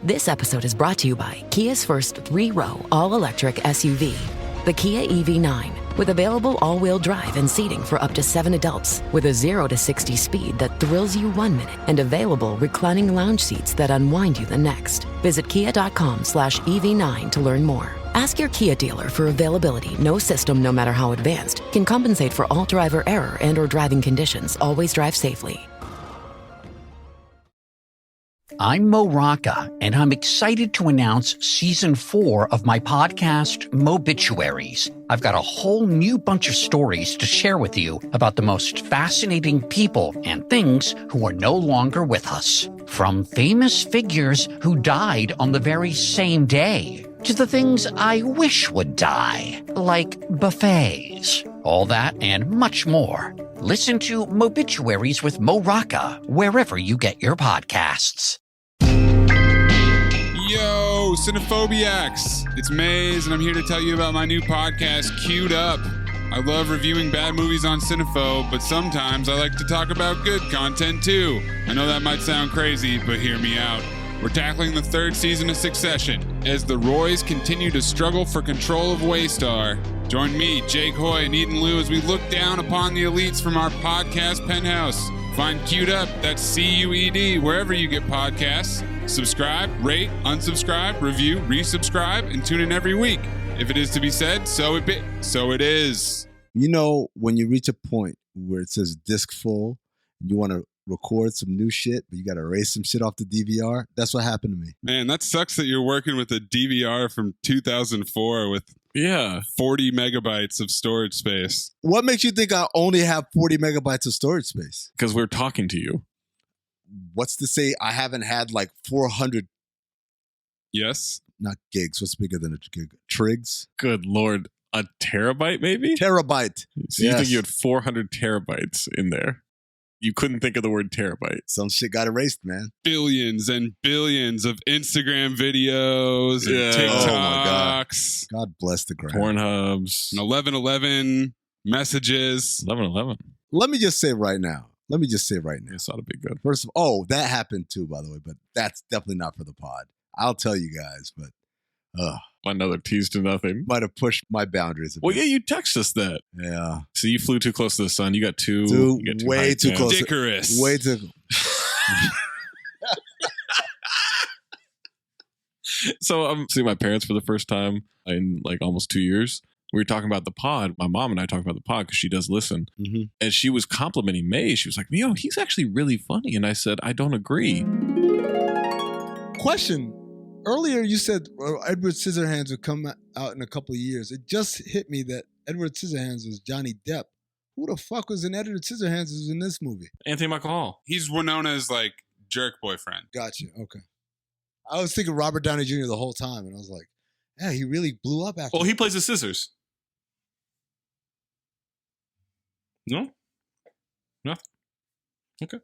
This episode is brought to you by Kia's first 3-row all-electric SUV, the Kia EV9, with available all-wheel drive and seating for up to 7 adults, with a 0 to 60 speed that thrills you 1 minute and available reclining lounge seats that unwind you the next. Visit kia.com/EV9 to learn more. Ask your Kia dealer for availability. No system, no matter how advanced, can compensate for all driver error and or driving conditions. Always drive safely. I'm Mo Rocca, and I'm excited to announce Season 4 of my podcast, Mobituaries. I've got a whole new bunch of stories to share with you about the most fascinating people and things who are no longer with us. From famous figures who died on the very same day, to the things I wish would die, like buffets. All that and much more. Listen to Mobituaries with Mo Rocca wherever you get your podcasts. Yo, Cinephobiacs! It's Mayes, and I'm here to tell you about my new podcast, Queued Up. I love reviewing bad movies on Cinephobe, but sometimes I like to talk about good content too. I know that might sound crazy, but hear me out. We're tackling the 3rd season of Succession, as the Roys continue to struggle for control of Waystar. Join me, Jake Hoy, and Eden Liu as we look down upon the elites from our podcast penthouse. Find Queued Up, that's CUED, wherever you get podcasts. Subscribe, rate, unsubscribe, review, resubscribe, and tune in every week. If it is to be said, so it is. You know, when you reach a point where it says disc full, you want to record some new shit, but you got to erase some shit off the DVR. That's what happened to me. Man, that sucks that you're working with a DVR from 2004 with 40 megabytes of storage space. What makes you think I only have 40 megabytes of storage space? Because we're talking to you. What's to say I haven't had like 400? Yes. Not gigs. What's bigger than a gig? Trigs? Good Lord. A terabyte, maybe? Terabyte. So you think you had 400 terabytes in there? You couldn't think of the word terabyte. Some shit got erased, man. Billions and billions of Instagram videos and TikToks. Oh my God. God bless the ground. Pornhubs. And 1111 messages. 1111. Let me just say right now. This ought to be good. First of all, that happened too, by the way, but that's definitely not for the pod. I'll tell you guys, but another tease to nothing. Might have pushed my boundaries a bit. Well, yeah, you text us that. Yeah. So you flew too close to the sun. You got two. Too you way too close. Dickerous. Way too. So I'm seeing my parents for the first time in like almost 2 years. We were talking about the pod. My mom and I talked about the pod because she does listen. Mm-hmm. And she was complimenting May. She was like, yo, he's actually really funny. And I said, I don't agree. Question. Earlier you said Edward Scissorhands would come out in a couple of years. It just hit me that Edward Scissorhands was Johnny Depp. Who the fuck was in Edward Scissorhands who's in this movie? Anthony Michael Hall. He's known as like jerk boyfriend. Gotcha. Okay. I was thinking Robert Downey Jr. the whole time. And I was like, yeah, he really blew up after. Well, he plays the scissors. No? Nothing? Okay.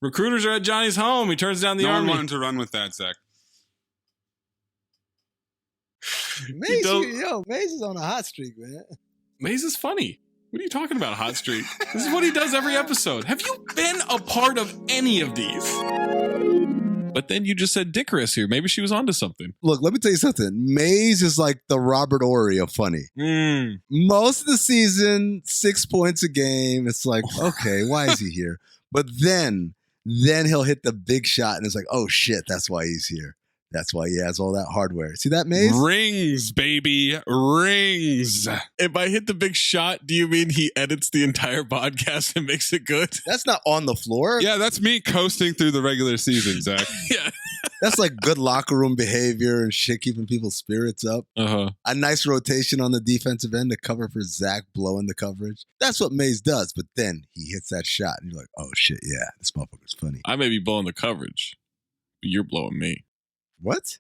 Recruiters are at Johnny's home. He turns down the army. No one wanted to run with that, Zach. Maze, Maze is on a hot streak, man. Maze is funny. What are you talking about, hot streak? This is what he does every episode. Have you been a part of any of these? But then you just said Dickerous here. Maybe she was onto something. Look, let me tell you something. Maze is like the Robert Horry of funny. Most of the season, 6 points a game. It's like, okay, why is he here? But then he'll hit the big shot and it's like, oh shit, that's why he's here. That's why he has all that hardware. See that, Maze? Rings, baby. Rings. If I hit the big shot, do you mean he edits the entire podcast and makes it good? That's not on the floor. Yeah, that's me coasting through the regular season, Zach. Yeah. That's like good locker room behavior and shit, keeping people's spirits up. Uh-huh. A nice rotation on the defensive end to cover for Zach blowing the coverage. That's what Maze does. But then he hits that shot and you're like, oh shit, yeah, this motherfucker's funny. I may be blowing the coverage, but you're blowing me. What?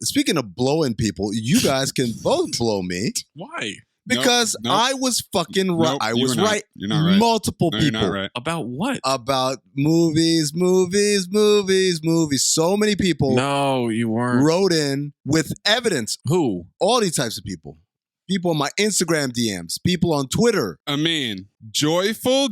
Speaking of blowing people, you guys can both blow me. Why? Because nope. I was fucking right. Nope, I was right. You're not right. Multiple no, people. You're not right. About what? About movies. So many people. No, you weren't. Wrote in with evidence. Who? All these types of people. People on my Instagram DMs. People on Twitter. Amin. Joyful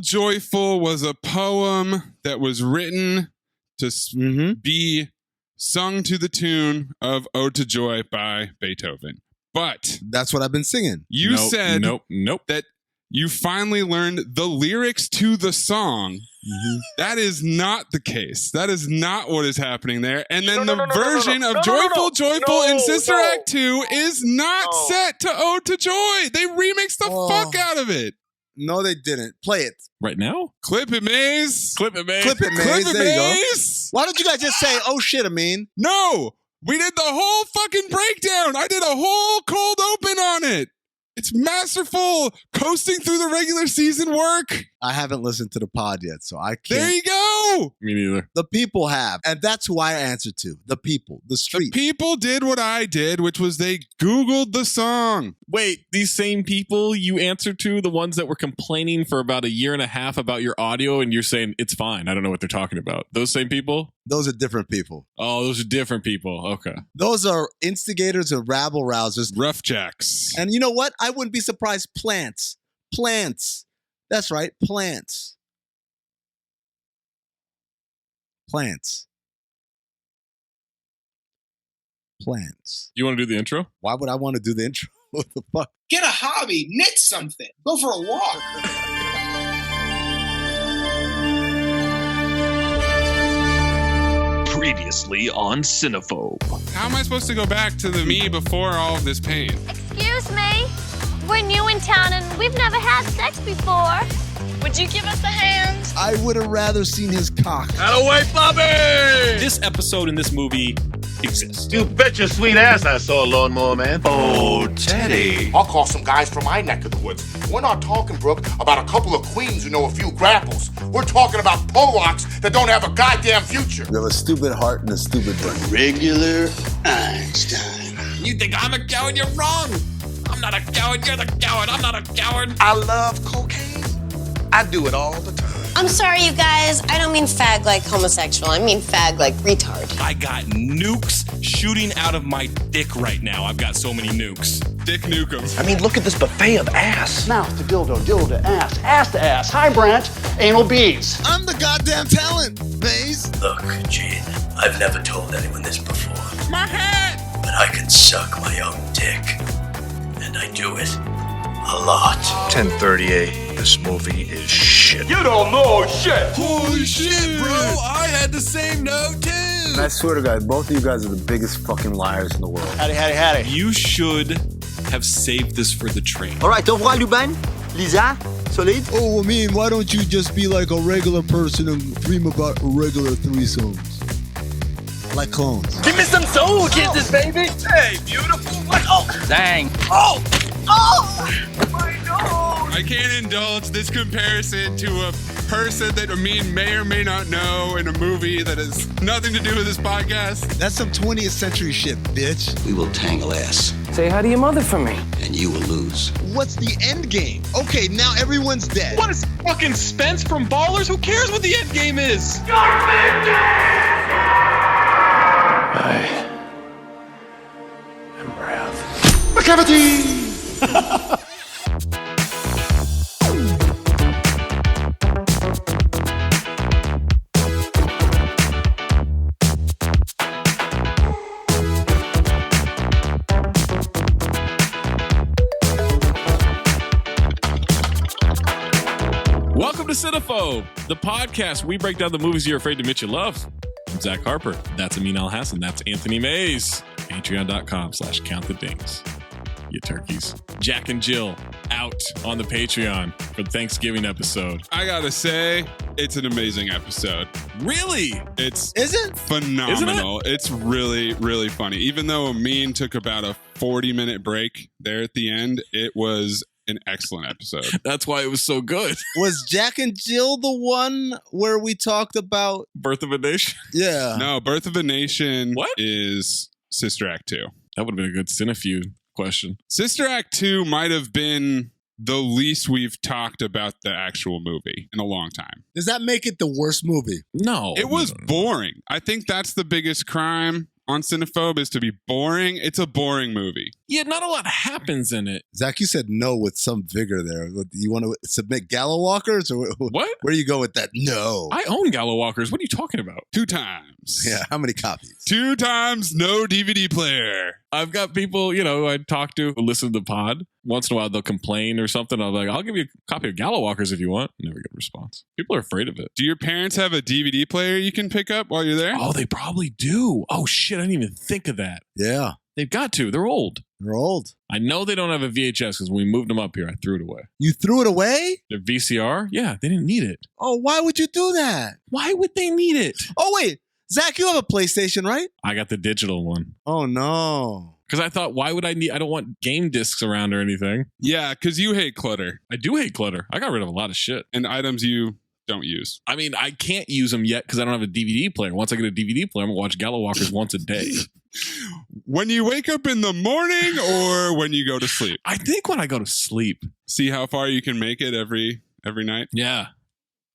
was a poem that was written to be sung to the tune of Ode to Joy by Beethoven. But that's what I've been singing. You said nope. that you finally learned the lyrics to the song. Mm-hmm. That is not the case. That is not what is happening there. And then the version of Joyful in Sister Act 2 is not set to Ode to Joy. They remixed the fuck out of it. No, they didn't. Play it. Right now? Clip it, Mayes. Clip it, Mayes. Clip it, Mayes. Clip it, There you go. Mayes. Why don't you guys just say, oh shit, Amin? No. We did the whole fucking breakdown. I did a whole cold open on it. It's masterful. Coasting through the regular season work. I haven't listened to the pod yet, so I can't. There you go. Me neither. The people have. And that's who I answer to. The people. The street. The people did what I did, which was they Googled the song. Wait, these same people you answer to, the ones that were complaining for about a year and a half about your audio, and you're saying, it's fine. I don't know what they're talking about. Those same people? Those are different people. Oh, those are different people. Okay. Those are instigators and rabble rousers. Rough jacks. And you know what? I wouldn't be surprised. Plants. That's right. Plants. You want to do the intro? Why would I want to do the intro? What the fuck? Get a hobby, knit something, go for a walk. Previously on Cinephobe. How am I supposed to go back to the me before all of this pain? Excuse me? We're new in town and we've never had sex before. Would you give us a hand? I would have rather seen his cock. Away, Bobby! This episode in this movie exists. You bet your sweet ass I saw a lawnmower man. Oh, Teddy. I'll call some guys from my neck of the woods. We're not talking, Brooke, about a couple of queens who know a few grapples. We're talking about Polacks that don't have a goddamn future. You have a stupid heart and a stupid brain. Regular Einstein. You think I'm a coward? You're wrong. I'm not a coward. You're the coward. I'm not a coward. I love cocaine. I do it all the time. I'm sorry, you guys. I don't mean fag like homosexual. I mean fag like retard. I got nukes shooting out of my dick right now. I've got so many nukes. Dick Nukem. I mean, look at this buffet of ass. Mouth to dildo to ass to ass, high branch, anal beads. I'm the goddamn talent, Maze. Look, Gene, I've never told anyone this before. My hat! But I can suck my own dick. And I do it a lot. 1038. This movie is shit. You don't know shit. Holy shit, bro. I had the same note too. And I swear to God, both of you guys are the biggest fucking liars in the world. Howdy. You should have saved this for the train. All right, au revoir, Lubin. Lisa, solide. Oh, I mean, why don't you just be like a regular person and dream about regular threesomes? Like clones. Give me some soul kisses, baby. Hey, beautiful. What? Oh, dang. Oh. My nose. I can't indulge this comparison to a person that Amin may or may not know in a movie that has nothing to do with this podcast. That's some 20th century shit, bitch. We will tangle ass, Say hi to your mother for me. and you will lose. What's the end game? Okay, now everyone's dead. What is fucking Spence from Ballers? Who cares what the end game is? I am proud. McCavity! Welcome to Cinephobe, the podcast where we break down the movies you're afraid to admit you love. I'm Zach Harper. That's Amin Al-Hassan. That's Anthony Mayes. Patreon.com/countthedings. You turkeys. Jack and Jill out on the Patreon for the Thanksgiving episode. I gotta say, it's an amazing episode. Really? Is it? Phenomenal. It's really, really funny. Even though Amin took about a 40-minute break there at the end, it was an excellent episode. That's why it was so good. Was Jack and Jill the one where we talked about Birth of a Nation? Yeah. No, Birth of a Nation What? is Sister Act 2. That would have been a good Cinefeud question. Sister Act 2 might have been the least we've talked about the actual movie in a long time. Does that make it the worst movie? No. It was boring. I think that's the biggest crime on Cinephobe is to be boring. It's a boring movie. Yeah, not a lot happens in it. Zach, you said no with some vigor there. You want to submit Gallo Walkers? Or what? Where do you go with that? No. I own Gallo Walkers. What are you talking about? 2 times. Yeah, how many copies? 2 times, no DVD player. I've got people, you know, I talk to who listen to the pod. Once in a while, they'll complain or something. I'm like, I'll give you a copy of Gallo Walkers if you want. Never get a response. People are afraid of it. Do your parents have a DVD player you can pick up while you're there? Oh, they probably do. Oh, shit. I didn't even think of that. Yeah. They've got to. They're old. They're old. I know they don't have a VHS because when we moved them up here, I threw it away. You threw it away? Their VCR? Yeah, they didn't need it. Oh, why would you do that? Why would they need it? Oh, wait. Zach, you have a PlayStation, right? I got the digital one. Oh, no. Because I thought, why would I don't want game discs around or anything. Yeah, because you hate clutter. I do hate clutter. I got rid of a lot of shit. And items you don't use. I mean, I can't use them yet because I don't have a DVD player. Once I get a DVD player, I'm going to watch Gallo Walkers once a day. When you wake up in the morning or when you go to sleep? I think when I go to sleep. See how far you can make it every night? Yeah.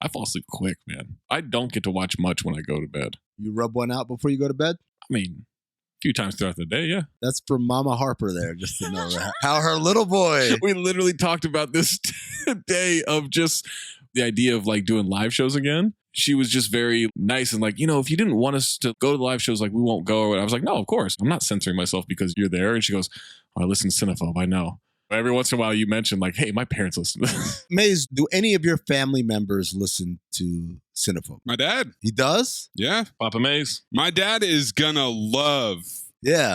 I fall asleep quick, man. I don't get to watch much when I go to bed. You rub one out before you go to bed? I mean, a few times throughout the day, yeah. That's for Mama Harper there, just to know how her little boy. We literally talked about this today of just the idea of like doing live shows again. She was just very nice and like, you know, if you didn't want us to go to the live shows, like we won't go. I was like, no, of course. I'm not censoring myself because you're there. And she goes, oh, I listen to Cinephobe. I know. Every once in a while you mention like, hey, my parents listen to this. Maze, do any of your family members listen to Cinephobe? My dad. He does? Yeah. Papa Maze. My dad is gonna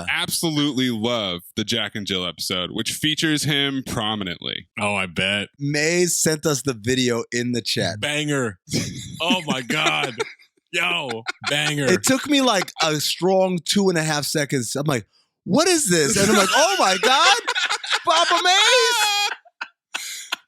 absolutely love the Jack and Jill episode, which features him prominently. Oh, I bet. Maze sent us the video in the chat. Banger. Oh my God. Yo, banger. It took me like a strong 2.5 seconds. I'm like, what is this? And I'm like, oh my God, Papa Maze.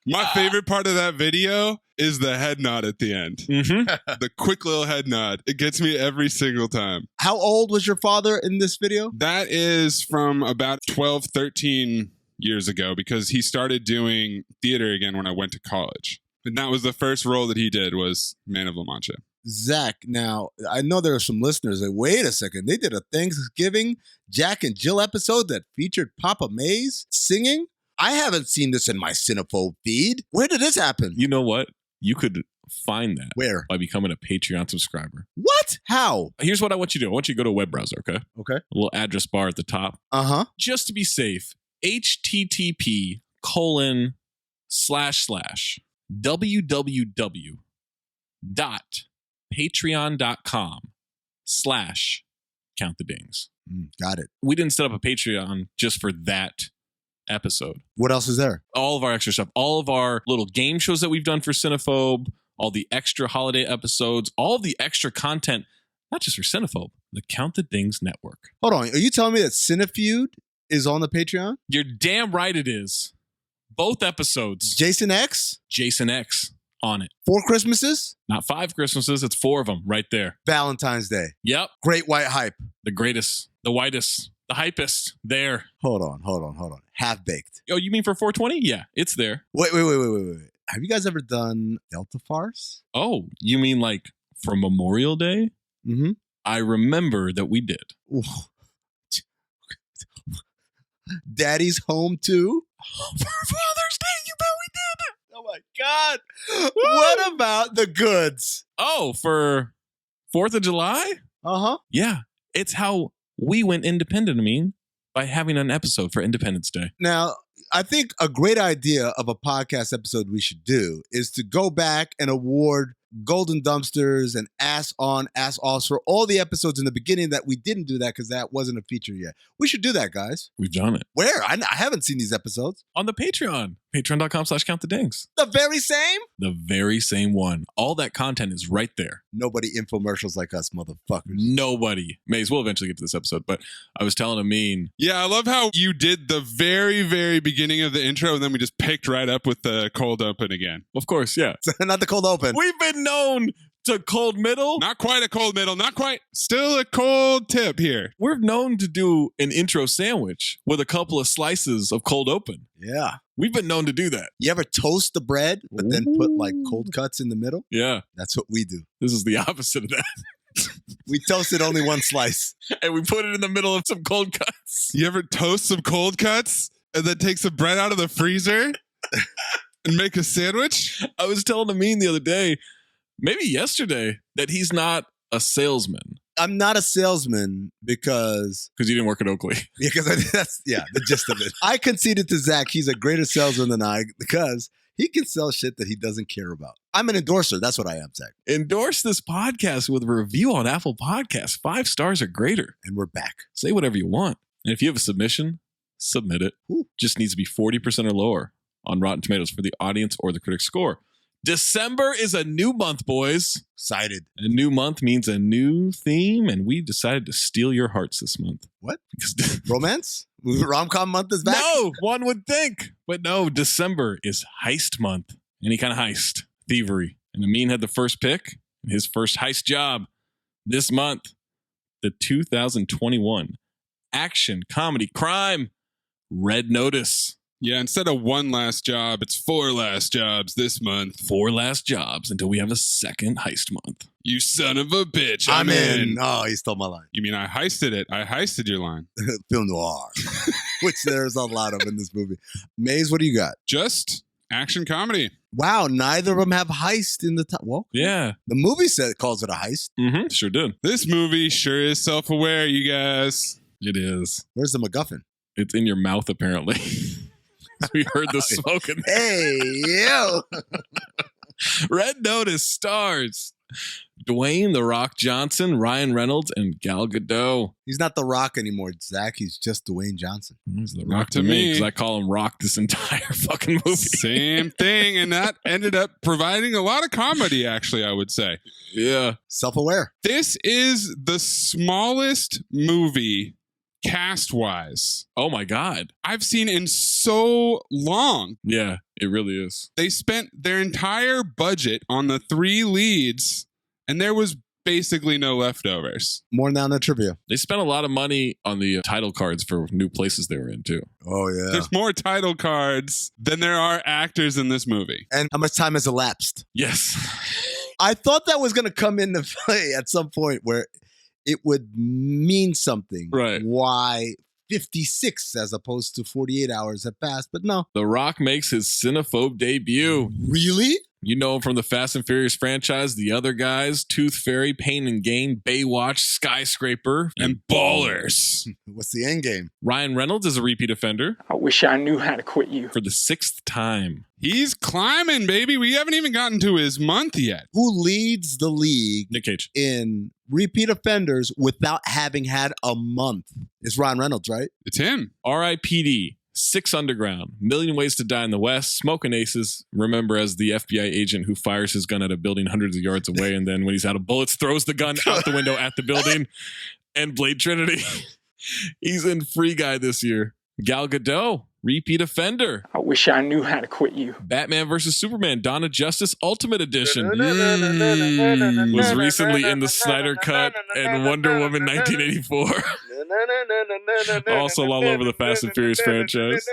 My favorite part of that video is the head nod at the end. Mm-hmm. The quick little head nod. It gets me every single time. How old was your father in this video? That is from about 12, 13 years ago because he started doing theater again when I went to college. And that was the first role that he did was Man of La Mancha. Zach, now, I know there are some listeners that, wait a second, they did a Thanksgiving Jack and Jill episode that featured Papa Maze singing? I haven't seen this in my Cinephobe feed. Where did this happen? You know what? You could find that. Where? By becoming a Patreon subscriber. What? How? Here's what I want you to do. I want you to go to a web browser, okay? Okay. A little address bar at the top. Uh-huh. Just to be safe, http://www.patreon.com/countthedings. Got it. We didn't set up a Patreon just for that episode. What else is there? All of our extra stuff, all of our little game shows that we've done for Cinephobe, all the extra holiday episodes, all of the extra content, not just for Cinephobe, the Count the Dings network. Hold on. Are you telling me that Cinefeud is on the Patreon? You're damn right it is. Both episodes. Jason X on it. 4 Christmases? Not 5 Christmases. It's 4 of them right there. Valentine's Day. Yep. Great White Hype. The greatest, the whitest, the hypest there. Hold on. Half Baked. Oh, you mean for 420? Yeah, it's there. Wait. Have you guys ever done Delta Farce? Oh, you mean like for Memorial Day? Mm-hmm. I remember that we did. Ooh. Daddy's Home too? For Father's Day, you bet we did. Oh my God. What about the goods? Oh, for 4th of July? Uh-huh. Yeah. It's how we went independent, by having an episode for Independence Day. Now, I think a great idea of a podcast episode we should do is to go back and award golden dumpsters and ass on, ass offs for all the episodes in the beginning that we didn't do that because that wasn't a feature yet. We should do that, guys. We've done it. Where? I haven't seen these episodes. On the Patreon. Patreon.com/countthedings. The very same? The very same one. All that content is right there. Nobody infomercials like us, motherfuckers. Nobody. Maze, we'll eventually get to this episode, but I was telling Amin. Yeah, I love how you did the very, very beginning of the intro and then we just picked right up with the cold open again. Of course, yeah. Not the cold open. We've been known to cold middle. Not quite a cold middle, not quite. Still a cold tip here. We're known to do an intro sandwich with a couple of slices of cold open. Yeah. We've been known to do that. You ever toast the bread, but then put like cold cuts in the middle? Yeah. That's what we do. This is the opposite of that. We toasted only one slice. And we put it in the middle of some cold cuts. You ever toast some cold cuts and then take some bread out of the freezer and make a sandwich? I was telling Amin the other day, maybe yesterday, that he's not a salesman. I'm not a salesman because you didn't work at Oakley. Yeah, because that's the gist of it. I conceded to Zach he's a greater salesman than I because he can sell shit that he doesn't care about. I'm an endorser. That's what I am, Zach. Endorse this podcast with a review on Apple Podcasts. 5 stars or greater. And we're back. Say whatever you want. And if you have a submission, submit it. Ooh. Just needs to be 40% or lower on Rotten Tomatoes for the audience or the critic score. December is a new month, boys. Excited. A new month means a new theme, and we decided to steal your hearts this month. What? Romance? Rom-com month is back? No, one would think. But no, December is heist month. Any kind of heist. Thievery. And Amin had the first pick. His first heist job this month. The 2021 action, comedy, crime, Red Notice. Yeah, instead of 1 last job, it's 4 last jobs this month. 4 last jobs until we have a second heist month. You son of a bitch. I'm in. Oh, he stole my line. You mean I heisted it? I heisted your line. Film noir, which there's a lot of in this movie. Maze, what do you got? Just action comedy. Wow, neither of them have heist in the top. Well, yeah. The movie calls it a heist. Mm-hmm, sure did. This movie sure is self-aware, you guys. It is. Where's the MacGuffin? It's in your mouth, apparently. We heard the smoke. Hey, yo. Red Notice stars Dwayne "The Rock" Johnson, Ryan Reynolds, and Gal Gadot. He's not The Rock anymore, Zach. He's just Dwayne Johnson. He's The Rock to me because I call him Rock this entire fucking movie. Same thing, and that ended up providing a lot of comedy, actually, I would say. Yeah. Self-aware. This is the smallest movie cast-wise. Oh my God. I've seen in so long. Yeah, it really is. They spent their entire budget on the 3 leads, and there was basically no leftovers. More down the trivia. They spent a lot of money on the title cards for new places they were in, too. Oh, yeah. There's more title cards than there are actors in this movie. And how much time has elapsed? Yes. I thought that was going to come into play at some point where it would mean something. Right. Why 56 as opposed to 48 hours have passed, but no. The Rock makes his Cinephobe debut. Really? You know him from the Fast and Furious franchise, The Other Guys, Tooth Fairy, Pain and Gain, Baywatch, Skyscraper, and Ballers. What's the end game? Ryan Reynolds is a repeat offender. I wish I knew how to quit you. For the 6th time. He's climbing, baby. We haven't even gotten to his month yet. Who leads the league? Nick Cage. In repeat offenders without having had a month? It's Ryan Reynolds, right? It's him. R.I.P.D. 6 Underground, Million Ways to Die in the West, Smoking Aces, remember as the FBI agent who fires his gun at a building hundreds of yards away and then when he's out of bullets, throws the gun out the window at the building, and Blade Trinity. He's in Free Guy this year. Gal Gadot, repeat offender. I wish I knew how to quit you. Batman vs. Superman, Dawn of Justice Ultimate Edition. Was recently in the Snyder Cut and Wonder Woman 1984. Also all over the Fast and Furious franchise.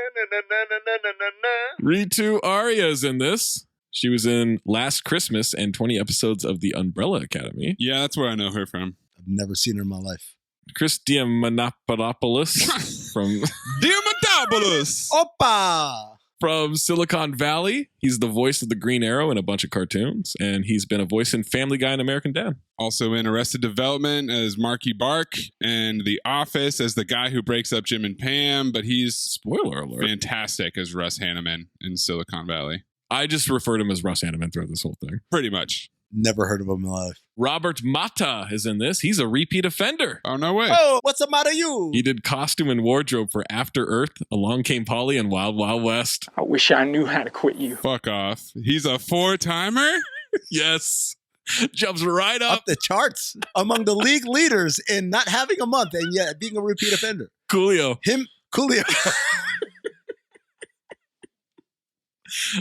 Ritu Arya is in this. She was in Last Christmas and 20 episodes of The Umbrella Academy. Yeah, that's where I know her from. I've never seen her in my life. Chris Diamantopoulos from Diamantopoulos. Opa! From Silicon Valley. He's the voice of the Green Arrow in a bunch of cartoons, and he's been a voice in Family Guy and American Dad. Also in Arrested Development as Marky Bark, and The Office as the guy who breaks up Jim and Pam, but he's, spoiler alert, fantastic as Russ Hanneman in Silicon Valley. I just referred to him as Russ Hanneman throughout this whole thing. Pretty much. Never heard of him in my life. Robert Mata is in this. He's a repeat offender. Oh, no way. Oh, what's the matter you? He did costume and wardrobe for After Earth, Along Came Polly, and Wild Wild West. I wish I knew how to quit you. Fuck off. He's a 4-timer? Yes. Jumps right up the charts among the league leaders in not having a month and yet being a repeat offender. Coolio. Coolio.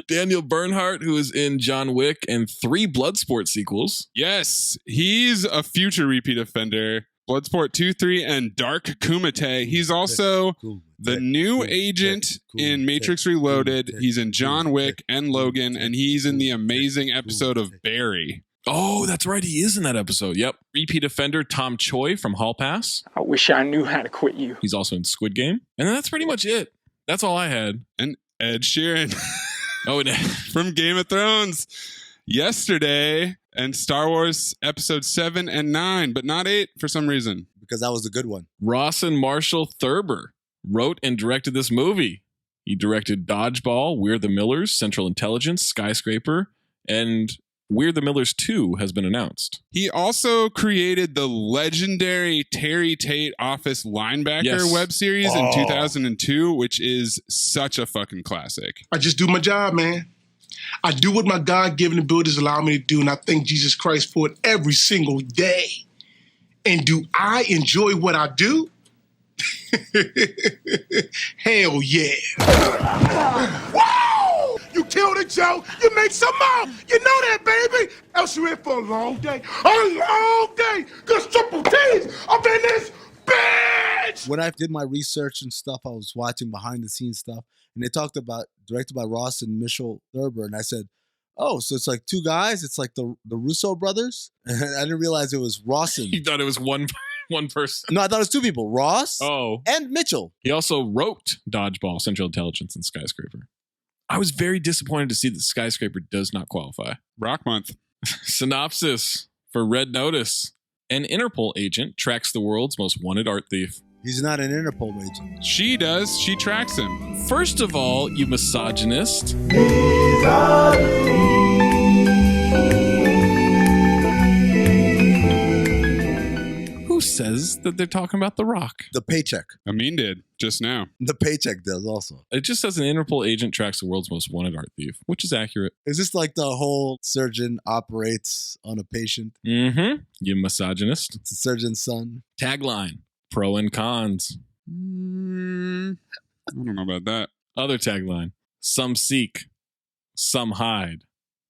Daniel Bernhardt, who is in John Wick and 3 Bloodsport sequels. Yes, he's a future repeat offender. Bloodsport 2, 3, and Dark Kumite. He's also the new agent in Matrix Reloaded. He's in John Wick and Logan, and he's in the amazing episode of Barry. Oh, that's right. He is in that episode. Yep. Repeat offender Tom Choi from Hall Pass. I wish I knew how to quit you. He's also in Squid Game. And then that's pretty much it. That's all I had. And Ed Sheeran. Oh, and from Game of Thrones yesterday, and Star Wars episode 7 and 9, but not 8 for some reason. Because that was the good one. Rawson Marshall Thurber wrote and directed this movie. He directed Dodgeball, We're the Millers, Central Intelligence, Skyscraper, and We're the Millers 2 has been announced. He also created the legendary Terry Tate Office Linebacker web series in 2002, which is such a fucking classic. I just do my job, man. I do what my God-given abilities allow me to do, and I thank Jesus Christ for it every single day. And do I enjoy what I do? Hell yeah. Wow! You killed it, Joe. You make some more. You know that, baby. Else you're in for a long day. A long day. Because Triple T's up in this bitch. When I did my research and stuff, I was watching behind the scenes stuff, and they talked about, directed by Ross and Michelle Thurber, and I said, oh, so it's like two guys? It's like the Russo brothers? And I didn't realize it was Ross and... You thought it was one person. No, I thought it was two people. Ross and Mitchell. He also wrote Dodgeball, Central Intelligence, and Skyscraper. I was very disappointed to see that Skyscraper does not qualify. Rock month. Synopsis for Red Notice. An Interpol agent tracks the world's most wanted art thief. He's not an Interpol agent. She does. She tracks him. First of all, you misogynist. Who says that they're talking about The Rock? The paycheck. Amin did just now. The paycheck does also. It just says an Interpol agent tracks the world's most wanted art thief, which is accurate. Is this like the whole surgeon operates on a patient? Mm-hmm. You misogynist. It's the surgeon's son. Tagline. Pro and cons. I don't know about that. Other tagline. Some seek, some hide,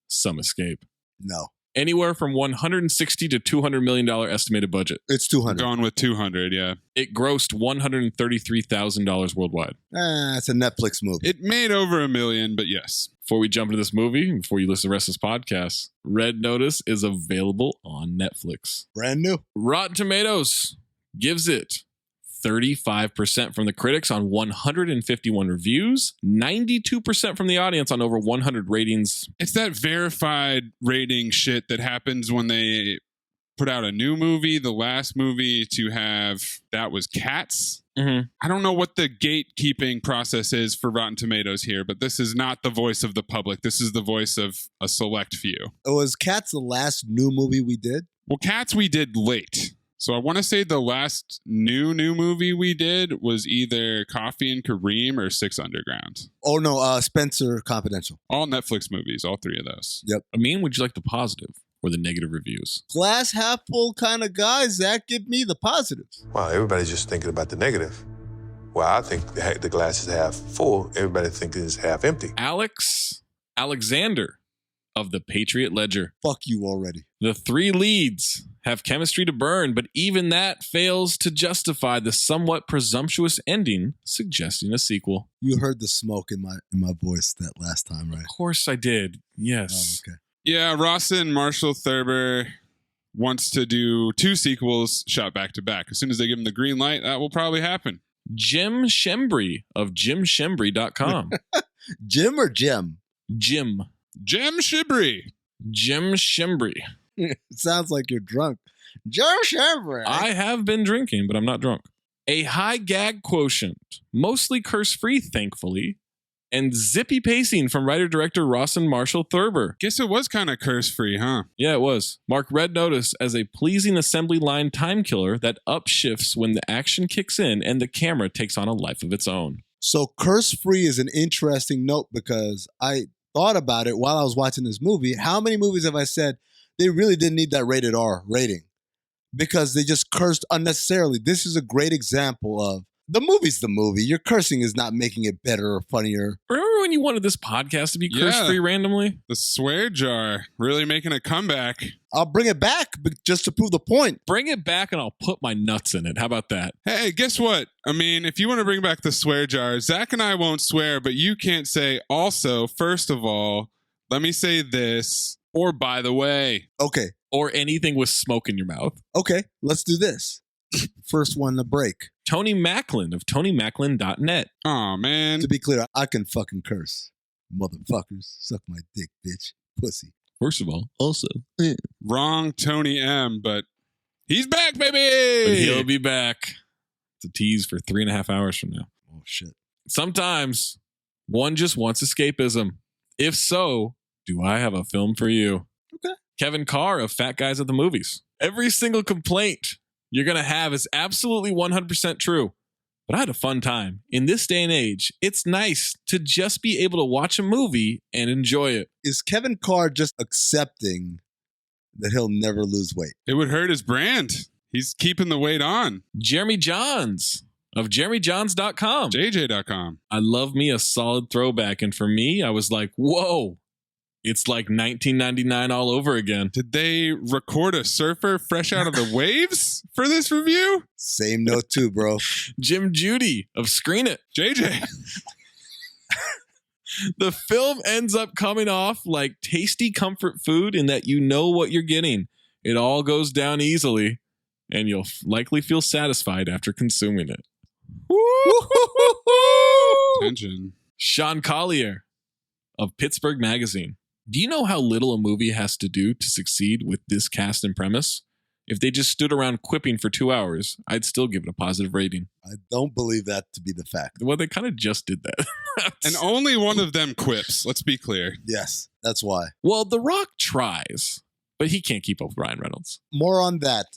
some escape. No. Anywhere from $160 to $200 million estimated budget. It's 200. Going with 200, yeah. It grossed $133,000 worldwide. It's a Netflix movie. It made over $1 million, but yes. Before we jump into this movie, before you listen to the rest of this podcast, Red Notice is available on Netflix. Brand new. Rotten Tomatoes gives it 35% from the critics on 151 reviews, 92% from the audience on over 100 ratings. It's that verified rating shit that happens when they put out a new movie. The last movie to have that was Cats. Mm-hmm. I don't know what the gatekeeping process is for Rotten Tomatoes here, but this is not the voice of the public. This is the voice of a select few. Was Cats the last new movie we did? Well, Cats we did late. So I want to say the last new movie we did was either Coffee and Kareem or Six Underground. Oh, no, Spencer Confidential. All Netflix movies, all three of those. Yep. Amin, would you like the positive or the negative reviews? Glass half full kind of guy. Zach, give me the positives. Wow, everybody's just thinking about the negative. Well, I think the glass is half full. Everybody thinks it's half empty. Alexander of the Patriot Ledger. Fuck you already. The three leads have chemistry to burn, but even that fails to justify the somewhat presumptuous ending, suggesting a sequel. You heard the smoke in my voice that last time, right? Of course I did. Yes. Oh, okay. Yeah, Rawson Marshall Thurber wants to do 2 sequels shot back to back. As soon as they give him the green light, that will probably happen. Jim Shembry of JimShembry.com. Jim or Jim? Jim. Jim Shembry. Jim Shembry. It sounds like you're drunk. Jim Shembry. I have been drinking, but I'm not drunk. A high gag quotient, mostly curse-free, thankfully, and zippy pacing from writer-director Rawson Marshall Thurber. Guess it was kind of curse-free, huh? Yeah, it was. Mark Red Notice as a pleasing assembly line time killer that upshifts when the action kicks in and the camera takes on a life of its own. So curse-free is an interesting note because I thought about it while I was watching this movie. How many movies have I said they really didn't need that rated R rating because they just cursed unnecessarily? This is a great example of the movie's the movie. Your cursing is not making it better or funnier. Remember when you wanted this podcast to be curse-free randomly? The swear jar really making a comeback. I'll bring it back just to prove the point. Bring it back and I'll put my nuts in it. How about that? Hey, guess what? I mean, if you want to bring back the swear jar, Zach and I won't swear, but you can't say also, first of all, let me say this. Or by the way. Okay. Or anything with smoke in your mouth. Okay, let's do this. First one to break. Tony Macklin of TonyMacklin.net. Oh, man. To be clear, I can fucking curse. Motherfuckers, suck my dick, bitch. Pussy. First of all, also. Wrong Tony M, but he's back, baby! But he'll be back. It's a tease for 3.5 hours from now. Oh, shit. Sometimes one just wants escapism. If so, do I have a film for you? Okay. Kevin Carr of Fat Guys at the Movies. Every single complaint you're going to have is absolutely 100% true. But I had a fun time. In this day and age, it's nice to just be able to watch a movie and enjoy it. Is Kevin Carr just accepting that he'll never lose weight? It would hurt his brand. He's keeping the weight on. Jeremy Johns of JeremyJohns.com. JJ.com. I love me a solid throwback. And for me, I was like, whoa, it's like 1999 all over again. Did they record a surfer fresh out of the waves for this review? Same note too, bro. Jim Judy of Screen It. JJ. The film ends up coming off like tasty comfort food in that you know what you're getting. It all goes down easily, and you'll likely feel satisfied after consuming it. Tension. Sean Collier of Pittsburgh Magazine. Do you know how little a movie has to do to succeed with this cast and premise? If they just stood around quipping for 2 hours, I'd still give it a positive rating. I don't believe that to be the fact. Well, they kind of just did that. And only one of them quips, let's be clear. Yes, that's why. Well, The Rock tries, but he can't keep up with Ryan Reynolds. More on that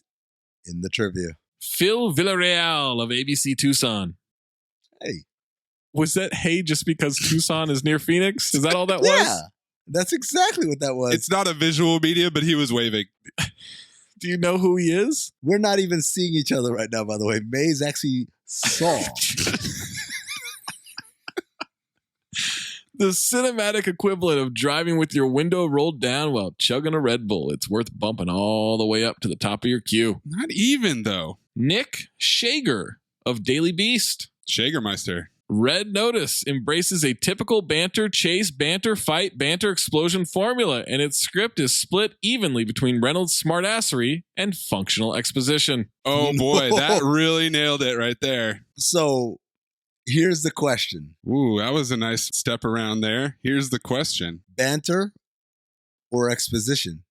in the trivia. Phil Villarreal of ABC Tucson. Hey. Was that hey just because Tucson is near Phoenix? Is that all that was? Yeah, that's exactly what that was. It's not a visual media, but he was waving. Do you know who he is? We're not even seeing each other right now, by the way. Mayes actually saw. The cinematic equivalent of driving with your window rolled down while chugging a Red Bull. It's worth bumping all the way up to the top of your queue. Not even, though. Nick Shager of Daily Beast. Shagermeister. Red Notice embraces a typical banter, chase, banter, fight, banter, explosion formula, and its script is split evenly between Reynolds' smartassery and functional exposition. Oh boy, that really nailed it right there. So here's the question. Ooh, that was a nice step around there. Here's the question. Banter or exposition?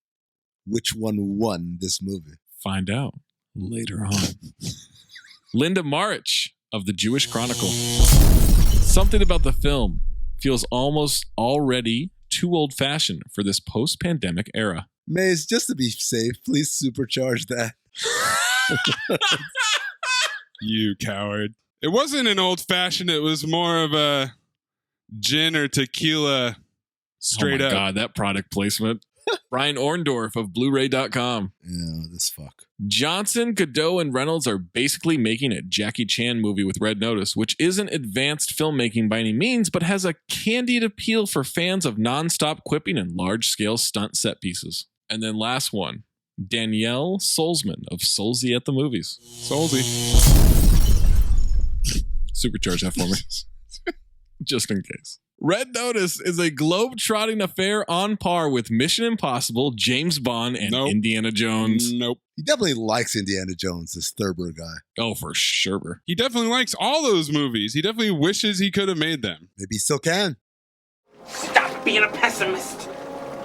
Which one won this movie? Find out later on. Linda Marich of the Jewish Chronicle. Something about the film feels almost already too old-fashioned for this post-pandemic era. Mayes, just to be safe, please supercharge that. You coward. It wasn't an old-fashioned, it was more of a gin or tequila straight up. Oh my God, that product placement. Brian Orndorff of Blu-ray.com. Yeah, this fuck. Johnson, Godot, and Reynolds are basically making a Jackie Chan movie with Red Notice, which isn't advanced filmmaking by any means, but has a candied appeal for fans of non-stop quipping and large-scale stunt set pieces. And then last one, Danielle Solzman of Solzy at the Movies. Solzy. Supercharge that for me. Just in case. Red Notice is a globe-trotting affair on par with Mission Impossible, James Bond, and Indiana Jones. Nope. He definitely likes Indiana Jones, this Thurber guy. Oh, for sure. He definitely likes all those movies. He definitely wishes he could have made them. Maybe he still can. Stop being a pessimist.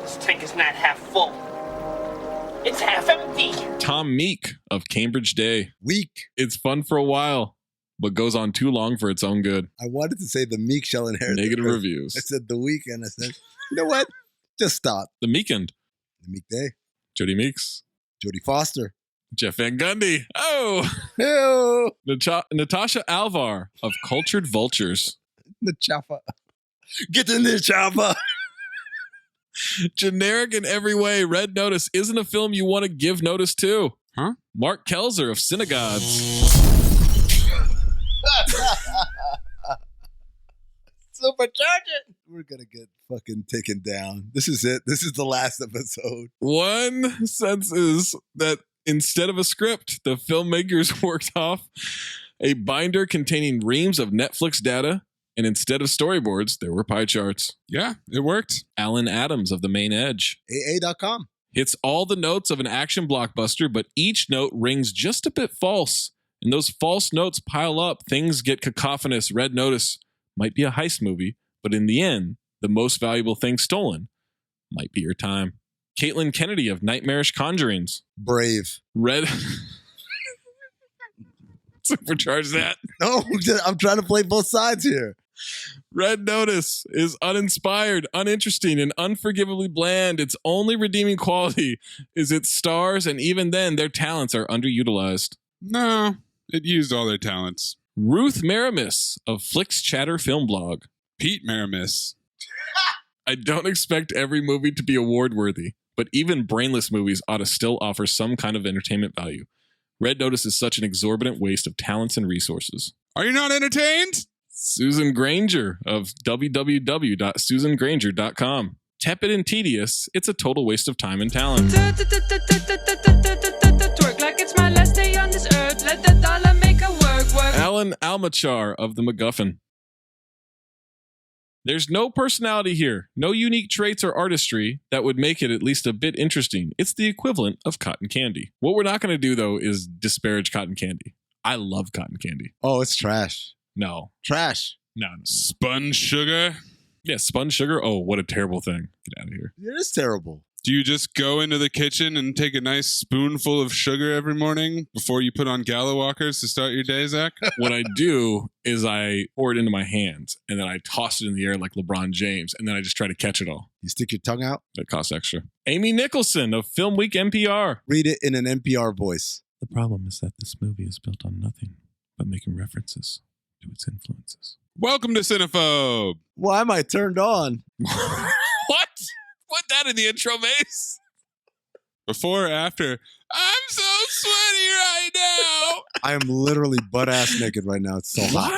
This tank is not half full. It's half empty. Tom Meek of Cambridge Day. Weak. It's fun for a while, but goes on too long for its own good. I wanted to say the meek shall inherit. Negative reviews. I said the weekend. I said, you know what? Just stop. The Meekend. The Meek Day. Jody Meeks. Jodie Foster. Jeff Van Gundy. Oh. Ew. Natasha Alvar of Cultured Vultures. The chopper. Get in there, chopper. Generic in every way, Red Notice isn't a film you want to give notice to. Huh? Mark Kelzer of Synagogues. Supercharge it. We're gonna get fucking taken down. This is it. This is the last episode. One sense is that instead of a script, the filmmakers worked off a binder containing reams of Netflix data And instead of storyboards, there were pie charts. Yeah, it worked. Alan Adams of The Main Edge. AA.com. Hits all the notes of an action blockbuster, but each note rings just a bit false. And those false notes pile up. Things get cacophonous. Red Notice might be a heist movie, but in the end, the most valuable thing stolen might be your time. Caitlin Kennedy of Nightmarish Conjurings. Brave. Red. Supercharge that. No, I'm trying to play both sides here. Red Notice is uninspired, uninteresting, and unforgivably bland. Its only redeeming quality is its stars, and even then, their talents are underutilized. No, it used all their talents. Ruth Maramis of Flicks Chatter Film Blog. Pete Maramis. I don't expect every movie to be award-worthy, but even brainless movies ought to still offer some kind of entertainment value. Red Notice is such an exorbitant waste of talents and resources. Are you not entertained? Susan Granger of www.susangranger.com. Tepid and tedious, it's a total waste of time and talent. Twerk like it's my last day on this earth. Let the dollar make a work. Alan Almachar of The MacGuffin. There's no personality here, no unique traits or artistry that would make it at least a bit interesting. It's the equivalent of cotton candy. What we're not going to do, though, is disparage cotton candy. I love cotton candy. Oh, it's trash. No. Trash. No. Spun sugar? Yeah, spun sugar? Oh, what a terrible thing. Get out of here. It is terrible. Do you just go into the kitchen and take a nice spoonful of sugar every morning before you put on Gala Walkers to start your day, Zach? What I do is I pour it into my hands, and then I toss it in the air like LeBron James, and then I just try to catch it all. You stick your tongue out? That costs extra. Amy Nicholson of Film Week NPR. Read it in an NPR voice. The problem is that this movie is built on nothing but making references to its influences. Welcome to Cinephobe. Why am I turned on? What? Put that in the intro, Mace. Before or after? I'm so sweaty right now. I am literally butt-ass naked right now. It's so hot.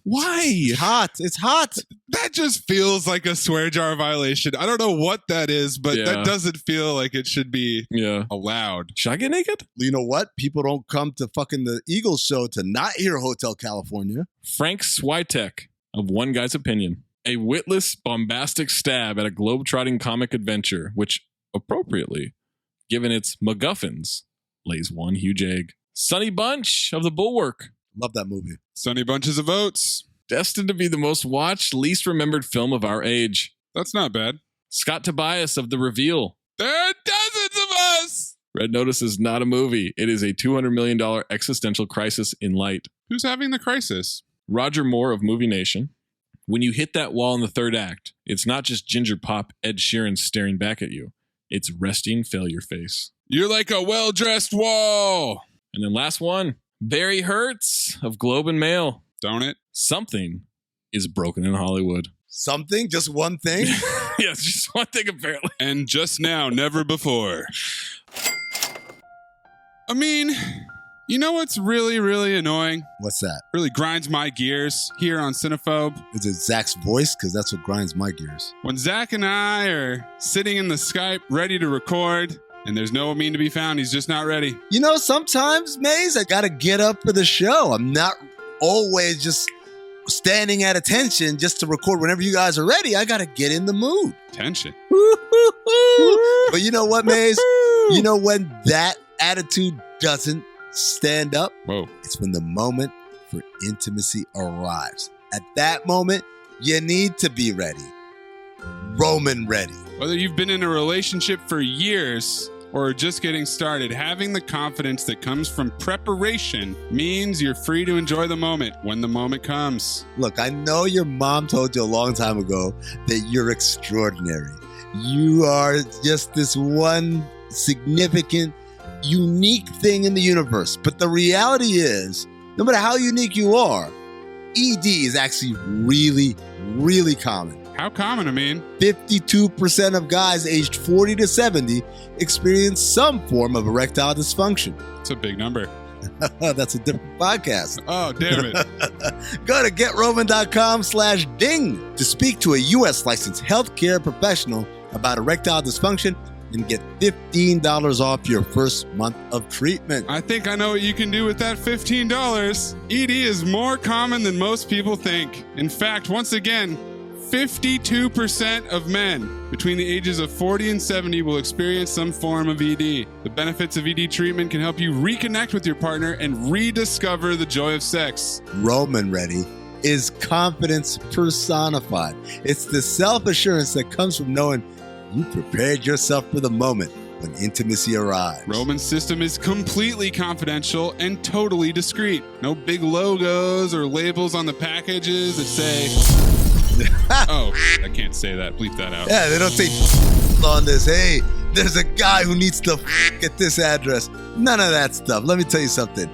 Why? It's hot. It's hot. That just feels like a swear jar violation. I don't know what that is, but that doesn't feel like it should be allowed. Should I get naked? You know what? People don't come to fucking the Eagles show to not hear Hotel California. Frank Switek of One Guy's Opinion. A witless, bombastic stab at a globe-trotting comic adventure, which, appropriately, given its MacGuffins, lays one huge egg. Sonny Bunch of The Bulwark. Love that movie. Sonny Bunches of Oats. Destined to be the most watched, least remembered film of our age. That's not bad. Scott Tobias of The Reveal. There are dozens of us! Red Notice is not a movie. It is a $200 million existential crisis in light. Who's having the crisis? Roger Moore of Movie Nation. When you hit that wall in the third act, it's not just ginger pop Ed Sheeran staring back at you. It's resting failure face. You're like a well-dressed wall. And then last one, Barry Hertz of Globe and Mail. Don't it? Something is broken in Hollywood. Something? Just one thing? Yes, just one thing apparently. And just now, never before. I mean, you know what's really, really annoying? What's that? Really grinds my gears here on Cinephobe. Is it Zach's voice? Because that's what grinds my gears. When Zach and I are sitting in the Skype ready to record, and there's no Amin to be found, he's just not ready. You know, sometimes, Maze, I got to get up for the show. I'm not always just standing at attention just to record whenever you guys are ready. I got to get in the mood. Tension. But you know what, Maze? You know when that attitude doesn't stand up? Whoa. It's when the moment for intimacy arrives. At that moment, you need to be ready. Roman ready. Whether you've been in a relationship for years or just getting started, having the confidence that comes from preparation means you're free to enjoy the moment when the moment comes. Look, I know your mom told you a long time ago that you're extraordinary. You are just this one significant, unique thing in the universe. But the reality is, no matter how unique you are, ED is actually really, really common. How common, I mean? 52% of guys aged 40 to 70 experience some form of erectile dysfunction. It's a big number. That's a different podcast. Oh, damn it. Go to GetRoman.com/ding to speak to a U.S. licensed healthcare professional about erectile dysfunction and get $15 off your first month of treatment. I think I know what you can do with that $15. ED is more common than most people think. In fact, once again, 52% of men between the ages of 40 and 70 will experience some form of ED. The benefits of ED treatment can help you reconnect with your partner and rediscover the joy of sex. Roman Ready is confidence personified. It's the self-assurance that comes from knowing you prepared yourself for the moment when intimacy arrives. Roman's system is completely confidential and totally discreet. No big logos or labels on the packages that say... Oh, I can't say that. Bleep that out. Yeah, they don't say on this. Hey, there's a guy who needs to at this address. None of that stuff. Let me tell you something.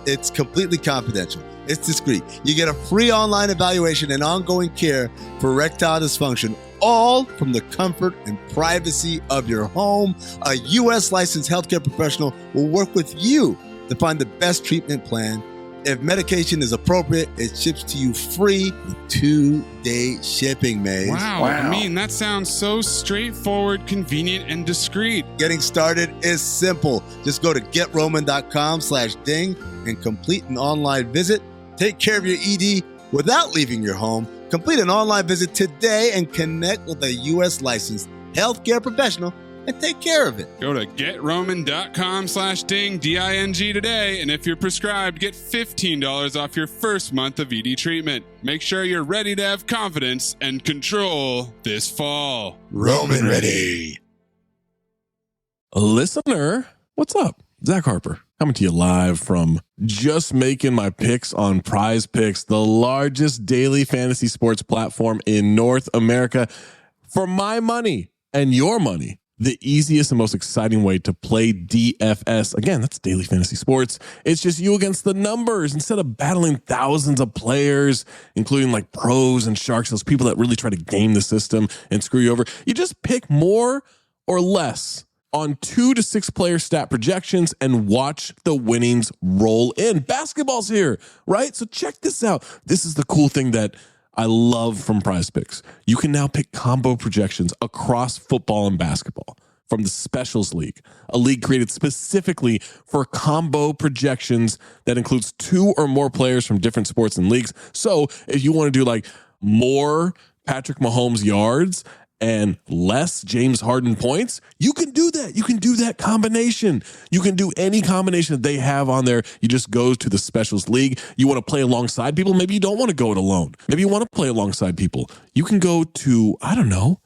It's completely confidential. It's discreet. You get a free online evaluation and ongoing care for erectile dysfunction, all from the comfort and privacy of your home. A U.S. licensed healthcare professional will work with you to find the best treatment plan. If medication is appropriate, it ships to you free with 2-day shipping, Maze. Wow. I mean, that sounds so straightforward, convenient, and discreet. Getting started is simple. Just go to getroman.com/ding and complete an online visit. Take care of your ED without leaving your home. Complete an online visit today and connect with a U.S. licensed healthcare professional and take care of it. Go to getroman.com/ding, D-I-N-G today, and if you're prescribed, get $15 off your first month of ED treatment. Make sure you're ready to have confidence and control this fall. Roman Ready. Listener, what's up? Zach Harper, coming to you live from Just Making My Picks on Prize Picks, the largest daily fantasy sports platform in North America. For my money and your money, the easiest and most exciting way to play DFS. Again, that's daily fantasy sports. It's just you against the numbers instead of battling thousands of players, including like pros and sharks, those people that really try to game the system and screw you over. You just pick more or less on 2 to 6 player stat projections and watch the winnings roll in. Basketball's here, right? So check this out. This is the cool thing that I love from Prize Picks. You can now pick combo projections across football and basketball from the Specials League, a league created specifically for combo projections that includes 2 or more players from different sports and leagues. So if you want to do like more Patrick Mahomes yards and less James Harden points, you can do that. You can do that combination. You can do any combination that they have on there. You just go to the Specials League. You want to play alongside people. Maybe you don't want to go it alone. Maybe you want to play alongside people. You can go to, I don't know,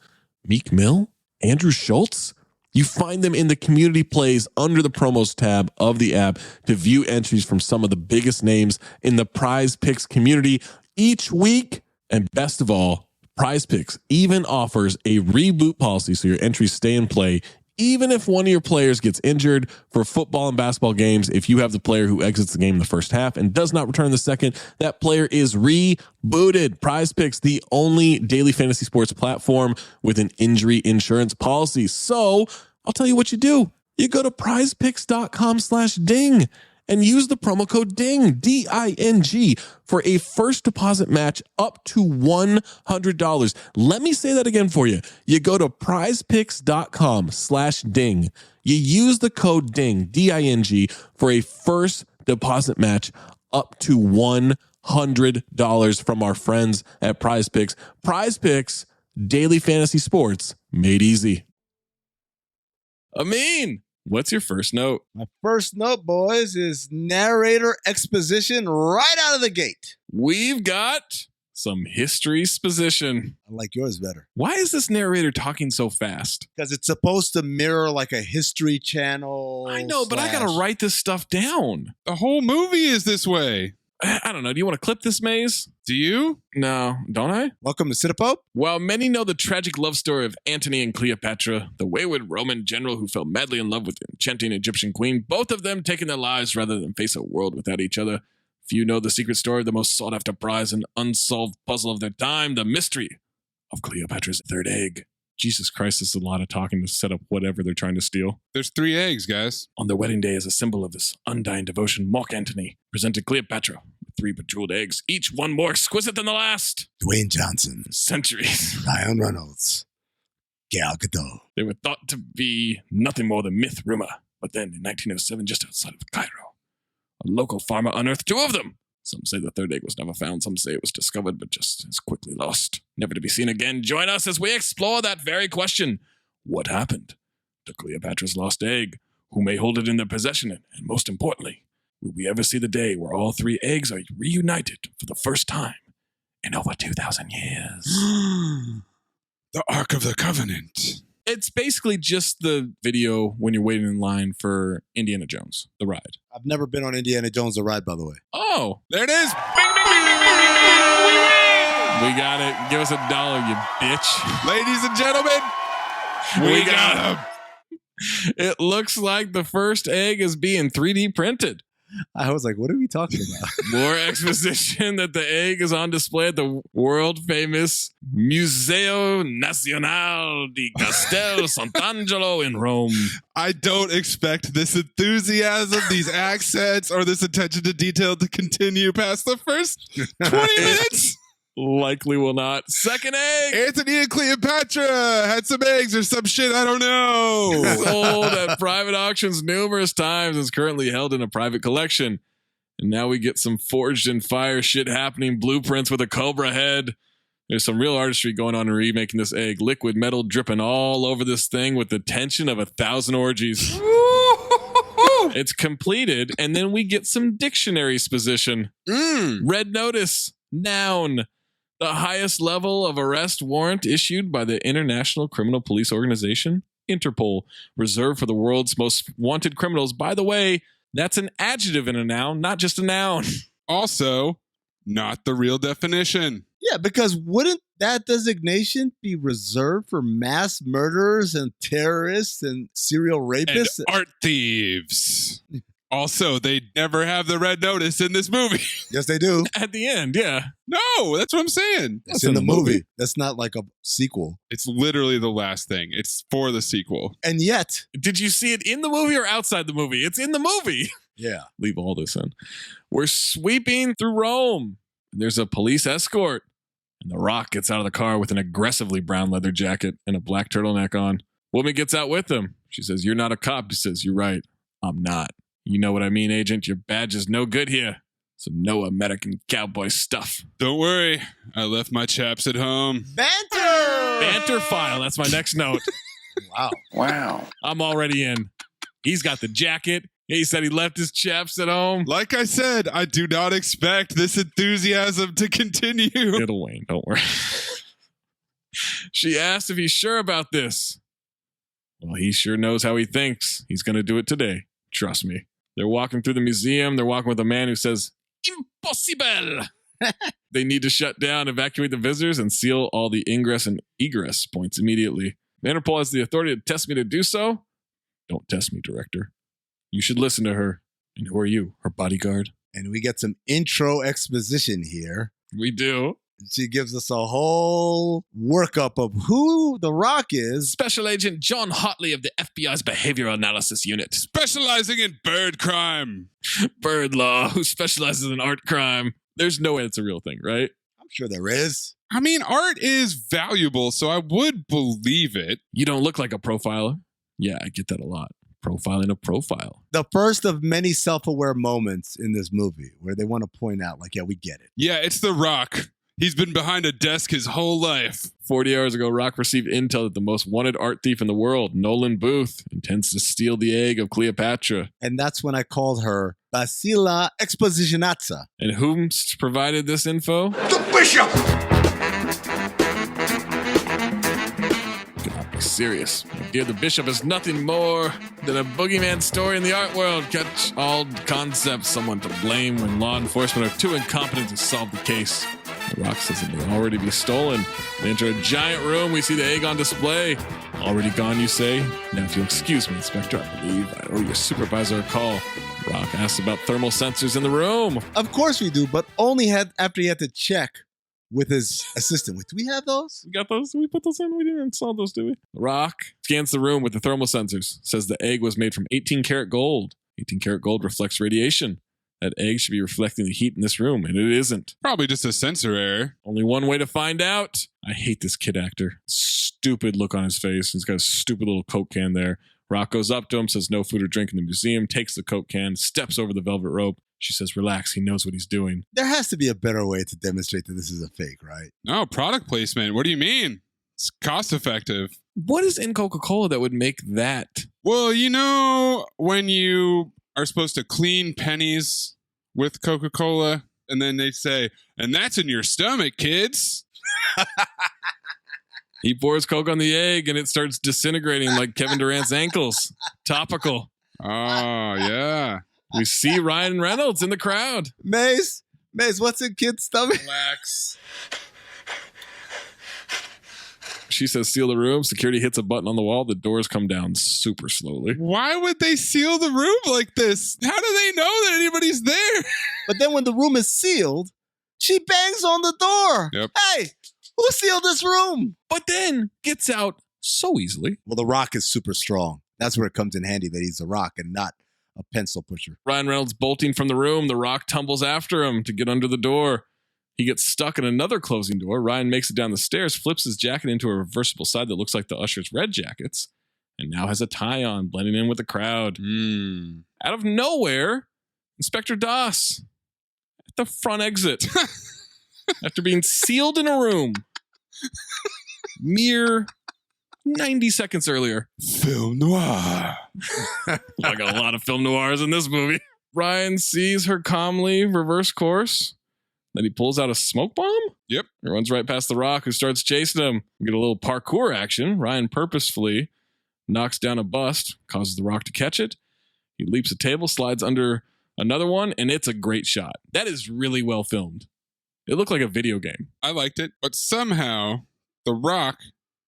Meek Mill, Andrew Schultz. You find them in the community plays under the promos tab of the app to view entries from some of the biggest names in the Prize Picks community each week. And best of all, Prize Picks even offers a reboot policy so your entries stay in play even if one of your players gets injured. For football and basketball games, if you have the player who exits the game in the first half and does not return in the second, that player is rebooted. Prize Picks, the only daily fantasy sports platform with an injury insurance policy. So I'll tell you what you do. You go to prizepicks.com/ding and use the promo code DING, D-I-N-G, for a first deposit match up to $100. Let me say that again for you. You go to prizepicks.com/ding. You use the code DING, D-I-N-G, for a first deposit match up to $100 from our friends at Prize Picks. Prize Picks, daily fantasy sports made easy. Amin, what's your first note? My first note, boys, is narrator exposition right out of the gate. We've got some history exposition. I like yours better. Why is this narrator talking so fast? Because it's supposed to mirror like a History Channel. I know, but I got to write this stuff down. The whole movie is this way. I don't know. Do you want to clip this, Maze? Do you? No, don't I? Welcome to Cinephobe. While many know the tragic love story of Antony and Cleopatra, the wayward Roman general who fell madly in love with the enchanting Egyptian queen, both of them taking their lives rather than face a world without each other. Few know the secret story of the most sought-after prize and unsolved puzzle of their time, the mystery of Cleopatra's third egg. Jesus Christ, this is a lot of talking to set up whatever they're trying to steal. There's 3 eggs, guys. On their wedding day, as a symbol of this undying devotion, Mark Antony presented Cleopatra with 3 bejeweled eggs, each one more exquisite than the last. Dwayne Johnson. Centuries. Ryan Reynolds. Gal Gadot. They were thought to be nothing more than myth, rumor. But then in 1907, just outside of Cairo, a local farmer unearthed 2 of them. Some say the third egg was never found. Some say it was discovered, but just as quickly lost, never to be seen again. Join us as we explore that very question. What happened to Cleopatra's lost egg? Who may hold it in their possession? And most importantly, will we ever see the day where all 3 eggs are reunited for the first time in over 2,000 years? The Ark of the Covenant. It's basically just the video when you're waiting in line for Indiana Jones, the ride. I've never been on Indiana Jones, the ride, by the way. Oh, There it is. we got it. Give us $1, you bitch. Ladies and gentlemen, we got him. It looks like the first egg is being 3D printed. I was like, what are we talking about? More exposition that the egg is on display at the world-famous Museo Nazionale di Castel Sant'Angelo in Rome. I don't expect this enthusiasm, these accents, or this attention to detail to continue past the first 20 minutes. Likely will not. Second egg! Anthony and Cleopatra had some eggs or some shit, I don't know. Sold at private auctions numerous times, is currently held in a private collection. And now we get some forged in fire shit happening, blueprints with a cobra head. There's some real artistry going on in remaking this egg. Liquid metal dripping all over this thing with the tension of 1,000 orgies. It's completed, and then we get some dictionary exposition. Red notice, noun. The highest level of arrest warrant issued by the International Criminal Police Organization, Interpol, reserved for the world's most wanted criminals. By the way, that's an adjective in a noun, not just a noun. Also, not the real definition. Yeah, because wouldn't that designation be reserved for mass murderers and terrorists and serial rapists? And art thieves. Also, they never have the red notice in this movie. Yes, they do. At the end, yeah. No, that's what I'm saying. It's in the movie. That's not like a sequel. It's literally the last thing. It's for the sequel. And yet. Did you see it in the movie or outside the movie? It's in the movie. Yeah. Leave all this in. We're sweeping through Rome. There's a police escort. And The Rock gets out of the car with an aggressively brown leather jacket and a black turtleneck on. Woman gets out with him. She says, "You're not a cop." He says, "You're right. I'm not. You know what I mean, agent? Your badge is no good here. So no American cowboy stuff." Don't worry. I left my chaps at home. Banter file. That's my next note. Wow. I'm already in. He's got the jacket. He said he left his chaps at home. Like I said, I do not expect this enthusiasm to continue. It'll wane. Don't worry. She asked if he's sure about this. Well, he sure knows how he thinks. He's going to do it today. Trust me. They're walking through the museum. They're walking with a man who says, "Impossible." They need to shut down, evacuate the visitors, and seal all the ingress and egress points immediately. Interpol has the authority to test me to do so. Don't test me, director. You should listen to her. And who are you? Her bodyguard? And we get some intro exposition here. We do. She gives us a whole workup of who The Rock is. Special Agent John Hotley of the FBI's Behavioral Analysis Unit. Specializing in bird crime. Bird law, who specializes in art crime. There's no way it's a real thing, right? I'm sure there is. I mean, art is valuable, so I would believe it. You don't look like a profiler. Yeah, I get that a lot. Profiling a profile. The first of many self-aware moments in this movie where they want to point out, like, yeah, we get it. Yeah, it's The Rock. He's been behind a desk his whole life. 40 hours ago, Rock received intel that the most wanted art thief in the world, Nolan Booth, intends to steal the egg of Cleopatra. And that's when I called her Basila Expositionazza. And whom provided this info? The bishop! Cannot be serious. My dear, the bishop is nothing more than a boogeyman story in the art world. Catch all concepts, someone to blame when law enforcement are too incompetent to solve the case. The Rock says it may already be stolen. They enter a giant room. We see the egg on display. Already gone, you say? Now, if you'll excuse me, Inspector, I believe I owe your supervisor a call. Rock asks about thermal sensors in the room. Of course we do, but only after he had to check with his assistant. Do we have those? We got those? Did we put those in? We didn't install those, did we? Rock scans the room with the thermal sensors. Says the egg was made from 18 karat gold. 18 karat gold reflects radiation. That egg should be reflecting the heat in this room, and it isn't. Probably just a sensor error. Only one way to find out. I hate this kid actor. Stupid look on his face. He's got a stupid little Coke can there. Rock goes up to him, says no food or drink in the museum, takes the Coke can, steps over the velvet rope. She says, relax, he knows what he's doing. There has to be a better way to demonstrate that this is a fake, right? No, product placement. What do you mean? It's cost effective. What is in Coca-Cola that would make that? Well, you know, when you are supposed to clean pennies with Coca-Cola, and then they say, and that's in your stomach, kids. He pours Coke on the egg, and it starts disintegrating like Kevin Durant's ankles. Topical. Oh, yeah. We see Ryan Reynolds in the crowd. Maze, what's in kid's stomach? Relax. She says, seal the room. Security hits a button on the wall. The doors come down super slowly. Why would they seal the room like this? How do they know that anybody's there? But then when the room is sealed, she bangs on the door. Yep. Hey, who sealed this room? But then gets out so easily. Well, the Rock is super strong. That's where it comes in handy that he's a Rock and not a pencil pusher. Ryan Reynolds bolting from the room. The Rock tumbles after him to get under the door. He gets stuck in another closing door. Ryan makes it down the stairs, flips his jacket into a reversible side that looks like the Usher's red jackets, and now has a tie on, blending in with the crowd. Out of nowhere, Inspector Doss at the front exit after being sealed in a room mere 90 seconds earlier. Film noir. I got a lot of film noirs in this movie. Ryan sees her calmly reverse course. Then he pulls out a smoke bomb? Yep. He runs right past the Rock, who starts chasing him. We get a little parkour action. Ryan purposefully knocks down a bust, causes the Rock to catch it. He leaps a table, slides under another one, and it's a great shot. That is really well filmed. It looked like a video game. I liked it, but somehow the Rock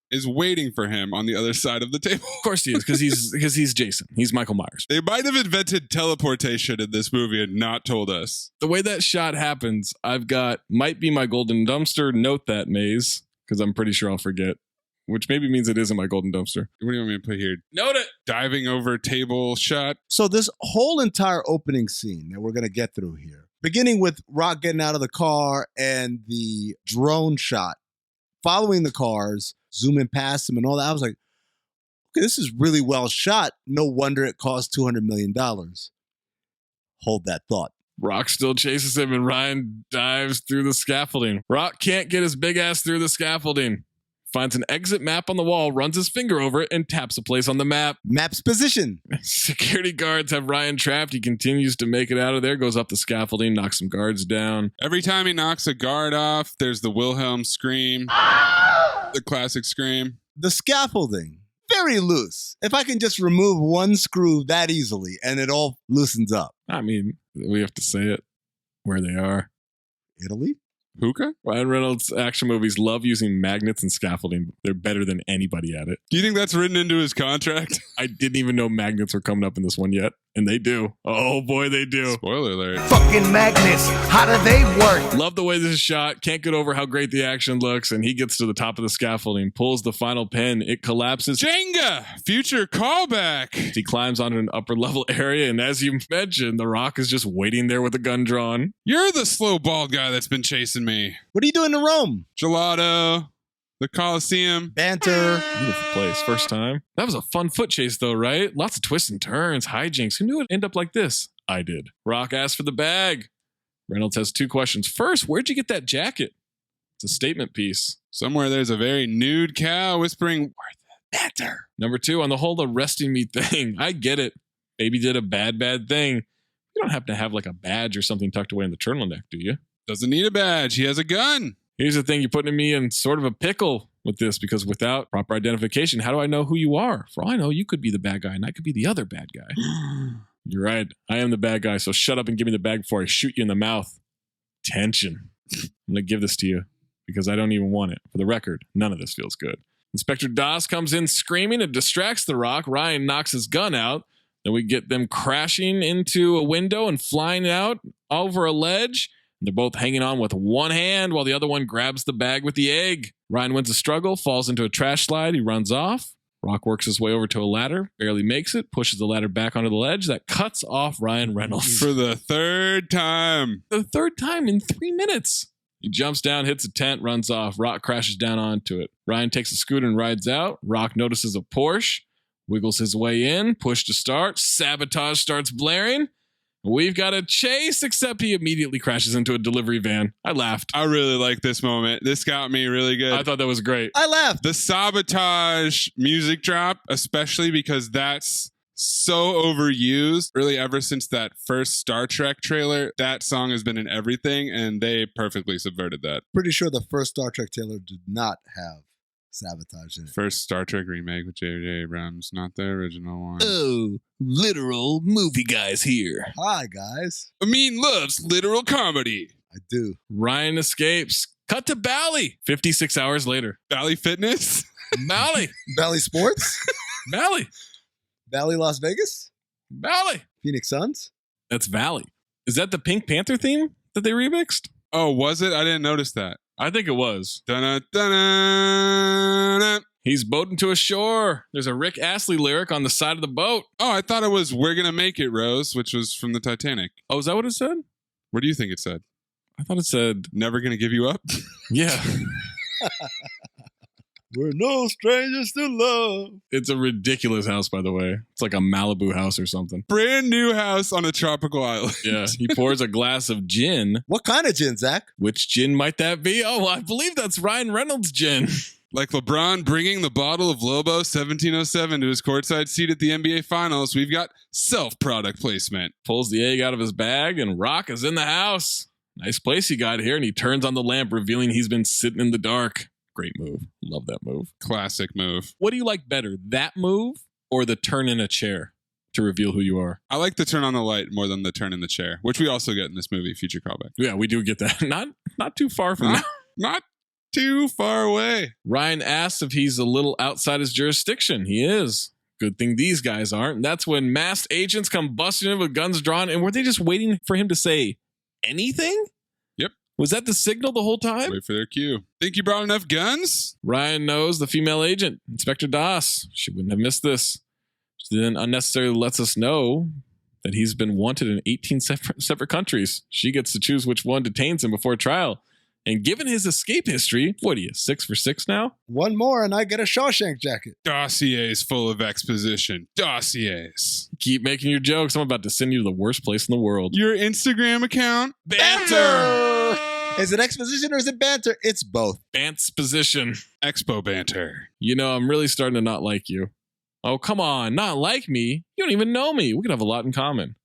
is waiting for him on the other side of the table. Of course he is, because he's Jason. He's Michael Myers. They might have invented teleportation in this movie and not told us. The way that shot happens, I've got might be my golden dumpster. Note that, Maze, because I'm pretty sure I'll forget. Which maybe means it isn't my golden dumpster. What do you want me to put here? Note it! Diving over table shot. So this whole entire opening scene that we're going to get through here, beginning with Rock getting out of the car and the drone shot, following the cars, zooming past him and all that. I was like, okay, this is really well shot. No wonder it cost $200 million. Hold that thought. Rock still chases him and Ryan dives through the scaffolding. Rock can't get his big ass through the scaffolding. Finds an exit map on the wall, runs his finger over it, and taps a place on the map. Map's position. Security guards have Ryan trapped. He continues to make it out of there, goes up the scaffolding, knocks some guards down. Every time he knocks a guard off, there's the Wilhelm scream. The classic scream. The scaffolding, very loose. If I can just remove one screw that easily and it all loosens up. I mean, we have to say it where they are. Italy? Hookah? Ryan Reynolds' action movies love using magnets and scaffolding. They're better than anybody at it. Do you think that's written into his contract? I didn't even know magnets were coming up in this one yet. And they do. Oh boy, they do. Spoiler alert. Fucking magnets. How do they work? Love the way this is shot. Can't get over how great the action looks. And he gets to the top of the scaffolding, pulls the final pin. It collapses. Jenga! Future callback. He climbs onto an upper level area. And as you mentioned, The Rock is just waiting there with a gun drawn. You're the slow bald guy that's been chasing me. What are you doing in Rome? Gelato. The Coliseum. Banter. Beautiful place. First time. That was a fun foot chase though, right? Lots of twists and turns, hijinks. Who knew it'd end up like this? I did. Rock asks for the bag. Reynolds has two questions. First, where'd you get that jacket? It's a statement piece. Somewhere there's a very nude cow whispering, worth it. Banter. Number two, on the whole arresting me thing. I get it. Baby did a bad thing. You don't happen to have like a badge or something tucked away in the turtleneck, do you? Doesn't need a badge. He has a gun. Here's the thing, you're putting me in sort of a pickle with this because without proper identification, how do I know who you are? For all I know, you could be the bad guy and I could be the other bad guy. You're right. I am the bad guy, so shut up and give me the bag before I shoot you in the mouth. Tension. I'm going to give this to you because I don't even want it. For the record, none of this feels good. Inspector Doss comes in screaming and distracts the Rock. Ryan knocks his gun out. Then we get them crashing into a window and flying out over a ledge. They're both hanging on with one hand while the other one grabs the bag with the egg. Ryan wins a struggle, falls into a trash slide. He runs off. Rock works his way over to a ladder, barely makes it, pushes the ladder back onto the ledge. That cuts off Ryan Reynolds. For the third time. The third time in 3 minutes. He jumps down, hits a tent, runs off. Rock crashes down onto it. Ryan takes a scooter and rides out. Rock notices a Porsche, wiggles his way in, push to start. Sabotage starts blaring. We've got a chase, except he immediately crashes into a delivery van. I laughed. I really like this moment. This got me really good. I thought that was great. I laughed. The sabotage music drop, especially because that's so overused. Really, ever since that first Star Trek trailer, that song has been in everything, and they perfectly subverted that. Pretty sure the first Star Trek trailer did not have sabotage in it. First Star Trek remake with J.J. Abrams, not the original one. Oh, literal movie guys here. Hi, guys. Amin loves literal comedy. I do. Ryan escapes. Cut to Bally. 56 hours later. Bally Fitness? Bally. Bally Sports? Bally. Valley Las Vegas? Bally. Phoenix Suns? That's Valley. Is that the Pink Panther theme that they remixed? Oh, was it? I didn't notice that. I think it was. Dun-dun, dun-dun. He's boating to a shore. There's a Rick Astley lyric on the side of the boat. Oh, I thought it was "We're Gonna Make It, Rose," which was from the Titanic. Oh, is that what it said? What do you think it said? I thought it said, "Never gonna give you up." Yeah. We're no strangers to love. It's a ridiculous house, by the way. It's like a Malibu house or something. Brand new house on a tropical island. Yeah. He pours a glass of gin. What kind of gin, Zach? Which gin might that be? Oh, I believe that's Ryan Reynolds' gin. Like LeBron bringing the bottle of Lobo 1707 to his courtside seat at the NBA Finals, we've got self-product placement. Pulls the egg out of his bag, and Rock is in the house. Nice place he got here, and he turns on the lamp, revealing he's been sitting in the dark. Great move. Love that move. Classic move. What do you like better, that move or the turn in a chair to reveal who you are? I like the turn on the light more than the turn in the chair, which we also get in this movie, future callback. Yeah, we do get that. Not too far from that. Not too far away. Ryan asks if he's a little outside his jurisdiction. He is. Good thing these guys aren't. And that's when masked agents come busting in with guns drawn. And were they just waiting for him to say anything? Yep. Was that the signal the whole time? Wait for their cue. Think you brought enough guns? Ryan knows the female agent, Inspector Das. She wouldn't have missed this. She then unnecessarily lets us know that he's been wanted in 18 separate countries. She gets to choose which one detains him before trial. And given his escape history, what are you, 6 for 6 now? One more and I get a Shawshank jacket. Dossiers full of exposition. Dossiers. Keep making your jokes. I'm about to send you to the worst place in the world. Your Instagram account? Banter! Is it exposition or is it banter? It's both. Bantsposition. Expo banter. You know, I'm really starting to not like you. Oh, come on. Not like me? You don't even know me. We could have a lot in common.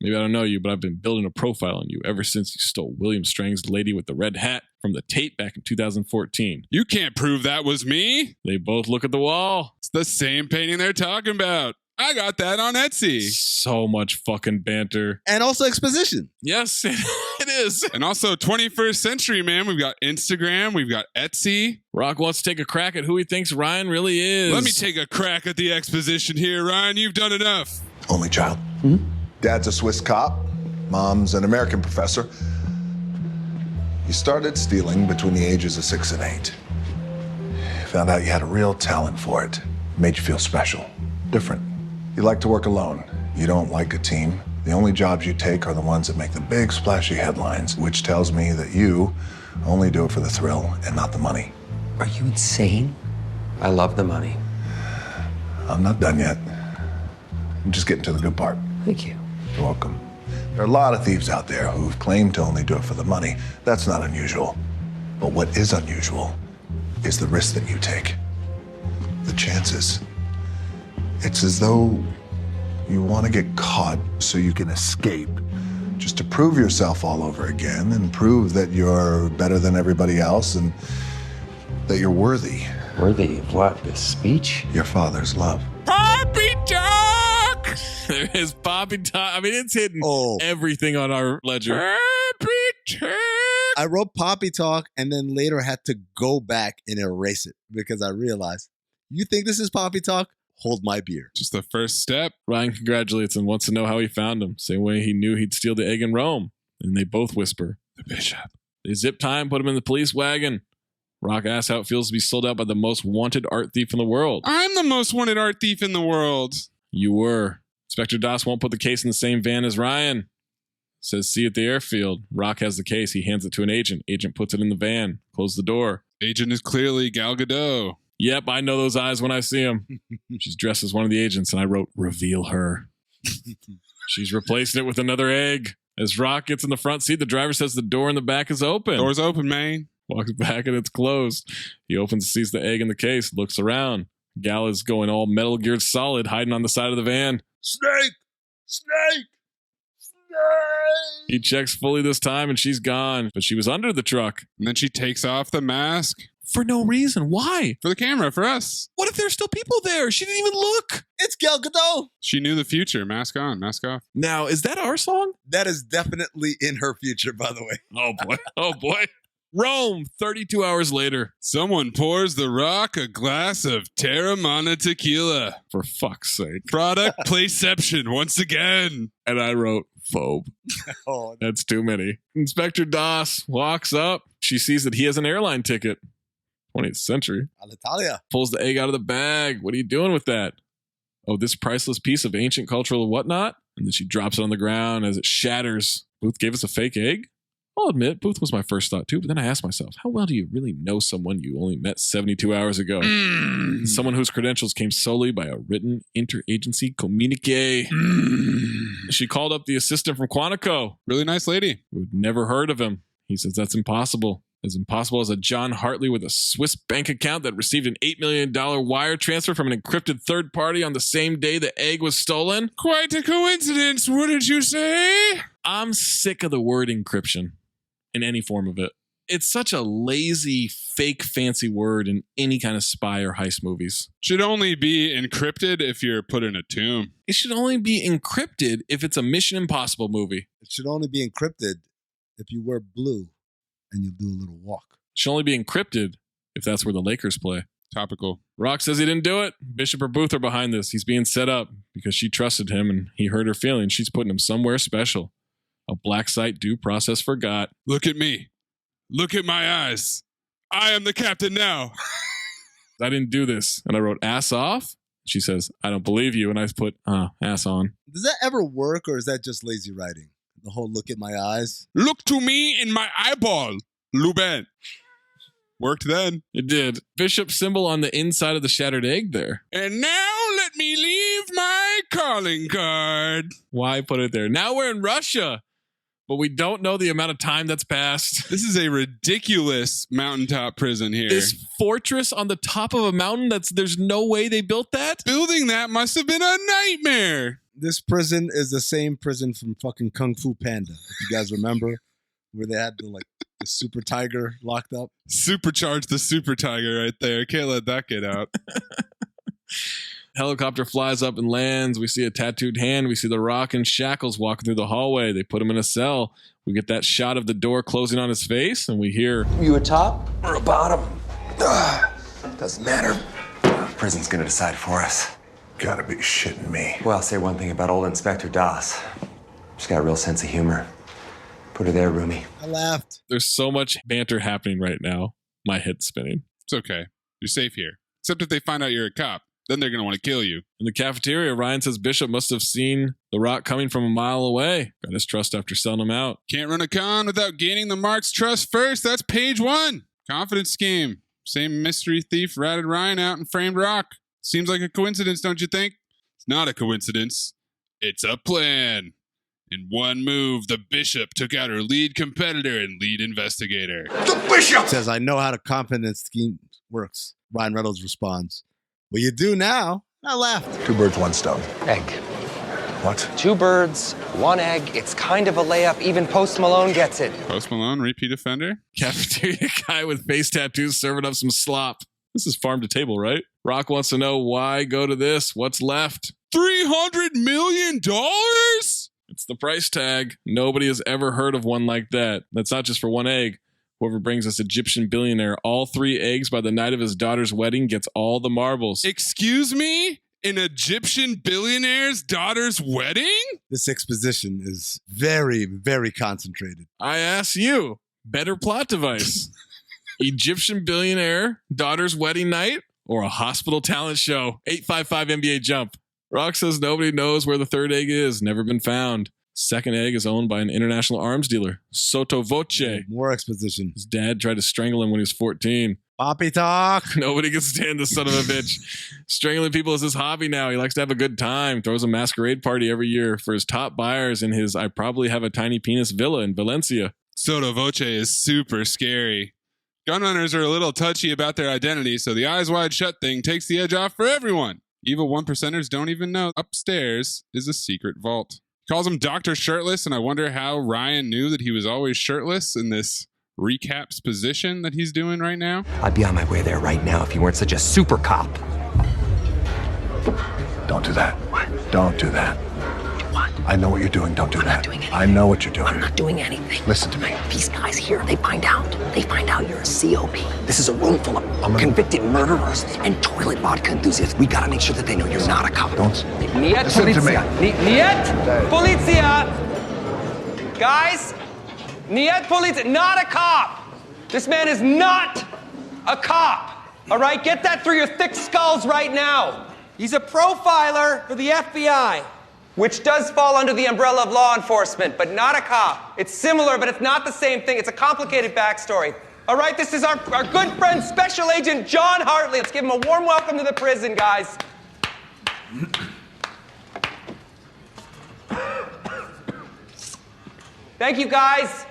Maybe I don't know you, but I've been building a profile on you ever since you stole William Strang's Lady with the Red Hat from the Tate back in 2014. You can't prove that was me. They both look at the wall. It's the same painting they're talking about. I got that on Etsy. So much fucking banter. And also exposition. Yes, it is. And also 21st century, man. We've got Instagram. We've got Etsy. Rock wants to take a crack at who he thinks Ryan really is. Let me take a crack at the exposition here, Ryan. You've done enough. Only child. Dad's a Swiss cop. Mom's an American professor. You started stealing between the ages of 6 and 8. Found out you had a real talent for it. Made you feel special, different. You like to work alone. You don't like a team. The only jobs you take are the ones that make the big splashy headlines, which tells me that you only do it for the thrill and not the money. Are you insane? I love the money. I'm not done yet. I'm just getting to the good part. Thank you. You're welcome. There are a lot of thieves out there who've claimed to only do it for the money. That's not unusual. But what is unusual is the risk that you take. The chances. It's as though you want to get caught so you can escape, just to prove yourself all over again and prove that you're better than everybody else and that you're worthy. Worthy of what? This speech? Your father's love. Poppytalk! There is Poppytalk. I mean, it's hidden everything on our ledger. Poppytalk! I wrote Poppytalk and then later had to go back and erase it because I realized, you think this is Poppytalk? Hold my beer. Just the first step. Ryan congratulates and wants to know how he found him. Same way he knew he'd steal the egg in Rome. And they both whisper, the bishop. They zip time, put him in the police wagon. Rock asks how it feels to be sold out by the most wanted art thief in the world. I'm the most wanted art thief in the world. You were. Inspector Doss won't put the case in the same van as Ryan. Says, see you at the airfield. Rock has the case. He hands it to an agent. Agent puts it in the van. Close the door. Agent is clearly Gal Gadot. Yep, I know those eyes when I see them. She's dressed as one of the agents, and I wrote, reveal her. She's replacing it with another egg. As Rock gets in the front seat, the driver says the door in the back is open. Door's open, man. Walks back and it's closed. He opens and sees the egg in the case, looks around. Gal is going all Metal Gear Solid, hiding on the side of the van. Snake! Snake! He checks fully this time and she's gone, but she was under the truck. And then she takes off the mask. For no reason. Why? For the camera, for us. What if there's still people there? She didn't even look. It's Gal Gadot. She knew the future. Mask on, mask off. Now, is that our song? That is definitely in her future, by the way. Oh, boy. Oh, boy. Rome, 32 hours later. Someone pours The Rock a glass of Terramana tequila. For fuck's sake. Product placeception once again. And I wrote, phobe. Oh, that's too many. Inspector Doss walks up. She sees that he has an airline ticket. 20th century. Alitalia. Pulls the egg out of the bag. What are you doing with that? Oh, this priceless piece of ancient cultural whatnot? And then she drops it on the ground as it shatters. Booth gave us a fake egg? I'll admit, Booth was my first thought too, but then I asked myself, how well do you really know someone you only met 72 hours ago? Someone whose credentials came solely by a written interagency communique. She called up the assistant from Quantico. Really nice lady. Who'd never heard of him. He says that's impossible. As impossible as a John Hartley with a Swiss bank account that received an $8 million wire transfer from an encrypted third party on the same day the egg was stolen. Quite a coincidence, wouldn't you say? I'm sick of the word encryption in any form of it. It's such a lazy, fake, fancy word in any kind of spy or heist movies. Should only be encrypted if you're put in a tomb. It should only be encrypted if it's a Mission Impossible movie. It should only be encrypted if you wear blue and you do a little walk. It should only be encrypted if that's where the Lakers play. Topical. Rock says he didn't do it. Bishop or Booth are behind this. He's being set up because she trusted him and he hurt her feelings. She's putting him somewhere special. A black site due process forgot. Look at me. Look at my eyes. I am the captain now. I didn't do this. And I wrote ass off. She says, I don't believe you. And I put ass on. Does that ever work or is that just lazy writing? The whole look at my eyes. Look to me in my eyeball, Lubin. Worked then. It did. Bishop symbol on the inside of the shattered egg there. And now let me leave my calling card. Why put it there? Now we're in Russia, but we don't know the amount of time that's passed. This is a ridiculous mountaintop prison here. This fortress on the top of a mountain, there's no way they built that? Building that must have been a nightmare. This prison is the same prison from fucking Kung Fu Panda. If you guys remember, where they had the super tiger locked up. Supercharge the super tiger right there. Can't let that get out. Helicopter flies up and lands. We see a tattooed hand. We see The Rock in shackles walking through the hallway. They put him in a cell. We get that shot of the door closing on his face, and we hear, you a top or a bottom? Doesn't matter. Prison's gonna decide for us. Gotta be shitting me. Well, I'll say one thing about old Inspector Doss. She's got a real sense of humor. Put her there, Roomy. I laughed. There's so much banter happening right now. My head's spinning. It's okay. You're safe here. Except if they find out you're a cop. Then they're going to want to kill you. In the cafeteria, Ryan says Bishop must have seen The Rock coming from a mile away. Got his trust after selling him out. Can't run a con without gaining the Mark's trust first. That's page 1. Confidence scheme. Same mystery thief ratted Ryan out and framed Rock. Seems like a coincidence, don't you think? It's not a coincidence. It's a plan. In one move, the Bishop took out her lead competitor and lead investigator. The Bishop says, I know how the confidence scheme works. Ryan Reynolds responds, well, you do now. I laughed. 2 birds, 1 stone. Egg. What? 2 birds, 1 egg. It's kind of a layup. Even Post Malone gets it. Post Malone, repeat offender? Cafeteria guy with face tattoos serving up some slop. This is farm to table, right? Rock wants to know why go to this. What's left? $300 million? It's the price tag. Nobody has ever heard of one like that. That's not just for 1 egg. Whoever brings us Egyptian billionaire all 3 eggs by the night of his daughter's wedding gets all the marbles. Excuse me? An Egyptian billionaire's daughter's wedding? This exposition is very, very concentrated. I ask you, better plot device. Egyptian billionaire, daughter's wedding night, or a hospital talent show? 855 NBA Jump. Rock says nobody knows where the third egg is. Never been found. Second egg is owned by an international arms dealer, Sotto Voce. More exposition. His dad tried to strangle him when he was 14. Poppytalk. Nobody can stand this son of a bitch. Strangling people is his hobby now. He likes to have a good time. Throws a masquerade party every year for his top buyers in his I probably have a tiny penis villa in Valencia. Sotto Voce is super scary. Gunrunners are a little touchy about their identity, so the eyes wide shut thing takes the edge off for everyone. Evil one percenters don't even know upstairs is a secret vault. Calls him Dr. Shirtless, and I wonder how Ryan knew that he was always shirtless in this recaps position that he's doing right now. I'd be on my way there right now if you weren't such a super cop. Don't do that. What? Don't do that. What? I know what you're doing. Don't do I'm that. not doing anything. I know what you're doing. I'm not doing anything. Listen to me. These guys here, they find out you're a COP. This is a room full of convicted murderers and toilet vodka enthusiasts. We gotta make sure that they know you're not a cop. Niet Listen to me. Niet Polizia! Guys, Niet Polizia, not a cop! This man is not a cop! All right, get that through your thick skulls right now. He's a profiler for the FBI, which does fall under the umbrella of law enforcement, but not a cop. It's similar, but it's not the same thing. It's a complicated backstory. All right, this is our good friend, Special Agent John Hartley. Let's give him a warm welcome to the prison, guys. Thank you, guys.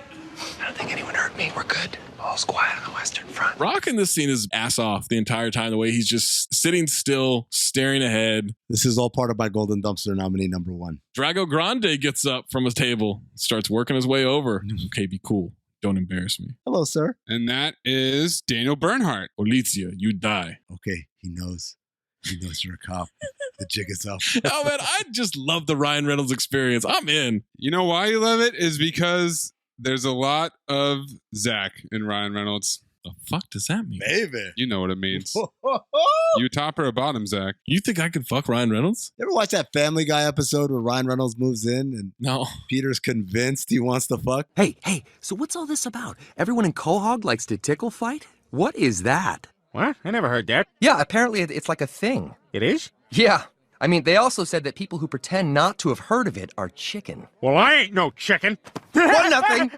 I don't think anyone hurt me. We're good. All's quiet on the Western Front. Rock in this scene is ass off the entire time. The way he's just sitting still, staring ahead. This is all part of my Golden Dumpster nominee number 1. Drago Grande gets up from his table, starts working his way over. Okay, be cool. Don't embarrass me. Hello, sir. And that is Daniel Bernhardt. Olizia, you die. Okay, he knows. He knows you're a cop. The jig is up. Oh, man, I just love the Ryan Reynolds experience. I'm in. You know why you love it? Is because there's a lot of Zach in Ryan Reynolds. The fuck does that mean? Baby. You know what it means. You top or a bottom, Zach? You think I could fuck Ryan Reynolds? You ever watch that Family Guy episode where Ryan Reynolds moves in and no, Peter's convinced he wants to fuck? Hey, so what's all this about? Everyone in Quahog likes to tickle fight? What is that? What? I never heard that. Yeah, apparently it's like a thing. It is? Yeah. I mean, they also said that people who pretend not to have heard of it are chicken. Well, I ain't no chicken. 1-0. No, 2-0.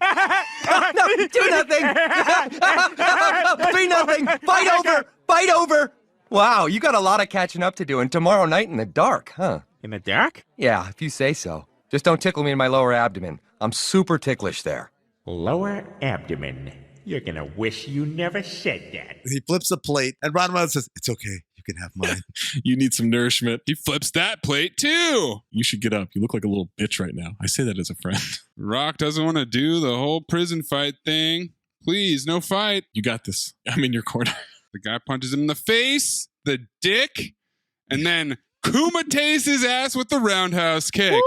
3-0. Fight over. Wow, you got a lot of catching up to do, and tomorrow night in the dark, huh? In the dark? Yeah, if you say so. Just don't tickle me in my lower abdomen. I'm super ticklish there. Lower abdomen. You're gonna wish you never said that. He flips a plate, and Ryan Reynolds says, "It's okay. You can have mine." You need some nourishment. He flips that plate too. You should get up. You look like a little bitch right now. I say that as a friend. Rock doesn't want to do the whole prison fight thing. Please, no fight. You got this. I'm in your corner. The guy punches him in the face, the dick, and then kumates his ass with the roundhouse kick. Woo!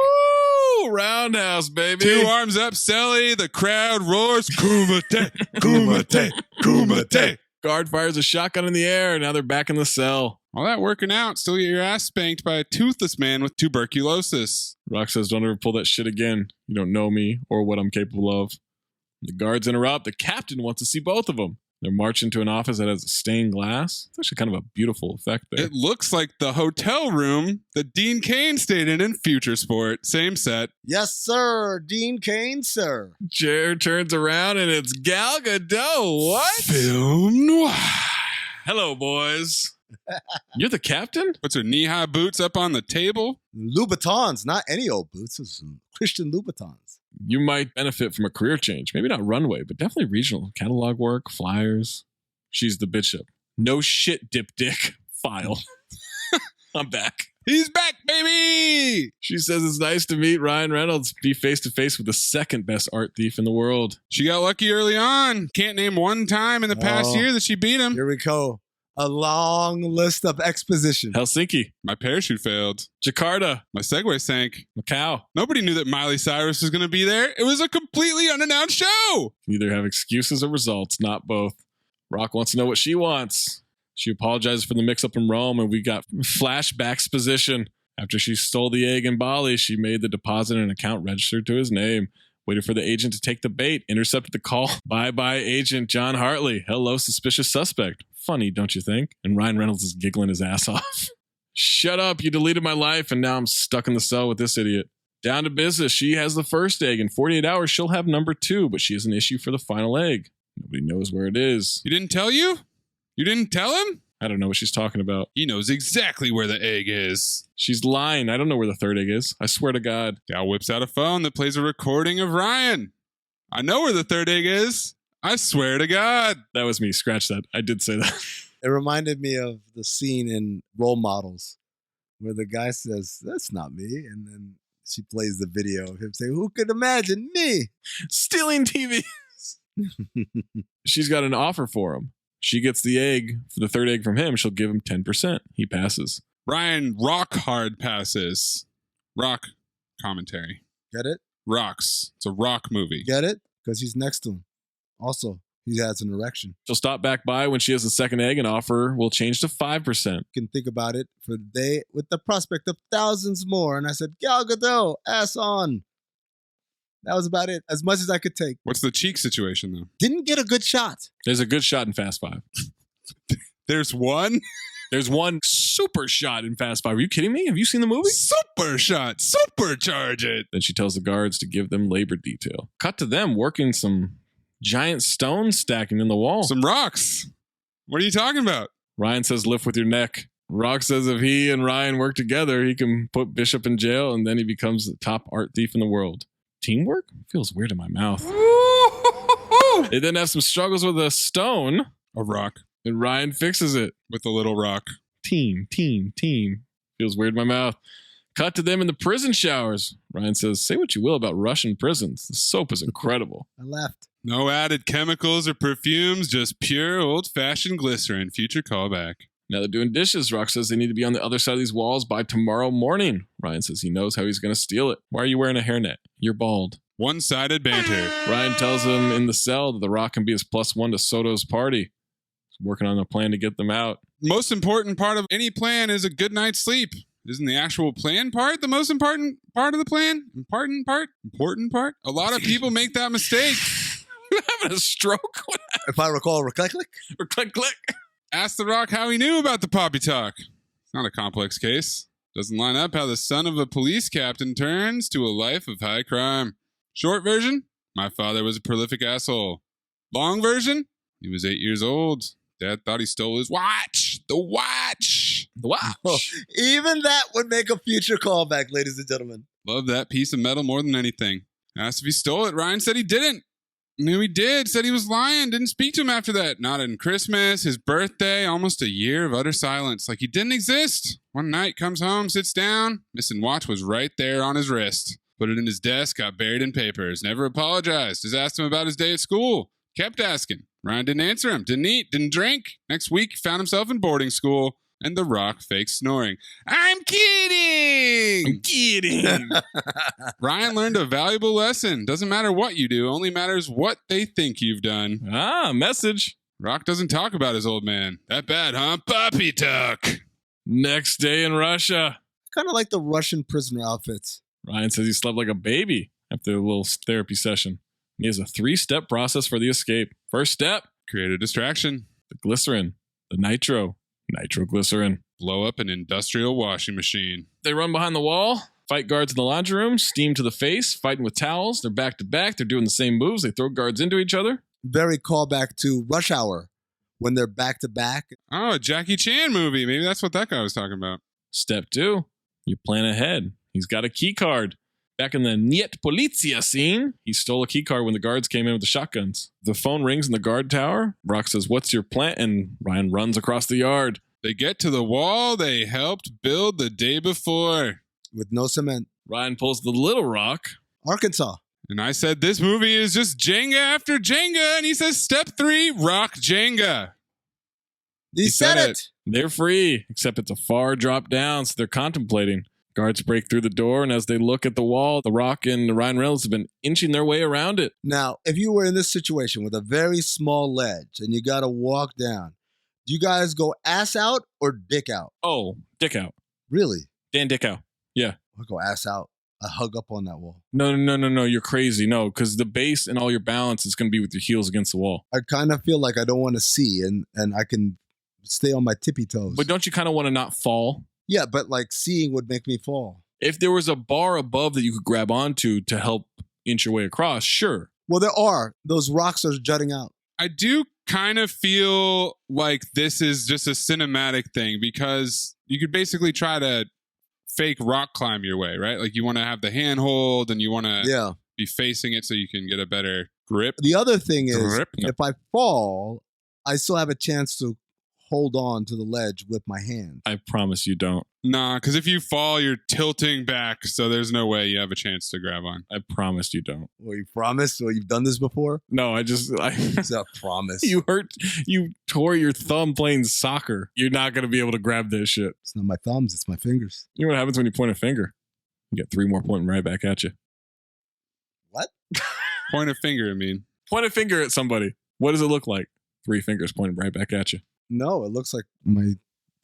Roundhouse, baby. 2 arms up, Selly. The crowd roars, kumate, kumate, kumate. Guard fires a shotgun in the air. Now they're back in the cell. All that working out, still get your ass spanked by a toothless man with tuberculosis. Rock says, don't ever pull that shit again. You don't know me or what I'm capable of. The guards interrupt. The captain wants to see both of them. They're marching to an office that has stained glass. It's actually kind of a beautiful effect there. It looks like the hotel room that Dean Cain stayed in Future Sport. Same set. Yes, sir. Dean Cain, sir. Chair turns around and it's Gal Gadot. What? Film noir. Hello, boys. You're the captain? Puts her knee-high boots up on the table. Louboutins, not any old boots. It's some Christian Louboutins. You might benefit from a career change. Maybe not runway, but definitely regional. Catalog work, flyers. She's the bishop. No shit, dip dick. File. I'm back. He's back, baby! She says it's nice to meet Ryan Reynolds, be face-to-face with the second best art thief in the world. She got lucky early on. Can't name one time in the past year that she beat him. Here we go. A long list of exposition. Helsinki. My parachute failed. Jakarta. My Segway sank. Macau. Nobody knew that Miley Cyrus was going to be there. It was a completely unannounced show. You either have excuses or results, not both. Rock wants to know what she wants. She apologizes for the mix-up in Rome, and we got flashback exposition. After she stole the egg in Bali, she made the deposit and account registered to his name. Waited for the agent to take the bait. Intercepted the call. Bye-bye, Agent John Hartley. Hello, suspicious suspect. Funny, don't you think? And Ryan Reynolds is giggling his ass off. Shut up, you deleted my life, and now I'm stuck in the cell with this idiot. Down to business. She has the first egg. In 48 hours, she'll have number 2, but she has an issue for the final egg. Nobody knows where it is. He didn't tell you? You didn't tell him? I don't know what she's talking about. He knows exactly where the egg is. She's lying. I don't know where the third egg is. I swear to God. Gal whips out a phone that plays a recording of Ryan. I know where the third egg is. I swear to God. That was me. Scratch that. I did say that. It reminded me of the scene in Role Models where the guy says, "That's not me." And then she plays the video of him saying, "Who could imagine me stealing TVs?" She's got an offer for him. She gets the egg, for the third egg from him. She'll give him 10%. He passes. Ryan rock hard passes. Rock commentary. Get it? Rocks. It's a rock movie. Get it? Because he's next to him. Also, he has an erection. She'll stop back by when she has the second egg and offer will change to 5%. You can think about it for the day with the prospect of thousands more. And I said, Gal Gadot, ass on. That was about it. As much as I could take. What's the cheek situation, though? Didn't get a good shot. There's a good shot in Fast 5. There's one? There's one super shot in Fast 5. Are you kidding me? Have you seen the movie? Super shot. Supercharge it. Then she tells the guards to give them labor detail. Cut to them working some giant stones stacking in the wall. Some rocks. What are you talking about? Ryan says, lift with your neck. Rock says if he and Ryan work together, he can put Bishop in jail and then he becomes the top art thief in the world. Teamwork? Feels weird in my mouth. They then have some struggles with a stone. A rock. And Ryan fixes it. With a little rock. Team. Feels weird in my mouth. Cut to them in the prison showers. Ryan says, say what you will about Russian prisons. The soap is incredible. I laughed. No added chemicals or perfumes, just pure old-fashioned glycerin. Future callback. Now they're doing dishes. Rock says they need to be on the other side of these walls by tomorrow morning. Ryan says he knows how he's going to steal it. Why are you wearing a hairnet? You're bald. One-sided banter. Ryan tells him in the cell that the Rock can be his +1 to Soto's party. He's working on a plan to get them out. Most important part of any plan is a good night's sleep. Isn't the actual plan part the most important part of the plan? Important part? A lot of people make that mistake. You having a stroke? If I recall, click. Ask The Rock how he knew about the Poppytalk. It's not a complex case. Doesn't line up how the son of a police captain turns to a life of high crime. Short version, my father was a prolific asshole. Long version, he was 8 years old. Dad thought he stole his watch. The watch. Oh, even that would make a future callback, ladies and gentlemen. Love that piece of metal more than anything. Asked if he stole it. Ryan said he didn't. Knew he did. Said he was lying. Didn't speak to him after that. Not in Christmas, his birthday, almost a year of utter silence. Like he didn't exist. One night, comes home, sits down. Missing watch was right there on his wrist. Put it in his desk, got buried in papers. Never apologized. Just asked him about his day at school. Kept asking. Ryan didn't answer him. Didn't eat. Didn't drink. Next week, found himself in boarding school. And The Rock faked snoring. I'm kidding! Ryan learned a valuable lesson. Doesn't matter what you do, only matters what they think you've done. Message. Rock doesn't talk about his old man. That bad, huh? Poppytalk. Next day in Russia. Kind of like the Russian prisoner outfits. Ryan says he slept like a baby after a little therapy session. He has a 3-step process for the escape. First step, create a distraction. The glycerin, the nitroglycerin. Blow up an industrial washing machine. They run behind the wall, fight guards in the laundry room, steam to the face, fighting with towels. They're back to back. They're doing the same moves. They throw guards into each other. Very callback to Rush Hour when they're back to back. Oh, a Jackie Chan movie. Maybe that's what that guy was talking about. Step 2, you plan ahead. He's got a key card. Back in the Niet Politia scene, he stole a key card when the guards came in with the shotguns. The phone rings in the guard tower. Rock says, what's your plan? And Ryan runs across the yard. They get to the wall they helped build the day before. With no cement. Ryan pulls the little rock. Arkansas. And I said, this movie is just Jenga after Jenga. And he says, step 3, rock Jenga. He said it. They're free, except it's a far drop down, so they're contemplating. Guards break through the door, and as they look at the wall, The Rock and Ryan Reynolds have been inching their way around it. Now, if you were in this situation with a very small ledge and you got to walk down, do you guys go ass out or dick out? Oh, dick out. Really? Dan dick out. Yeah. I'll go ass out. I hug up on that wall. No. You're crazy. No, because the base and all your balance is going to be with your heels against the wall. I kind of feel like I don't want to see, and I can stay on my tippy toes. But don't you kind of want to not fall? Yeah, but like seeing would make me fall. If there was a bar above that you could grab onto to help inch your way across, sure. Well, there are. Those rocks are jutting out. I do kind of feel like this is just a cinematic thing because you could basically try to fake rock climb your way, right? Like you want to have the handhold and you want to be facing it so you can get a better grip. The other thing is, if I fall, I still have a chance to hold on to the ledge with my hand. I promise you don't. Nah, because if you fall, you're tilting back, so there's no way you have a chance to grab on. I promise you don't. Well, you promise? Well, you've done this before? No, It's a promise. You tore your thumb playing soccer. You're not going to be able to grab this shit. It's not my thumbs, it's my fingers. You know what happens when you point a finger? You get 3 more pointing right back at you. What? Point a finger, I mean. Point a finger at somebody. What does it look like? 3 fingers pointing right back at you. No, it looks like my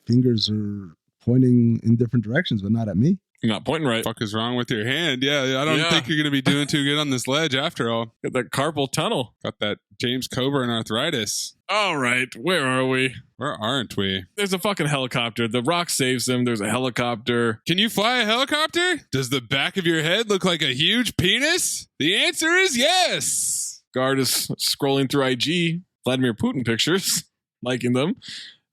fingers are pointing in different directions, but not at me. You're not pointing right. What the fuck is wrong with your hand? Yeah, I don't think you're going to be doing too good on this ledge after all. Got that carpal tunnel. Got that James Coburn arthritis. All right, where are we? Where aren't we? There's a fucking helicopter. The Rock saves them. There's a helicopter. Can you fly a helicopter? Does the back of your head look like a huge penis? The answer is yes. Guard is scrolling through IG, Vladimir Putin pictures, liking them.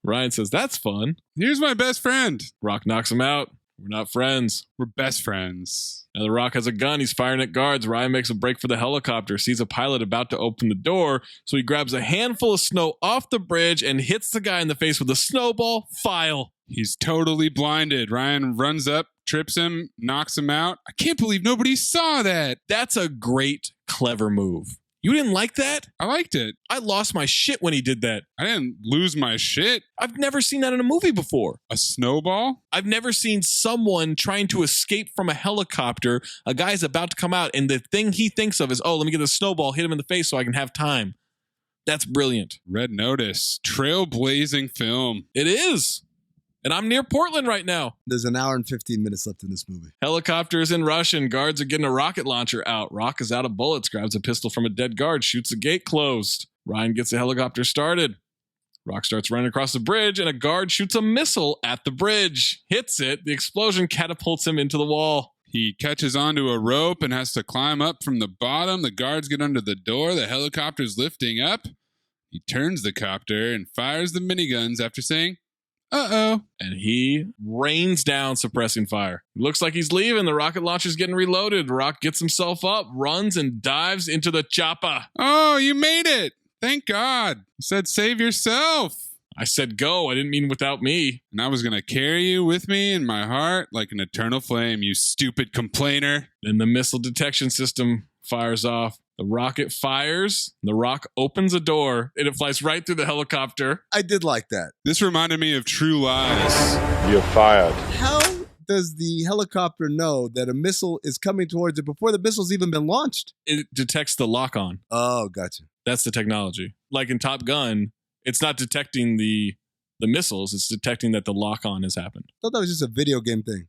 Ryan says, that's fun. Here's my best friend. Rock knocks him out. We're not friends. We're best friends. Now the Rock has a gun. He's firing at guards. Ryan makes a break for the helicopter, sees a pilot about to open the door, so he grabs a handful of snow off the bridge and hits the guy in the face with a snowball file. He's totally blinded. Ryan runs up, trips him, knocks him out. I can't believe nobody saw that. That's a great, clever move. You didn't like that? I liked it. I lost my shit when he did that. I didn't lose my shit. I've never seen that in a movie before. A snowball? I've never seen someone trying to escape from a helicopter. A guy's about to come out, and the thing he thinks of is, oh, let me get a snowball, hit him in the face so I can have time. That's brilliant. Red Notice. Trailblazing film. It is. And I'm near Portland right now. There's an hour and 15 minutes left in this movie. Helicopters in Russian. Guards are getting a rocket launcher out. Rock is out of bullets, grabs a pistol from a dead guard, shoots the gate closed. Ryan gets the helicopter started. Rock starts running across the bridge, and a guard shoots a missile at the bridge. Hits it. The explosion catapults him into the wall. He catches onto a rope and has to climb up from the bottom. The guards get under the door. The helicopter's lifting up. He turns the copter and fires the miniguns after saying, uh-oh. And he rains down suppressing fire. It looks like he's leaving. The rocket launcher's getting reloaded. Rock gets himself up, runs, and dives into the chopper. Oh, you made it. Thank God. You said save yourself. I said go. I didn't mean without me. And I was going to carry you with me in my heart like an eternal flame, you stupid complainer. Then the missile detection system fires off. The rocket fires, the Rock opens a door, and it flies right through the helicopter. I did like that. This reminded me of True Lies. You're fired. How does the helicopter know that a missile is coming towards it before the missile's even been launched? It detects the lock-on. Oh, gotcha. That's the technology. Like in Top Gun, it's not detecting the missiles, it's detecting that the lock-on has happened. I thought that was just a video game thing.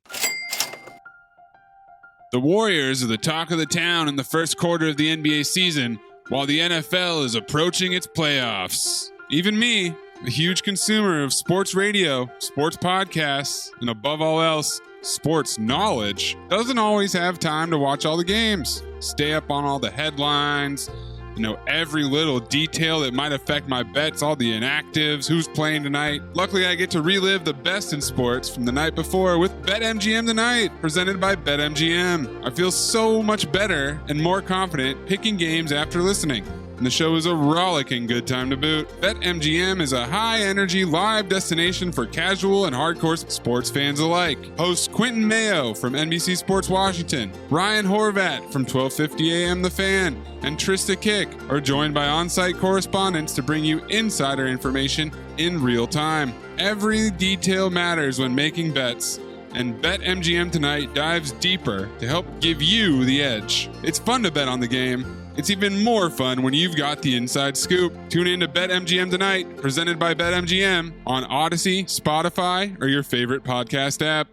The Warriors are the talk of the town in the first quarter of the NBA season, while the NFL is approaching its playoffs. Even me, a huge consumer of sports radio, sports podcasts, and above all else, sports knowledge, doesn't always have time to watch all the games, stay up on all the headlines, know every little detail that might affect my bets, all the inactives, who's playing tonight. Luckily, I get to relive the best in sports from the night before with BetMGM Tonight, presented by BetMGM. I feel so much better and more confident picking games after listening. And the show is a rollicking good time to boot. BetMGM is a high-energy live destination for casual and hardcore sports fans alike. Hosts Quentin Mayo from NBC Sports Washington, Ryan Horvat from 1250 AM The Fan, and Trista Kick are joined by on-site correspondents to bring you insider information in real time. Every detail matters when making bets, and BetMGM Tonight dives deeper to help give you the edge. It's fun to bet on the game. It's even more fun when you've got the inside scoop. Tune in to BetMGM Tonight, presented by BetMGM on Odyssey, Spotify, or your favorite podcast app.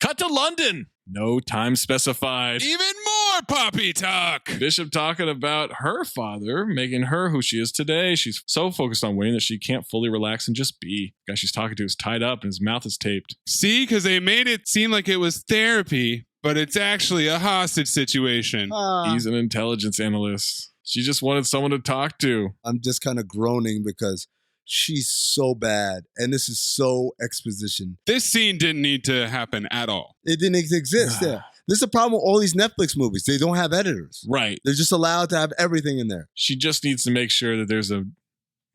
Cut to London. No time specified. Even more Poppy talk. Bishop talking about her father making her who she is today. She's so focused on winning that she can't fully relax and just be. The guy she's talking to is tied up and his mouth is taped. See, because they made it seem like it was therapy, but it's actually a hostage situation. He's an intelligence analyst. She just wanted someone to talk to. I'm just kind of groaning because she's so bad, and this is so exposition. This scene didn't need to happen at all. It didn't exist. Yeah. This is a problem with all these Netflix movies. They don't have editors. Right. They're just allowed to have everything in there. She just needs to make sure that there's a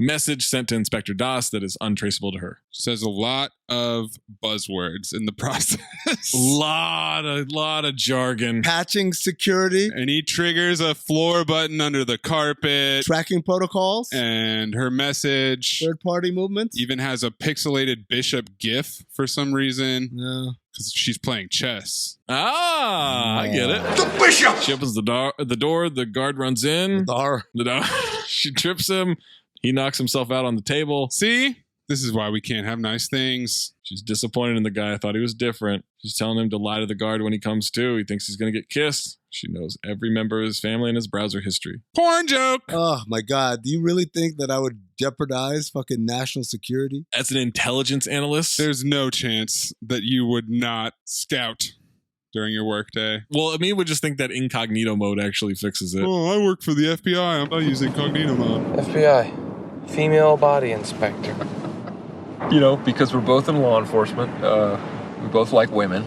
message sent to Inspector Das that is untraceable to her. Says a lot of buzzwords in the process. lot of jargon. Patching security. And he triggers a floor button under the carpet. Tracking protocols. And her message. Third-party movements. Even has a pixelated Bishop gif for some reason. Yeah. Because she's playing chess. I get it. The Bishop! She opens the door. The guard runs in. The door. She trips him. He knocks himself out on the table. See? This is why we can't have nice things. She's disappointed in the guy. I thought he was different. She's telling him to lie to the guard when he comes to. He thinks he's going to get kissed. She knows every member of his family and his browser history. Porn joke! Oh, my God. Do you really think that I would jeopardize fucking national security? As an intelligence analyst? There's no chance that you would not scout during your workday. Well, Amin would just think that incognito mode actually fixes it. Oh, I work for the FBI. I'm not using incognito mode. FBI. Female body inspector. You know, because we're both in law enforcement. We both like women.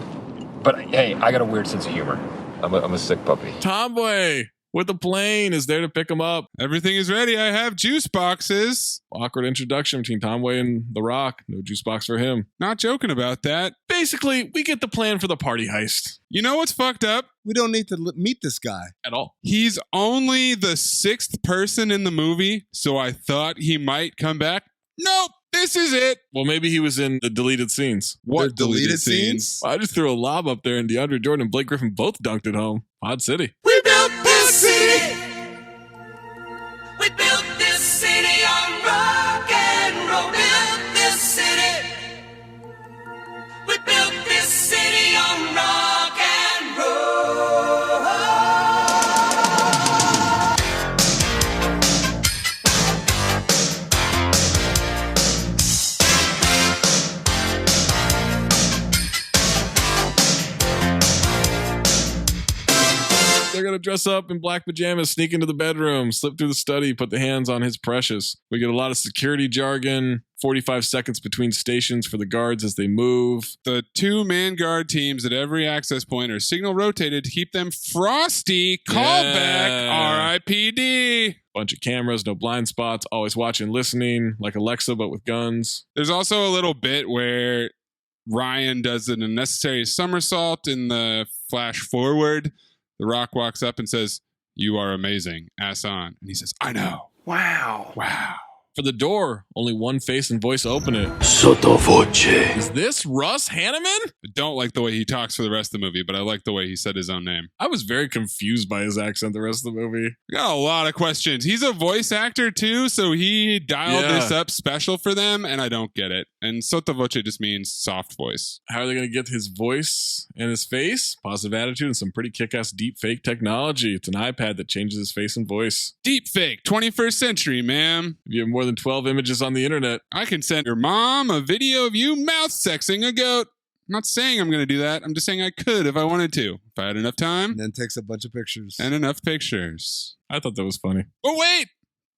But hey, I got a weird sense of humor. I'm a sick puppy. Tomboy with the plane is there to pick him up. Everything is ready. I have juice boxes. Awkward introduction between Tomboy and The Rock. No juice box for him. Not joking about that. Basically, we get the plan for the party heist. You know what's fucked up? We don't need to meet this guy. At all. He's only the 6th person in the movie, so I thought he might come back. Nope. This is it. Well, maybe he was in the deleted scenes. What deleted scenes? I just threw a lob up there and DeAndre Jordan and Blake Griffin both dunked it home. Pod City. We built this city. We built this city on rock and roll. Built this city. We built this city on rock and roll. They're going to dress up in black pajamas, sneak into the bedroom, slip through the study, put the hands on his precious. We get a lot of security jargon, 45 seconds between stations for the guards as they move. The 2-man guard teams at every access point are signal rotated to keep them frosty. Callback, RIPD. Bunch of cameras, no blind spots, always watching, listening, like Alexa, but with guns. There's also a little bit where Ryan does an unnecessary somersault in the flash forward. The Rock walks up and says, "You are amazing, ass on." And he says, "I know." Wow. For the door, only one face and voice open it. Sotto voce. Is this Russ Hanneman? I don't like the way he talks for the rest of the movie, but I like the way he said his own name. I was very confused by his accent the rest of the movie. I got a lot of questions. He's a voice actor too, so he dialed this up special for them, and I don't get it. And sotto voce just means soft voice. How are they going to get his voice and his face? Positive attitude and some pretty kick-ass deep fake technology. It's an iPad that changes his face and voice. Deep fake, 21st century, ma'am. If you have more than 12 images on the internet, I can send your mom a video of you mouth sexing a goat. I'm not saying I'm going to do that. I'm just saying I could if I wanted to. If I had enough time. And then takes a bunch of pictures. And enough pictures. I thought that was funny. But wait!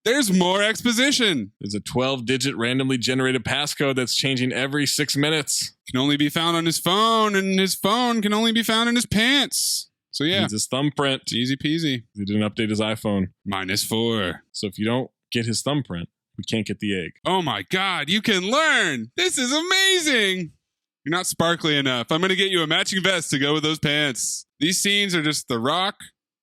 There's more exposition. There's a 12-digit randomly generated passcode that's changing every 6 minutes. Can only be found on his phone, and his phone can only be found in his pants. So yeah. It's his thumbprint. It's easy peasy. He didn't update his iPhone. -4. So if you don't get his thumbprint, we can't get the egg. Oh my God, you can learn. This is amazing. You're not sparkly enough. I'm going to get you a matching vest to go with those pants. These scenes are just The Rock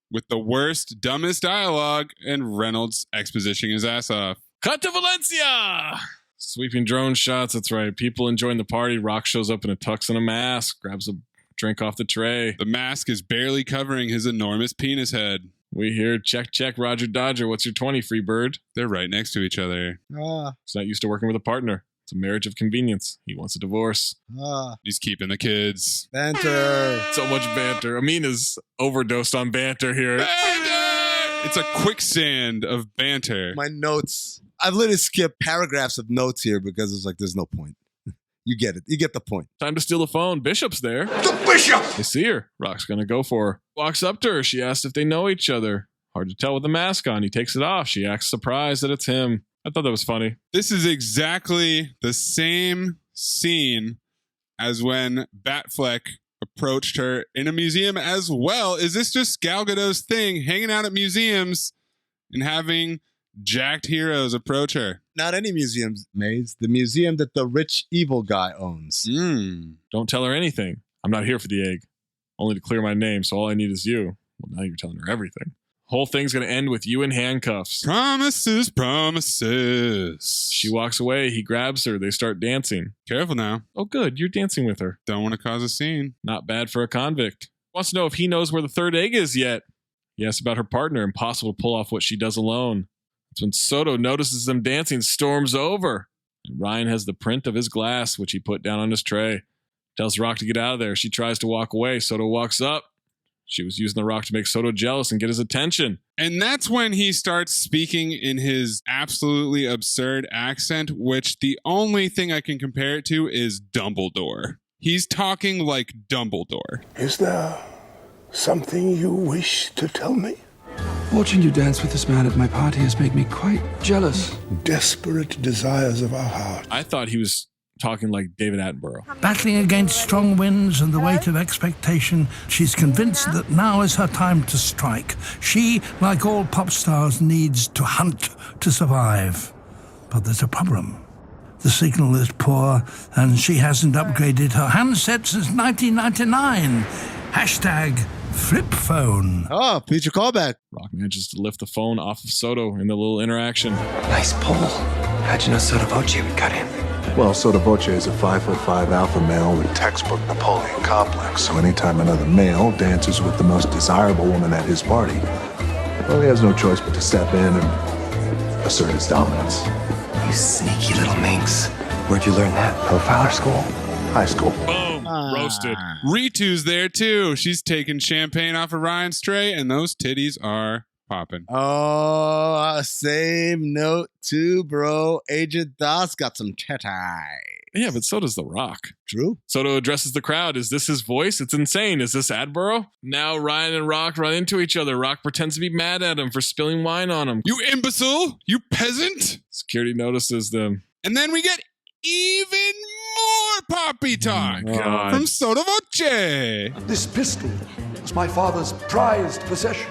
with the worst, dumbest dialogue and Reynolds expositioning his ass off. Cut to Valencia! Sweeping drone shots, that's right. People enjoying the party. Rock shows up in a tux and a mask, grabs a drink off the tray. The mask is barely covering his enormous penis head. We hear, check, Roger Dodger. What's your 20, free bird? They're right next to each other. He's not used to working with a partner. It's a marriage of convenience. He wants a divorce. He's keeping the kids. Banter. So much banter. Amin is overdosed on banter here. Banter! It's a quicksand of banter. My notes. I've literally skipped paragraphs of notes here because it's like there's no point. You get it. You get the point. Time to steal the phone. Bishop's there. The Bishop! They see her. Rock's gonna go for her. Walks up to her. She asks if they know each other. Hard to tell with the mask on. He takes it off. She acts surprised that it's him. I thought that was funny. This is exactly the same scene as when Batfleck approached her in a museum as well. Is this just Gal Gadot's thing, hanging out at museums and having jacked heroes approach her? Not any museums, Maze. The museum that the rich evil guy owns. Don't tell her anything. I'm not here for the egg. Only to clear my name, so all I need is you. Well, now you're telling her everything. Whole thing's gonna end with you in handcuffs. Promises, promises. She walks away. He grabs her. They start dancing. Careful now. Oh, good. You're dancing with her. Don't want to cause a scene. Not bad for a convict. Wants to know if he knows where the third egg is yet. He asks about her partner. Impossible to pull off what she does alone. That's when Soto notices them dancing, storms over. And Ryan has the print of his glass, which he put down on his tray. Tells Rock to get out of there. She tries to walk away. Soto walks up. She was using the rock to make Soto jealous and get his attention. And that's when he starts speaking in his absolutely absurd accent, which the only thing I can compare it to is Dumbledore. He's talking like Dumbledore. Is there something you wish to tell me? Watching you dance with this man at my party has made me quite jealous. Desperate desires of our heart. I thought he was talking like David Attenborough. Battling against strong winds and the weight of expectation, she's convinced that now is her time to strike. She, like all pop stars, needs to hunt to survive. But there's a problem. The signal is poor, and she hasn't upgraded her handset since 1999. Hashtag flip phone. Oh, future callback. Rock manages to lift the phone off of Soto in the little interaction. Nice pull. How'd you know Soto Voce would cut in? Well, Soto Voce is a 5'5" alpha male with textbook Napoleon complex. So anytime another male dances with the most desirable woman at his party, well, he has no choice but to step in and assert his dominance. You sneaky little minx. Where'd you learn that? Profiler school? High school. Boom. Roasted. Ritu's there too. She's taking champagne off of Ryan's tray, and those titties are popping. Oh, same note too, bro. Agent Das got some tete. Yeah, but so does The Rock. True. Soto addresses the crowd. Is this his voice? It's insane. Is this Attenborough? Now Ryan and Rock run into each other. Rock pretends to be mad at him for spilling wine on him. You imbecile! You peasant! Security notices them. And then we get even more Poppy talk from Soto Voce. This pistol was my father's prized possession.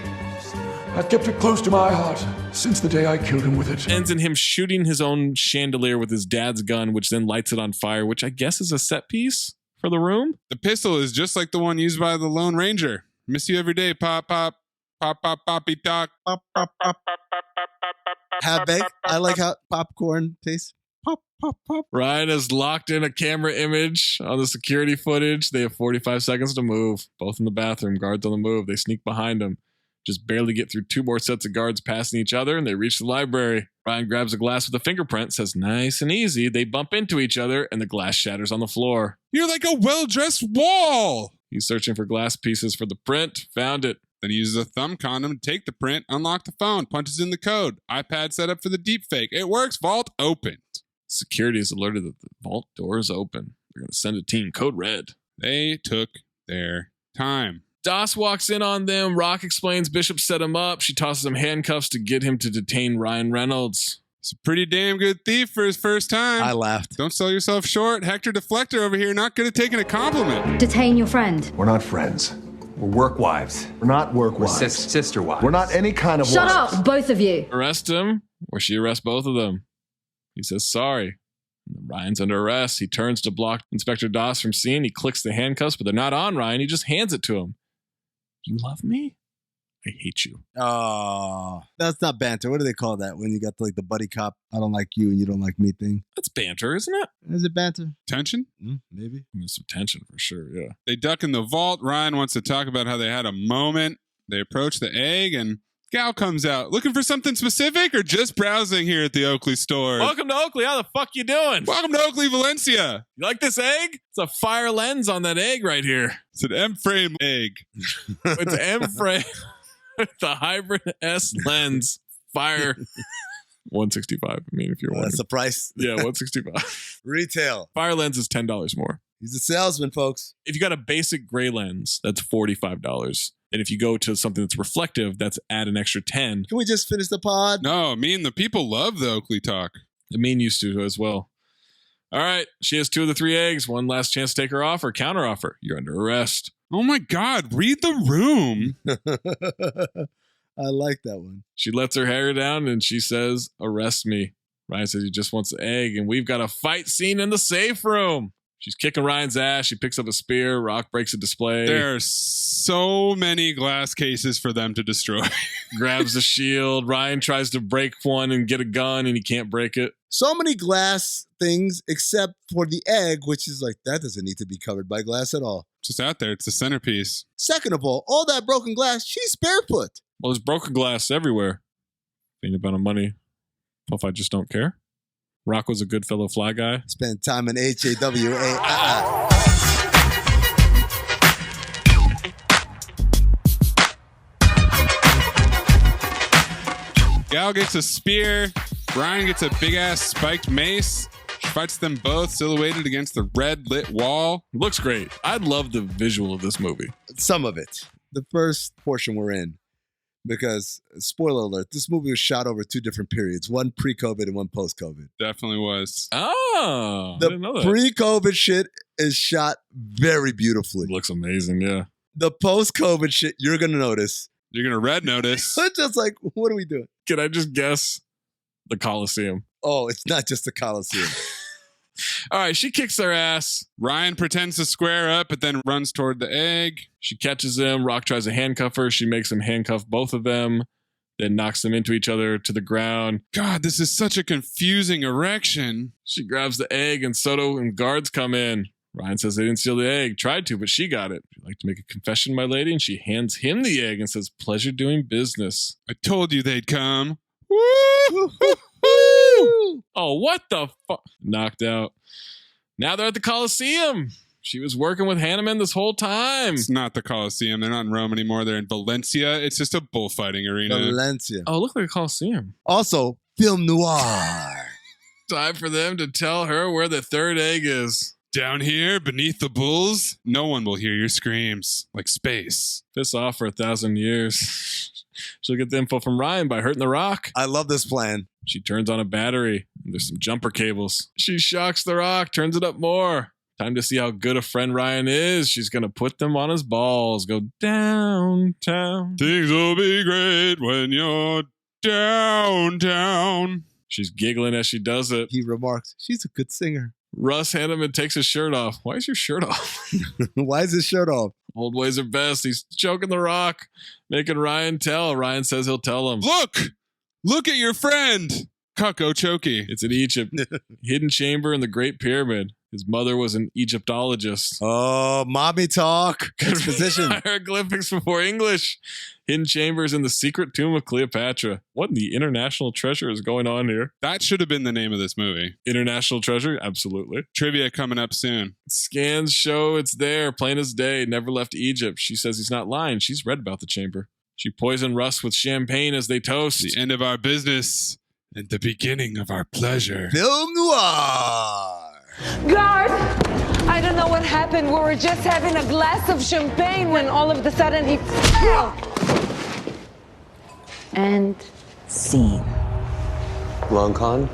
I've kept it close to my heart since the day I killed him with it. Ends in him shooting his own chandelier with his dad's gun, which then lights it on fire, which I guess is a set piece for the room. The pistol is just like the one used by the Lone Ranger. Miss you every day, pop, pop, pop, pop, Poppy talk. Pop, pop, pop, pop, pop, pop, pop, pop, pop. Half baked. I like how popcorn tastes. Pop, pop, pop. Ryan has locked in a camera image on the security footage. They have 45 seconds to move. Both in the bathroom, guards on the move. They sneak behind him. Just barely get through two more sets of guards passing each other, and they reach the library. Ryan grabs a glass with a fingerprint, says nice and easy. They bump into each other, and the glass shatters on the floor. You're like a well-dressed wall. He's searching for glass pieces for the print. Found it. Then he uses a thumb condom to take the print, unlock the phone, punches in the code. iPad set up for the deepfake. It works. Vault opened. Security is alerted that the vault door is open. They're going to send a team. Code red. They took their time. Das walks in on them. Rock explains Bishop set him up. She tosses him handcuffs to get him to detain Ryan Reynolds. He's a pretty damn good thief for his first time. I laughed. Don't sell yourself short. Hector Deflector over here, not good at taking a compliment. Detain your friend. We're not friends. We're work wives. We're not work wives. We're sister wives. We're not any kind of Shut wives. up, both of you. Arrest him, or she arrests both of them. He says sorry. Ryan's under arrest. He turns to block Inspector Das from seeing. He clicks the handcuffs, but they're not on Ryan. He just hands it to him. You love me? I hate you. Oh, that's not banter. What do they call that when you got like the buddy cop, I don't like you and you don't like me thing? That's banter, isn't it? Is it banter? Tension? Maybe. There's some tension for sure, yeah. They duck in the vault. Ryan wants to talk about how they had a moment. They approach the egg, and Gal comes out. Looking for something specific or just browsing here at the Oakley store? Welcome to Oakley. How the fuck you doing? Welcome to Oakley, Valencia. You like this egg? It's a fire lens on that egg right here. It's an M-frame egg. It's M-frame. The hybrid S lens. Fire. 165. I mean, if you're wondering. That's the price. Yeah, 165. Retail. Fire lens is $10 more. He's a salesman, folks. If you got a basic gray lens, that's $45. And if you go to something that's reflective, that's add an extra 10. Can we just finish the pod? No, me and the people love the Oakley talk. The mean used to as well. All right. She has 2 of the 3 eggs. One last chance to take her offer. Counter offer. You're under arrest. Oh my God. Read the room. I like that one. She lets her hair down and she says, arrest me. Ryan says he just wants the egg. And we've got a fight scene in the safe room. She's kicking Ryan's ass. She picks up a spear. Rock breaks a display. There are so many glass cases for them to destroy. Grabs a shield. Ryan tries to break one and get a gun, and he can't break it. So many glass things except for the egg, which is like, that doesn't need to be covered by glass at all. Just out there. It's the centerpiece. Second of all that broken glass, she's barefoot. Well, there's broken glass everywhere. Ain't about money. Well, if I just don't care. Rock was a good fellow fly guy. Spent time in HAWA. Gal gets a spear. Ryan gets a big-ass spiked mace. She fights them both silhouetted against the red-lit wall. Looks great. I love the visual of this movie. Some of it. The first portion we're in. Because, spoiler alert, this movie was shot over 2 different periods. One pre-COVID and one post-COVID. Definitely was. Oh, the I didn't know that. Pre-COVID shit is shot very beautifully. Looks amazing, yeah. The post-COVID shit, you're going to notice. You're going to red notice. It's just like, what are we doing? Can I just guess? The Coliseum. Oh, it's not just the Coliseum. All right, she kicks their ass. Ryan pretends to square up, but then runs toward the egg. She catches him. Rock tries to handcuff her. She makes him handcuff both of them, then knocks them into each other to the ground. God, this is such a confusing erection. She grabs the egg, and Soto and guards come in. Ryan says they didn't steal the egg. Tried to, but she got it. Would you like to make a confession, my lady? And she hands him the egg and says, pleasure doing business. I told you they'd come. Woo! Oh, what the fuck? Knocked out. Now they're at the Coliseum. She was working with Hanneman this whole time. It's not the Coliseum. They're not in Rome anymore. They're in Valencia. It's just a bullfighting arena. Valencia. Oh, look like a Coliseum. Also, film noir. Time for them to tell her where the third egg is. Down here, beneath the bulls, no one will hear your screams. Like space. Piss off for 1,000 years. She'll get the info from Ryan by hurting the rock. I love this plan. She turns on a battery. There's some jumper cables. She shocks the rock, turns it up more. Time to see how good a friend Ryan is. She's going to put them on his balls. Go downtown. Things will be great when you're downtown. She's giggling as she does it. He remarks, she's a good singer. Russ Hanneman takes his shirt off. Why is your shirt off? Why is his shirt off? Old ways are best. He's choking the rock, making Ryan tell. Ryan says he'll tell him. Look at your friend. Cucko Choki. It's in Egypt. Hidden chamber in the Great Pyramid. His mother was an Egyptologist. Oh, mommy talk. Exposition. Hieroglyphics before English. Hidden chambers in the secret tomb of Cleopatra. What in the international treasure is going on here? That should have been the name of this movie. International treasure? Absolutely. Trivia coming up soon. Scans show it's there, plain as day. Never left Egypt. She says he's not lying. She's read about the chamber. She poisoned Russ with champagne as they toast. The end of our business and the beginning of our pleasure. Film noir. Guard! I don't know what happened. We were just having a glass of champagne when all of a sudden he fell. And scene. Long con?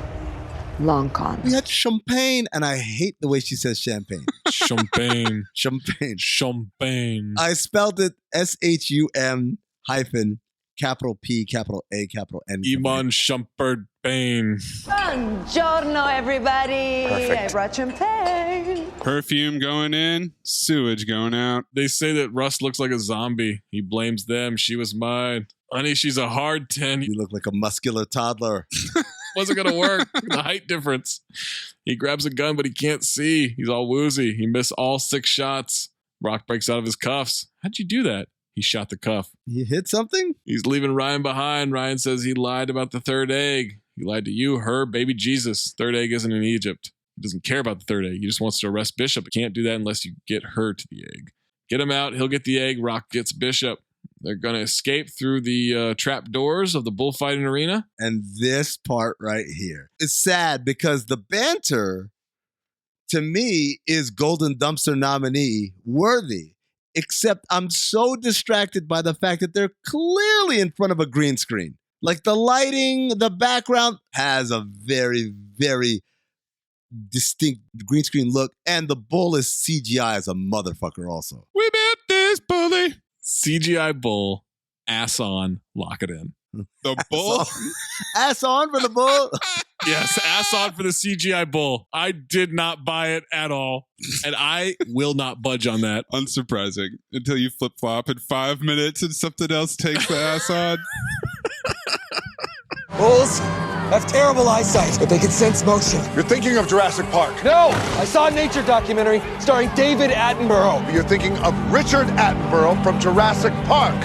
Long con. We had champagne, and I hate the way she says champagne. Champagne. Champagne. Champagne. I spelled it SHUM hyphen capital P, capital A, capital N. Iman Shumpert Bain. Buongiorno, everybody. Perfect. I brought champagne. Perfume going in, sewage going out. They say that Russ looks like a zombie. He blames them. She was mine. Honey, she's a hard 10. You look like a muscular toddler. Wasn't going to work. The height difference. He grabs a gun, but he can't see. He's all woozy. He missed all 6 shots. Rock breaks out of his cuffs. How'd you do that? He shot the cuff. He hit something? He's leaving Ryan behind. Ryan says he lied about the third egg. He lied to you, her, baby Jesus. Third egg isn't in Egypt. He doesn't care about the third egg. He just wants to arrest Bishop. He can't do that unless you get her to the egg. Get him out. He'll get the egg. Rock gets Bishop. They're going to escape through the trap doors of the bullfighting arena. And this part right here is sad because the Banter, to me, is Golden Dumpster nominee worthy. Except I'm so distracted by the fact that they're clearly in front of a green screen. Like the lighting, the background has a very, very distinct green screen look. And the bull is CGI as a motherfucker also. We bet this bully. CGI bull, ass on, lock it in. The bull? Ass on for the bull? Yes, ass on for the CGI bull. I did not buy it at all. And I will not budge on that. Unsurprising. Until you flip-flop in 5 minutes and something else takes the ass on. Bulls have terrible eyesight, but they can sense motion. You're thinking of Jurassic Park. No! I saw a nature documentary starring David Attenborough. You're thinking of Richard Attenborough from Jurassic Park.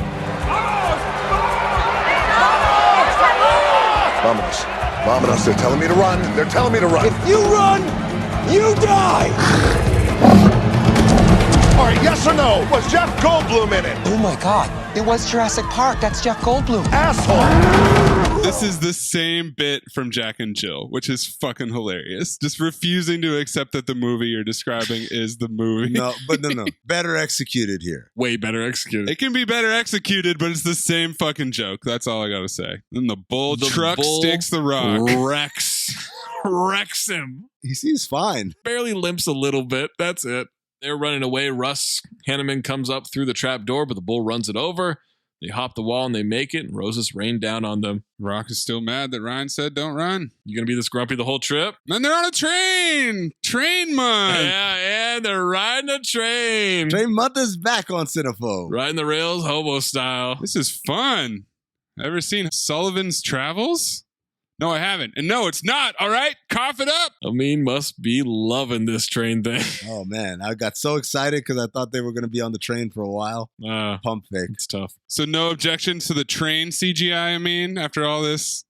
Vominos. Vominos, they're telling me to run. They're telling me to run. If you run, you die! All right, yes or no? Was Jeff Goldblum in it? Oh my God, it was Jurassic Park. That's Jeff Goldblum. Asshole! This is the same bit from Jack and Jill, which is fucking hilarious. Just refusing to accept that the movie you're describing is the movie. No. Better executed here. Way better executed. It can be better executed, but it's the same fucking joke. That's all I gotta say. Then the bull truck sticks the rock. Wrecks him. He seems fine. Barely limps a little bit. That's it. They're running away. Russ Hanneman comes up through the trap door, but the bull runs it over. They hop the wall and they make it, and roses rain down on them. Rock is still mad that Ryan said don't run. You gonna be this grumpy the whole trip? And they're on a train! Train month! Yeah, they're riding a train. Train month is back on Cinephobe. Riding the rails, hobo style. This is fun. Ever seen Sullivan's Travels? No, I haven't. And no, it's not, all right? Cough it up! Amin must be loving this train thing. Oh, man. I got so excited because I thought they were going to be on the train for a while. Pump fake. It's tough. So no objections to the train CGI, I mean, after all this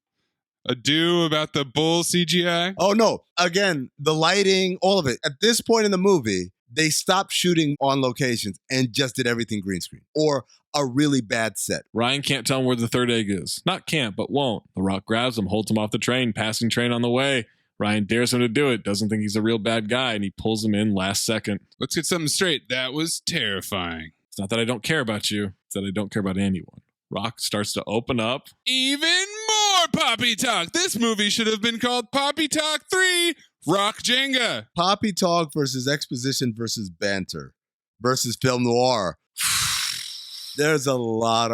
ado about the bull CGI? Oh, no. Again, the lighting, all of it. At this point in the movie, they stopped shooting on locations and just did everything green screen. Or a really bad set. Ryan can't tell him where the third egg is. Not can't, but won't. The Rock grabs him, holds him off the train, passing train on the way. Ryan dares him to do it, doesn't think he's a real bad guy, and he pulls him in last second. Let's get something straight. That was terrifying. It's not that I don't care about you. It's that I don't care about anyone. Rock starts to open up. Even more Poppy Talk. This movie should have been called Poppy Talk 3 Rock Jenga. Poppy Talk versus Exposition versus Banter versus Film Noir. There's a lot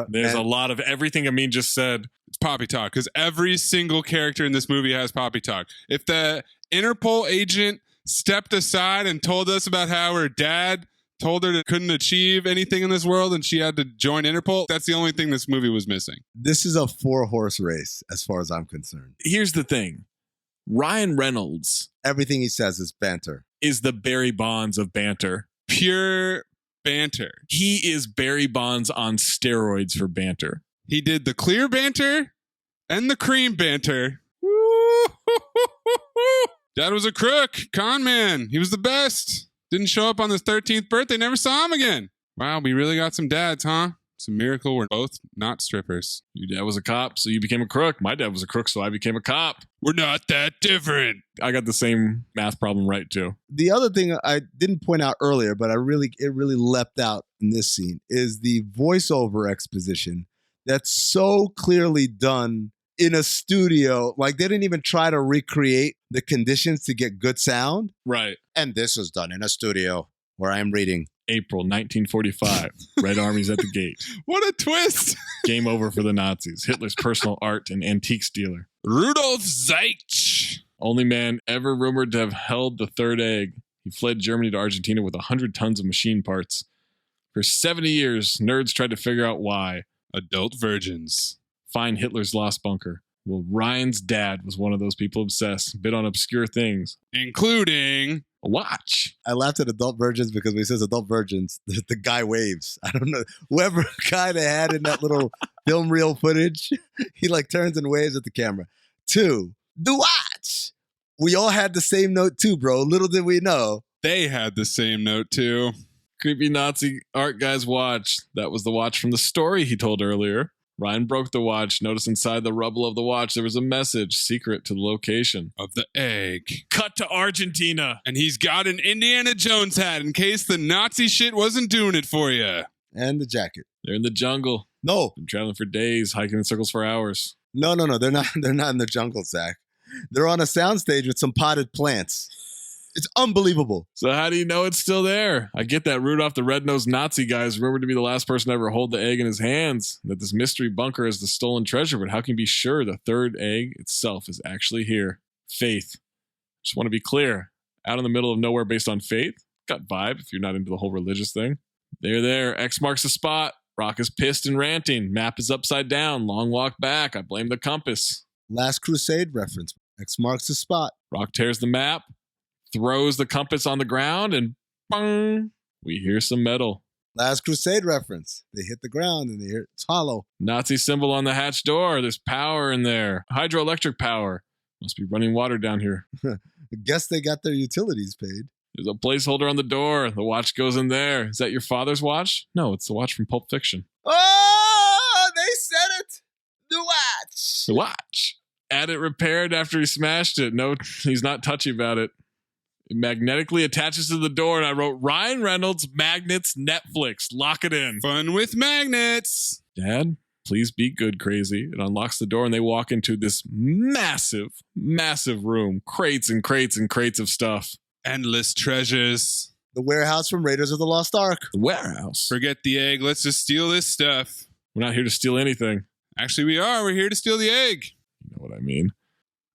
of everything Amin just said. It's Poppy Talk because every single character in this movie has Poppy Talk. If the Interpol agent stepped aside and told us about how her dad told her that couldn't achieve anything in this world and she had to join Interpol, that's the only thing this movie was missing. This is a 4-horse race as far as I'm concerned. Here's the thing. Ryan Reynolds. Everything he says is banter. Is the Barry Bonds of banter. Pure banter. He is Barry Bonds on steroids for banter. He did the clear banter and the cream banter. Dad was a crook, con man. He was the best. Didn't show up on his 13th birthday, never saw him again. Wow, we really got some dads, huh? It's a miracle we're both not strippers. Your dad was a cop, so you became a crook. My dad was a crook, so I became a cop. We're not that different. I got the same math problem right, too. The other thing I didn't point out earlier, but it really leapt out in this scene, is the voiceover exposition that's so clearly done in a studio. Like, they didn't even try to recreate the conditions to get good sound. Right. And this was done in a studio where I'm reading. April 1945. Red Army's at the gate. What a twist. Game over for the Nazis. Hitler's personal art and antiques dealer. Rudolf Zeitsch. Only man ever rumored to have held the third egg. He fled Germany to Argentina with 100 tons of machine parts. For 70 years, nerds tried to figure out why. Adult virgins. Find Hitler's lost bunker. Well, Ryan's dad was one of those people obsessed, bit on obscure things, including a watch. I laughed at adult virgins because when he says adult virgins, the guy waves. I don't know. Whoever guy they had in that little film reel footage, he like turns and waves at the camera. 2, the watch. We all had the same note too, bro. Little did we know. They had the same note too. Creepy Nazi art guy's watch. That was the watch from the story he told earlier. Ryan broke the watch. Notice inside the rubble of the watch, there was a message, secret to the location of the egg. Cut to Argentina. And he's got an Indiana Jones hat in case the Nazi shit wasn't doing it for you. And the jacket. They're in the jungle. No. Been traveling for days, hiking in circles for hours. No. They're not in the jungle, Zach. They're on a soundstage with some potted plants. It's unbelievable. So how do you know it's still there? I get that Rudolph the Red-Nosed Nazi guy is rumored to be the last person to ever hold the egg in his hands, that this mystery bunker is the stolen treasure, but how can you be sure the third egg itself is actually here? Faith. Just want to be clear. Out in the middle of nowhere based on faith? Got vibe if you're not into the whole religious thing. They're there. X marks the spot. Rock is pissed and ranting. Map is upside down. Long walk back. I blame the compass. Last Crusade reference. X marks the spot. Rock tears the map, throws the compass on the ground, and bang, we hear some metal. Last Crusade reference. They hit the ground and they hear it's hollow. Nazi symbol on the hatch door. There's power in there. Hydroelectric power. Must be running water down here. Guess they got their utilities paid. There's a placeholder on the door. The watch goes in there. Is that your father's watch? No, it's the watch from Pulp Fiction. Oh, they said it. The watch. The watch. Had it repaired after he smashed it. No, he's not touchy about it. It magnetically attaches to the door, and I wrote Ryan Reynolds, Magnets, Netflix. Lock it in. Fun with magnets. Dad, please be good, crazy. It unlocks the door, and they walk into this massive, massive room. Crates and crates and crates of stuff. Endless treasures. The warehouse from Raiders of the Lost Ark. The warehouse. Forget the egg. Let's just steal this stuff. We're not here to steal anything. Actually, we are. We're here to steal the egg. You know what I mean?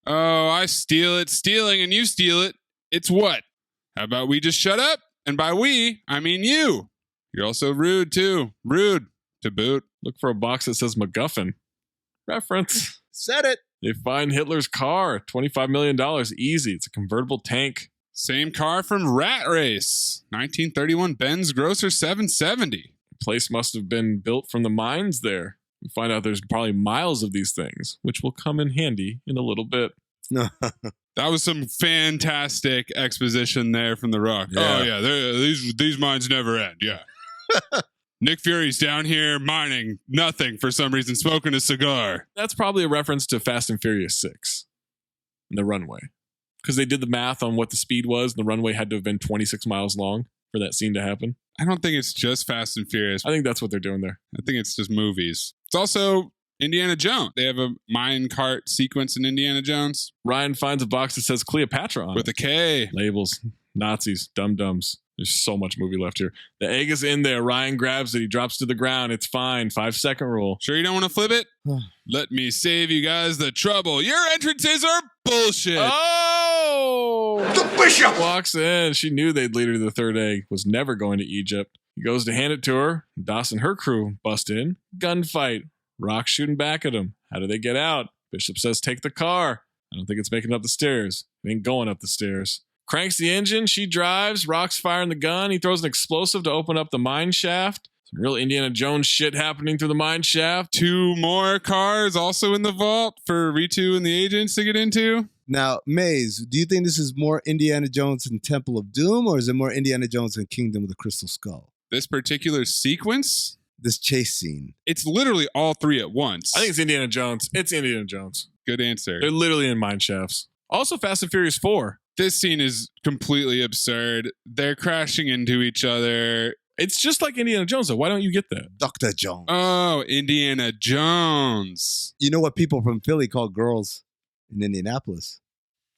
Oh, I steal it. Stealing and you steal it. It's what? How about we just shut up? And by we, I mean you. You're also rude, too. Rude to boot. Look for a box that says MacGuffin. Reference. Said it. They find Hitler's car. $25 million. Easy. It's a convertible tank. Same car from Rat Race. 1931 Benz Grosser 770. The place must have been built from the mines there. We find out there's probably miles of these things, which will come in handy in a little bit. That was some fantastic exposition there from The Rock. Yeah. Oh, yeah. These mines never end. Yeah. Nick Fury's down here mining nothing for some reason, smoking a cigar. That's probably a reference to Fast and Furious 6 and the runway. Because they did the math on what the speed was, and the runway had to have been 26 miles long for that scene to happen. I don't think it's just Fast and Furious. I think that's what they're doing there. I think it's just movies. It's also Indiana Jones. They have a mine cart sequence in Indiana Jones. Ryan finds a box that says Cleopatra on with it. A K. Labels. Nazis. Dum-dums. There's so much movie left here. The egg is in there. Ryan grabs it. He drops to the ground. It's fine. 5-second rule. Sure you don't want to flip it? Let me save you guys the trouble. Your entrances are bullshit. Oh! The bishop! Walks in. She knew they'd lead her to the third egg. Was never going to Egypt. He goes to hand it to her. Doss and her crew bust in. Gunfight. Rock shooting back at him. How do they get out? Bishop says take the car. I don't think it's making it up the stairs. It ain't going up the stairs. Cranks the engine. She drives. Rock's firing the gun. He throws an explosive to open up the mine shaft. Some real Indiana Jones shit happening through the mine shaft. 2 more cars also in the vault for Ritu and the agents to get into. Now, Mayes, do you think this is more Indiana Jones and Temple of Doom, or is it more Indiana Jones and Kingdom of the Crystal Skull? This particular sequence? This chase scene. It's literally all 3 at once. I think it's Indiana Jones. It's Indiana Jones. Good answer. They're literally in mine shafts. Also Fast and Furious 4. This scene is completely absurd. They're crashing into each other. It's just like Indiana Jones, though. Why don't you get that? Dr. Jones. Oh, Indiana Jones. You know what people from Philly call girls in Indianapolis?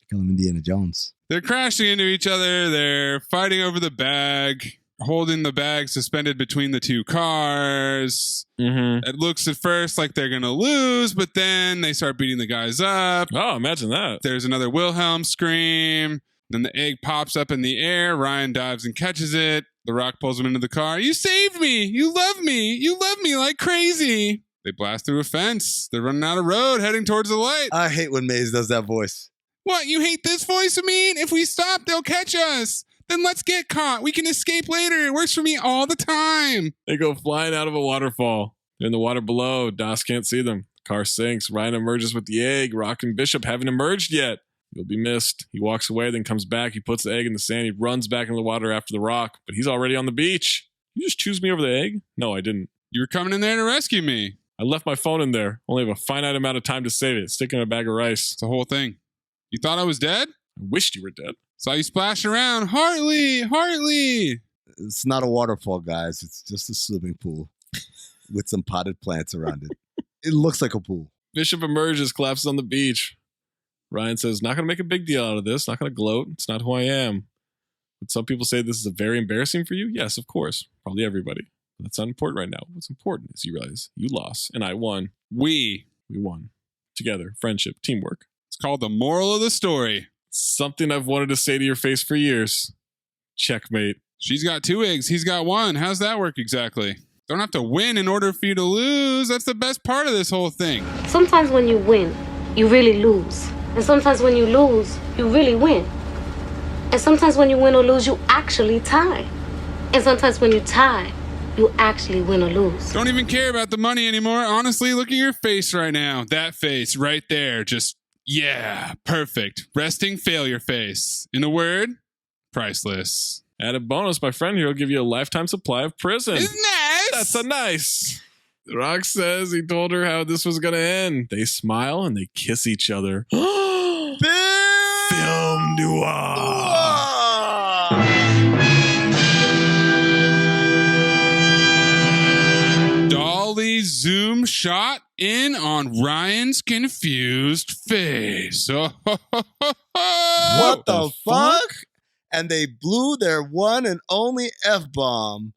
They call them Indiana Jones. They're crashing into each other. They're fighting over the bag, holding the bag suspended between the 2 cars. Mm-hmm. It looks at first like they're going to lose, but then they start beating the guys up. Oh, imagine that. There's another Wilhelm scream. Then the egg pops up in the air. Ryan dives and catches it. The Rock pulls him into the car. You saved me. You love me. You love me like crazy. They blast through a fence. They're running out of road, heading towards the light. I hate when Maze does that voice. What, you hate this voice, Amin? If we stop, they'll catch us. Then let's get caught. We can escape later. It works for me all the time. They go flying out of a waterfall. They're in the water below. Das can't see them. Car sinks. Ryan emerges with the egg. Rock and Bishop haven't emerged yet. You'll be missed. He walks away, then comes back. He puts the egg in the sand. He runs back into the water after the rock, but he's already on the beach. You just choose me over the egg? No, I didn't. You were coming in there to rescue me. I left my phone in there. Only have a finite amount of time to save it. Stick in a bag of rice. It's the whole thing. You thought I was dead? I wished you were dead. Saw you splash around. Hartley! Hartley! It's not a waterfall, guys. It's just a swimming pool with some potted plants around it. It looks like a pool. Bishop emerges, collapses on the beach. Ryan says, not going to make a big deal out of this. Not going to gloat. It's not who I am. But some people say this is very embarrassing for you. Yes, of course. Probably everybody. But that's not important right now. What's important is you realize you lost and I won. We won. Together. Friendship. Teamwork. It's called the moral of the story. Something I've wanted to say to your face for years. Checkmate. She's got 2 eggs. He's got 1. How's that work exactly? Don't have to win in order for you to lose. That's the best part of this whole thing. Sometimes when you win, you really lose. And sometimes when you lose, you really win. And sometimes when you win or lose, you actually tie. And sometimes when you tie, you actually win or lose. Don't even care about the money anymore. Honestly, look at your face right now. That face right there. Just, yeah, perfect. Resting failure face. In a word, priceless. Added bonus, my friend here will give you a lifetime supply of prison. Isn't nice? That's so nice. Rock says he told her how this was going to end. They smile and they kiss each other. Film noir. Dolly zoom shot in on Ryan's confused face. What the fuck? And they blew their one and only F-bomb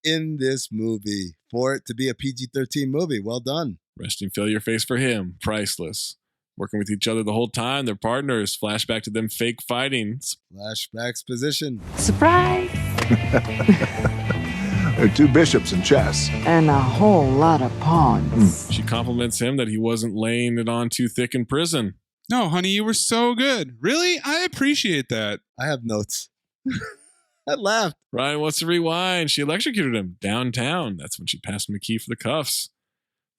in this movie for it to be a PG-13 movie. Well done. Resting failure face for him. Priceless. Working with each other the whole time. They're partners. Flashback to them fake fighting. Flashback's position. Surprise! There are 2 bishops in chess. And a whole lot of pawns. She compliments him that he wasn't laying it on too thick in prison. No, honey, you were so good. Really? I appreciate that. I have notes. I laughed. Ryan wants to rewind. She electrocuted him downtown. That's when she passed him a key for the cuffs.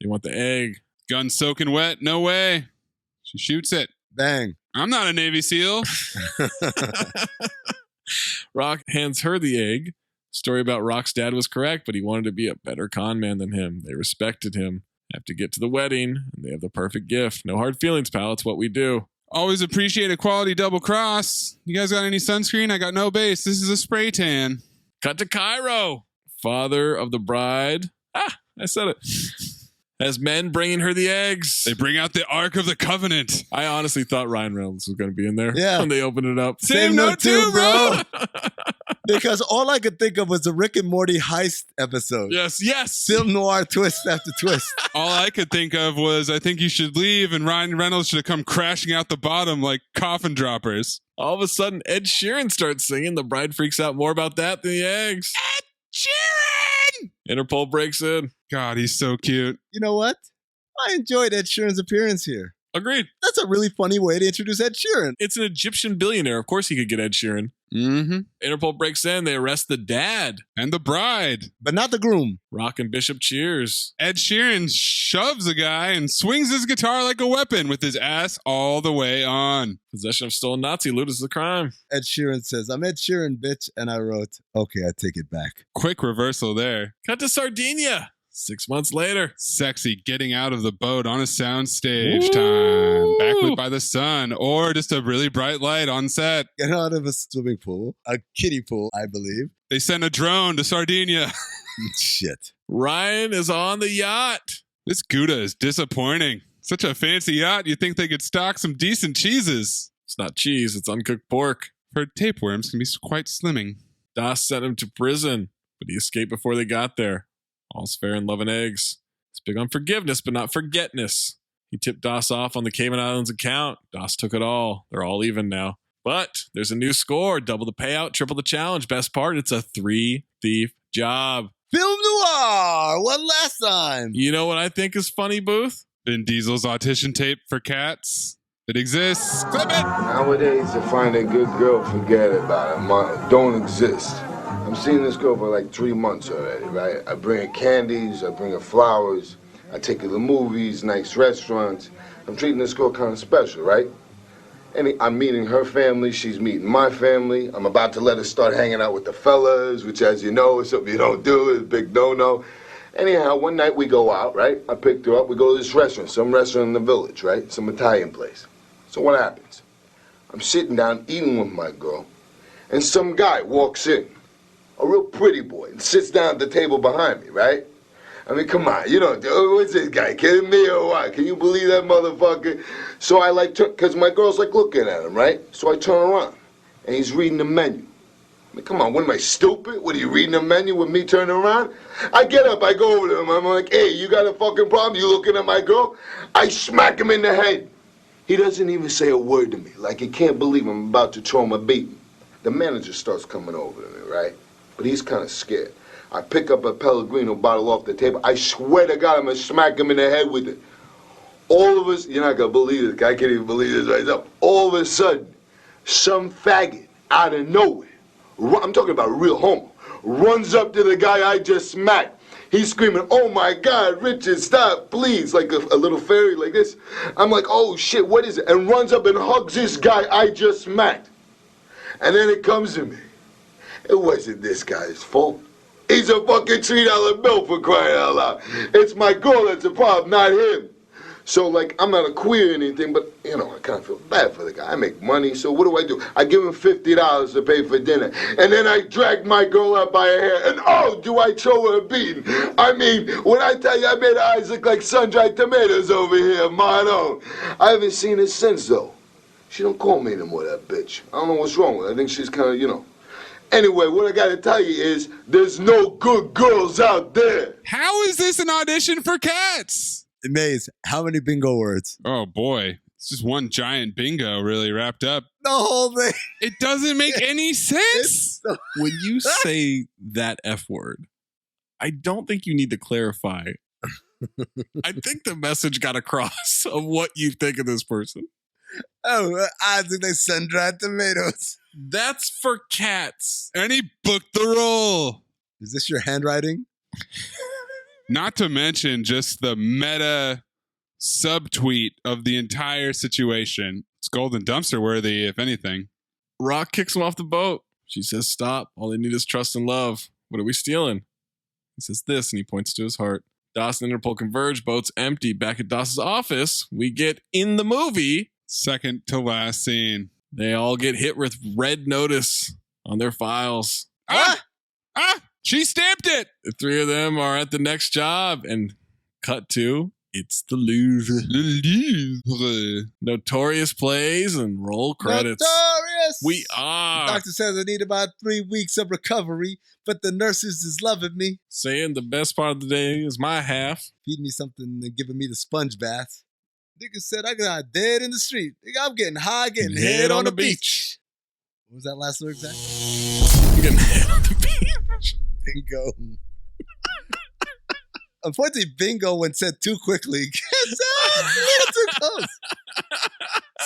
They want the egg. Gun soaking wet. No way. She shoots it. Bang. I'm not a Navy SEAL. Rock hands her the egg. Story about Rock's dad was correct, but he wanted to be a better con man than him. They respected him. Have to get to the wedding, and they have the perfect gift. No hard feelings, pal. It's what we do. Always appreciate a quality double cross. You guys got any sunscreen? I got no base. This is a spray tan. Cut to Cairo. Father of the bride. I said it. Has men bringing her the eggs. They bring out the Ark of the Covenant. I honestly thought Ryan Reynolds was going to be in there. Yeah. When they opened it up. Same note too, bro. Because all I could think of was the Rick and Morty heist episode. Yes. Film noir twist after twist. All I could think of was, I think you should leave, and Ryan Reynolds should have come crashing out the bottom like coffin droppers. All of a sudden, Ed Sheeran starts singing. The bride freaks out more about that than the eggs. Ed Sheeran! Interpol breaks in. God, he's so cute. You know what? I enjoyed Ed Sheeran's appearance here. Agreed. That's a really funny way to introduce Ed Sheeran. It's an Egyptian billionaire. Of course he could get Ed Sheeran. Mm-hmm. Interpol breaks in. They arrest the dad. And the bride. But not the groom. Rock and Bishop cheers. Ed Sheeran shoves a guy and swings his guitar like a weapon with his ass all the way on. Possession of stolen Nazi loot is the crime. Ed Sheeran says, I'm Ed Sheeran, bitch. And I wrote, okay, I take it back. Quick reversal there. Cut to Sardinia. 6 months later. Sexy getting out of the boat on a soundstage time. Backlit by the sun or just a really bright light on set. Get out of a swimming pool. A kiddie pool, I believe. They sent a drone to Sardinia. Shit. Ryan is on the yacht. This Gouda is disappointing. Such a fancy yacht, you'd think they could stock some decent cheeses. It's not cheese, it's uncooked pork. Heard tapeworms can be quite slimming. Das sent him to prison, but he escaped before they got there. All's fair in love and eggs. He's big on forgiveness, but not forgetness. He tipped Das off on the Cayman Islands account. Das took it all. They're all even now. But there's a new score. Double the payout, triple the challenge. Best part, it's a 3-thief job. Film noir. One last time. You know what I think is funny, Booth? Vin Diesel's audition tape for Cats. It exists. Clip it. Nowadays, to find a good girl, forget about it. Don't exist. I'm seeing this girl for like 3 months already, right? I bring her candies, I bring her flowers, I take her to the movies, nice restaurants. I'm treating this girl kind of special, right? And I'm meeting her family, she's meeting my family. I'm about to let her start hanging out with the fellas, which, as you know, is something you don't do, is a big no-no. Anyhow, one night we go out, right? I picked her up, we go to this restaurant, some restaurant in the village, right? Some Italian place. So what happens? I'm sitting down eating with my girl, and some guy walks in, a real pretty boy, and sits down at the table behind me, right? I mean, come on, you don't do, what's this guy, kidding me or what? Can you believe that motherfucker? So I because my girl's like looking at him, right? So I turn around, and he's reading the menu. I mean, come on, what am I, stupid? What, are you reading the menu with me turning around? I get up, I go over to him, I'm like, hey, you got a fucking problem? You looking at my girl? I smack him in the head. He doesn't even say a word to me, like he can't believe I'm about to throw him a beating. The manager starts coming over to me, right? But he's kind of scared. I pick up a Pellegrino bottle off the table. I swear to God, I'm gonna smack him in the head with it. All of us, you're not gonna believe this, I can't even believe this right now. All of a sudden, some faggot out of nowhere, I'm talking about a real homo, runs up to the guy I just smacked. He's screaming, oh my God, Richard, stop, please, like a little fairy like this. I'm like, oh shit, what is it? And runs up and hugs this guy I just smacked. And then it comes to me. It wasn't this guy's fault. He's a fucking $3 bill, for crying out loud. It's my girl that's the problem, not him. So, like, I'm not a queer or anything, but, you know, I kind of feel bad for the guy. I make money, so what do? I give him $50 to pay for dinner. And then I drag my girl up by her hair, and oh, do I throw her a beating. I mean, when I tell you I made her eyes look like sun-dried tomatoes over here, mine. I haven't seen her since, though. She don't call me anymore, that bitch. I don't know what's wrong with her. I think she's kind of, you know. Anyway, what I gotta tell you is, there's no good girls out there. How is this an audition for Cats? Maze, how many bingo words? Oh boy, it's just one giant bingo really wrapped up. The whole thing. It doesn't make any sense. When you say that F word, I don't think you need to clarify. I think the message got across of what you think of this person. Oh, I think they sun-dried tomatoes. That's for Cats. And he booked the role. Is this your handwriting? Not to mention just the meta subtweet of the entire situation. It's golden dumpster worthy, if anything. Rock kicks him off the boat. She says, stop. All they need is trust and love. What are we stealing? He says this, and he points to his heart. Doss and Interpol converge. Boat's empty. Back at Doss's office, we get in the movie. Second to last scene. They all get hit with red notice on their files. She stamped it. The three of them are at the next job, and cut to, it's the Louvre. Le Louvre. Notorious plays and roll credits. Notorious! We are. The doctor says I need about 3 weeks of recovery, but the nurses is loving me. Saying the best part of the day is my half. Feeding me something and giving me the sponge bath. Nigga said I got dead in the street. Nigga, I'm getting high, getting head on the beach. What was that last lyric, Zach? I'm getting head on the beach. Bingo. Unfortunately, bingo when said too quickly. Too close.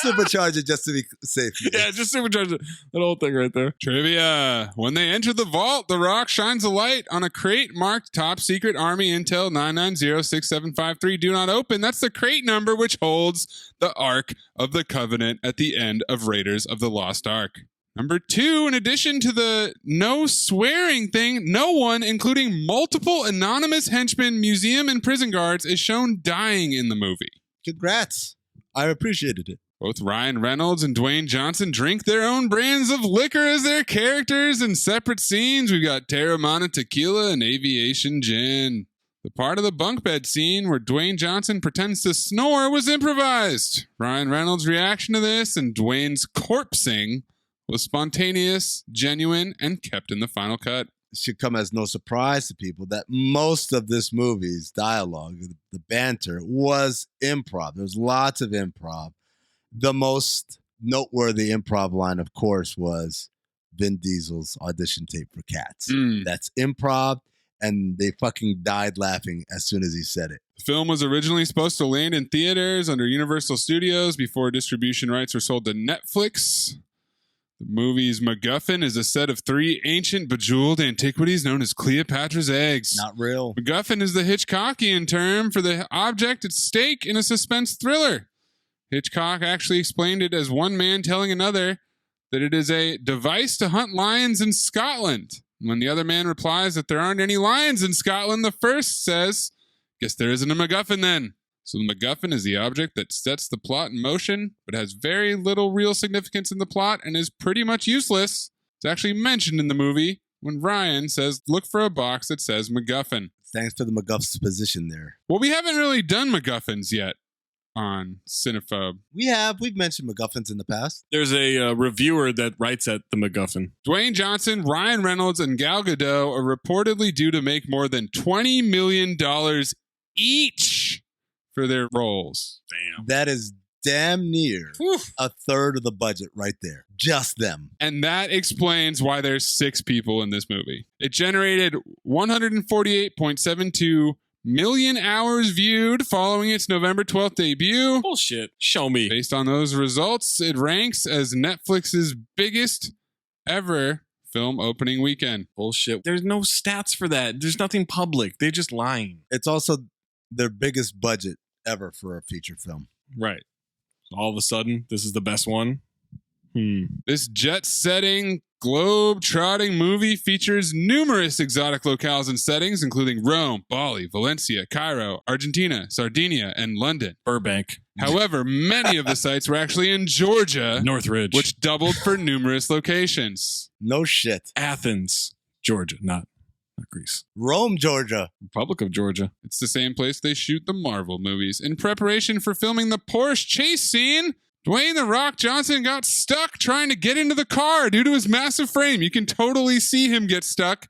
Supercharge it just to be safe. Yeah, just supercharge it. That whole thing right there. Trivia. When they enter the vault, The Rock shines a light on a crate marked Top Secret Army Intel 9906753. Do not open. That's the crate number which holds the Ark of the Covenant at the end of Raiders of the Lost Ark. Number 2, in addition to the no swearing thing, no one, including multiple anonymous henchmen, museum, and prison guards, is shown dying in the movie. Congrats. I appreciated it. Both Ryan Reynolds and Dwayne Johnson drink their own brands of liquor as their characters in separate scenes. We've got Terramana Tequila and Aviation Gin. The part of the bunk bed scene where Dwayne Johnson pretends to snore was improvised. Ryan Reynolds' reaction to this and Dwayne's corpsing was spontaneous, genuine, and kept in the final cut. It should come as no surprise to people that most of this movie's dialogue, the banter, was improv. There's lots of improv. The most noteworthy improv line, of course, was Vin Diesel's audition tape for Cats. That's improv, And they fucking died laughing as soon as he said it. The film was originally supposed to land in theaters under Universal Studios before distribution rights were sold to Netflix. The movie's MacGuffin is a set of 3 ancient bejeweled antiquities known as Cleopatra's eggs. Not real. MacGuffin is the Hitchcockian term for the object at stake in a suspense thriller. Hitchcock actually explained it as one man telling another that it is a device to hunt lions in Scotland. When the other man replies that there aren't any lions in Scotland, the first says, "Guess there isn't a MacGuffin then." So the MacGuffin is the object that sets the plot in motion, but has very little real significance in the plot and is pretty much useless. It's actually mentioned in the movie when Ryan says, "Look for a box that says MacGuffin." Thanks for the MacGuff's position there. Well, we haven't really done MacGuffins yet on Cinephobe. We've mentioned MacGuffins in the past. There's a reviewer that writes at the MacGuffin. Dwayne Johnson, Ryan Reynolds, and Gal Gadot are reportedly due to make more than $20 million each for their roles. Damn. That is damn near a third of the budget right there. Just them. And that explains why there's 6 people in this movie. It generated 148.72 million hours viewed following its November 12th debut. Bullshit. Show me. Based on those results, it ranks as Netflix's biggest ever film opening weekend. Bullshit. There's no stats for that. There's nothing public. They're just lying. It's also their biggest budget ever for a feature film. Right. So all of a sudden, this is the best one. This jet-setting, globe-trotting movie features numerous exotic locales and settings, including Rome, Bali, Valencia, Cairo, Argentina, Sardinia, and London. Burbank. However, many of the sites were actually in Georgia, Northridge, which doubled for numerous locations. No shit. Athens, Georgia, not Greece. Rome, Georgia. Republic of Georgia. It's the same place they shoot the Marvel movies. In preparation for filming the Porsche chase scene, Dwayne "The Rock" Johnson got stuck trying to get into the car due to his massive frame. You can totally see him get stuck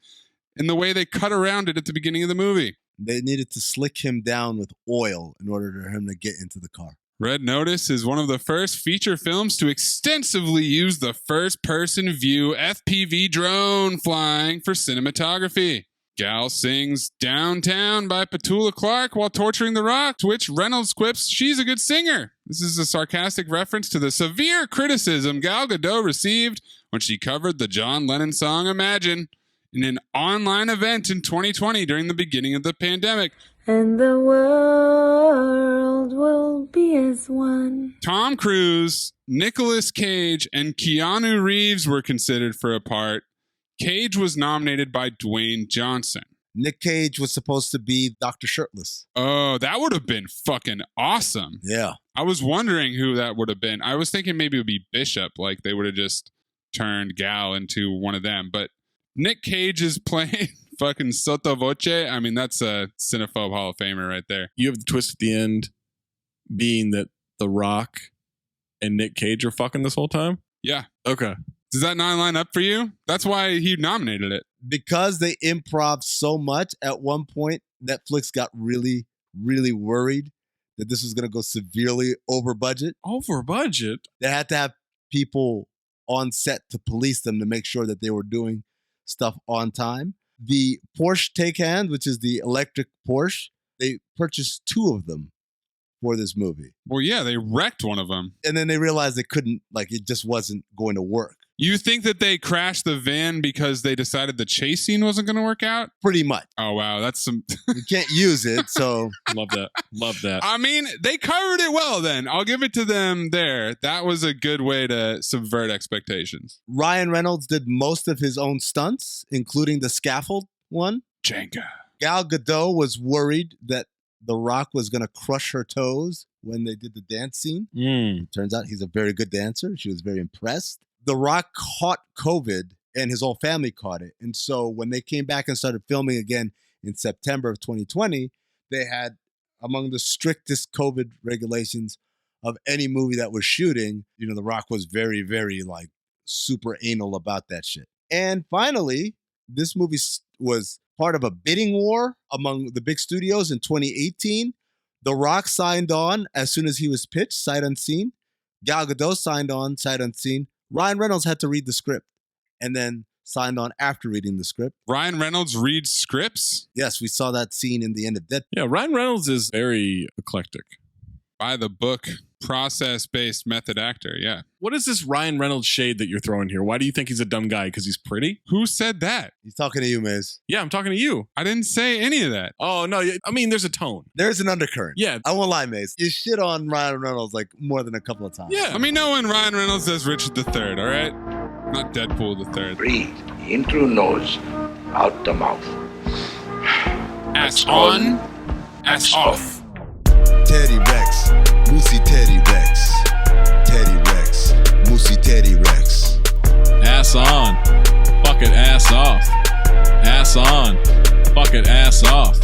in the way they cut around it at the beginning of the movie. They needed to slick him down with oil in order for him to get into the car. Red Notice is one of the first feature films to extensively use the first-person view FPV drone flying for cinematography. Gal sings Downtown by Petula Clark while torturing The Rock, to which Reynolds quips she's a good singer. This is a sarcastic reference to the severe criticism Gal Gadot received when she covered the John Lennon song Imagine in an online event in 2020 during the beginning of the pandemic. And the world will be as one. Tom Cruise, Nicolas Cage, and Keanu Reeves were considered for a part. Cage was nominated by Dwayne Johnson. Nick Cage was supposed to be Dr. Shirtless. Oh, that would have been fucking awesome. Yeah. I was wondering who that would have been. I was thinking maybe it would be Bishop, like they would have just turned Gal into one of them. But Nick Cage is playing fucking Sotto Voce. I mean, that's a Cinephobe Hall of Famer right there. You have the twist at the end being that The Rock and Nick Cage are fucking this whole time? Yeah. Okay. Does that not line up for you? That's why he nominated it. Because they improv so much, at one point, Netflix got really, really worried that this was going to go severely over budget. Over budget? They had to have people on set to police them to make sure that they were doing stuff on time. The Porsche Taycan, which is the electric Porsche, they purchased 2 of them for this movie. Well, yeah, they wrecked one of them. And then they realized they couldn't, like, it just wasn't going to work. You think that they crashed the van because they decided the chase scene wasn't going to work out? Pretty much. Oh, wow. That's some... You can't use it, so... Love that. Love that. I mean, they covered it well then. I'll give it to them there. That was a good way to subvert expectations. Ryan Reynolds did most of his own stunts, including the scaffold one. Jenga. Gal Gadot was worried that The Rock was going to crush her toes when they did the dance scene. Turns out he's a very good dancer. She was very impressed. The Rock caught COVID and his whole family caught it. And so when they came back and started filming again in September of 2020, they had among the strictest COVID regulations of any movie that was shooting. You know, The Rock was very, very like super anal about that shit. And finally, this movie was part of a bidding war among the big studios in 2018. The Rock signed on as soon as he was pitched, sight unseen. Gal Gadot signed on, sight unseen. Ryan Reynolds had to read the script. And then signed on after reading the script. Ryan Reynolds reads scripts? Yes, we saw that scene in the end of Deadpool. Yeah, Ryan Reynolds is very eclectic. By the book, process-based method actor, yeah. What is this Ryan Reynolds shade that you're throwing here? Why do you think he's a dumb guy? Because he's pretty? Who said that? He's talking to you, Maze. Yeah, I'm talking to you. I didn't say any of that. Oh, no. I mean, there's a tone. There's an undercurrent. Yeah. I won't lie, Maze. You shit on Ryan Reynolds like more than a couple of times. Yeah. Let me know when Ryan Reynolds does Richard III, all right? Not Deadpool III. Breathe in through nose, out the mouth. Ass on, ass off. Teddy Rex, Moosey Teddy Rex. Teddy Rex, Moosey Teddy Rex. Ass on. Fuck it, ass off. Ass on. Fuck it, ass off.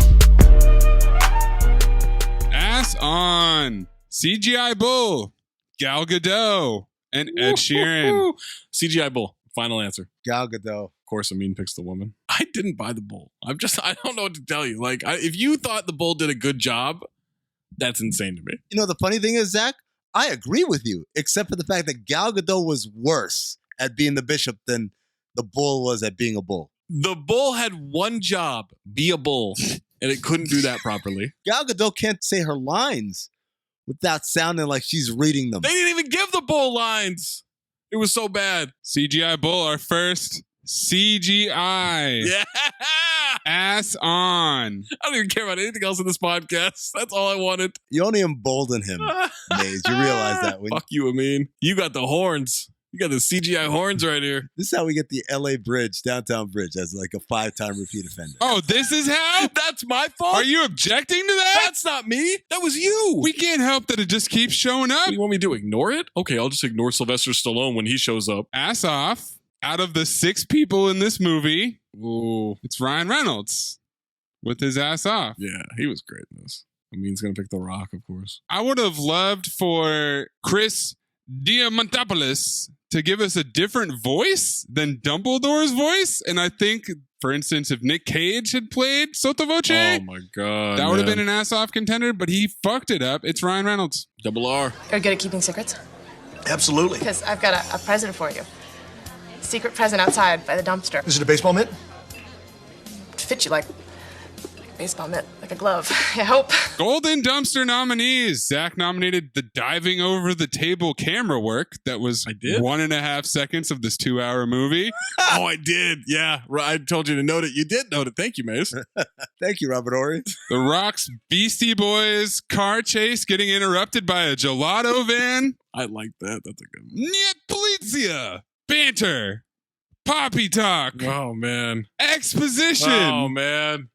Ass on. CGI Bull, Gal Gadot, and Ed Sheeran. CGI Bull. Final answer. Gal Gadot. Of course, Amin picks the woman. I didn't buy the bull. I don't know what to tell you. Like, if you thought the bull did a good job, that's insane to me. You know, the funny thing is, Zach, I agree with you, except for the fact that Gal Gadot was worse at being the bishop than the bull was at being a bull. The bull had one job, be a bull, and it couldn't do that properly. Gal Gadot can't say her lines without sounding like she's reading them. They didn't even give the bull lines. It was so bad. CGI Bull, our first CGI. Yeah. Ass on. I don't even care about anything else in this podcast. That's all I wanted. You only embolden him, Maze. You realize that. Fuck you, Amin. You got the horns. You got the CGI horns right here. This is how we get the LA Bridge, downtown bridge, as like a 5-time repeat offender. Oh, this is how? That's my fault? Are you objecting to that? That's not me. That was you. We can't help that it just keeps showing up. What do you want me to do? Ignore it? Okay, I'll just ignore Sylvester Stallone when he shows up. Ass off. Out of the 6 people in this movie, it's Ryan Reynolds with his ass off. Yeah, he was great in this. Amin's going to pick The Rock, of course. I would have loved for Chris Diamantopoulos to give us a different voice than Dumbledore's voice. And I think, for instance, if Nick Cage had played Sotto Voce, oh my God, that would have been an ass-off contender, but he fucked it up. It's Ryan Reynolds. Double R. Are good at keeping secrets? Absolutely. Because I've got a present for you. Secret present outside by the dumpster. Is it a baseball mitt? It fits you like a baseball mitt, like a glove. I hope. Golden Dumpster nominees. Zach nominated the diving over the table camera work that was 1.5 seconds of this 2-hour movie. Oh, I did. Yeah. I told you to note it. You did note it. Thank you, Mace. Thank you, Robert Horry. The Rock's Beastie Boys car chase getting interrupted by a gelato van. I like that. That's a good one. Niet Polizia. Banter. Poppytalk. Oh, man. Exposition. Oh, man.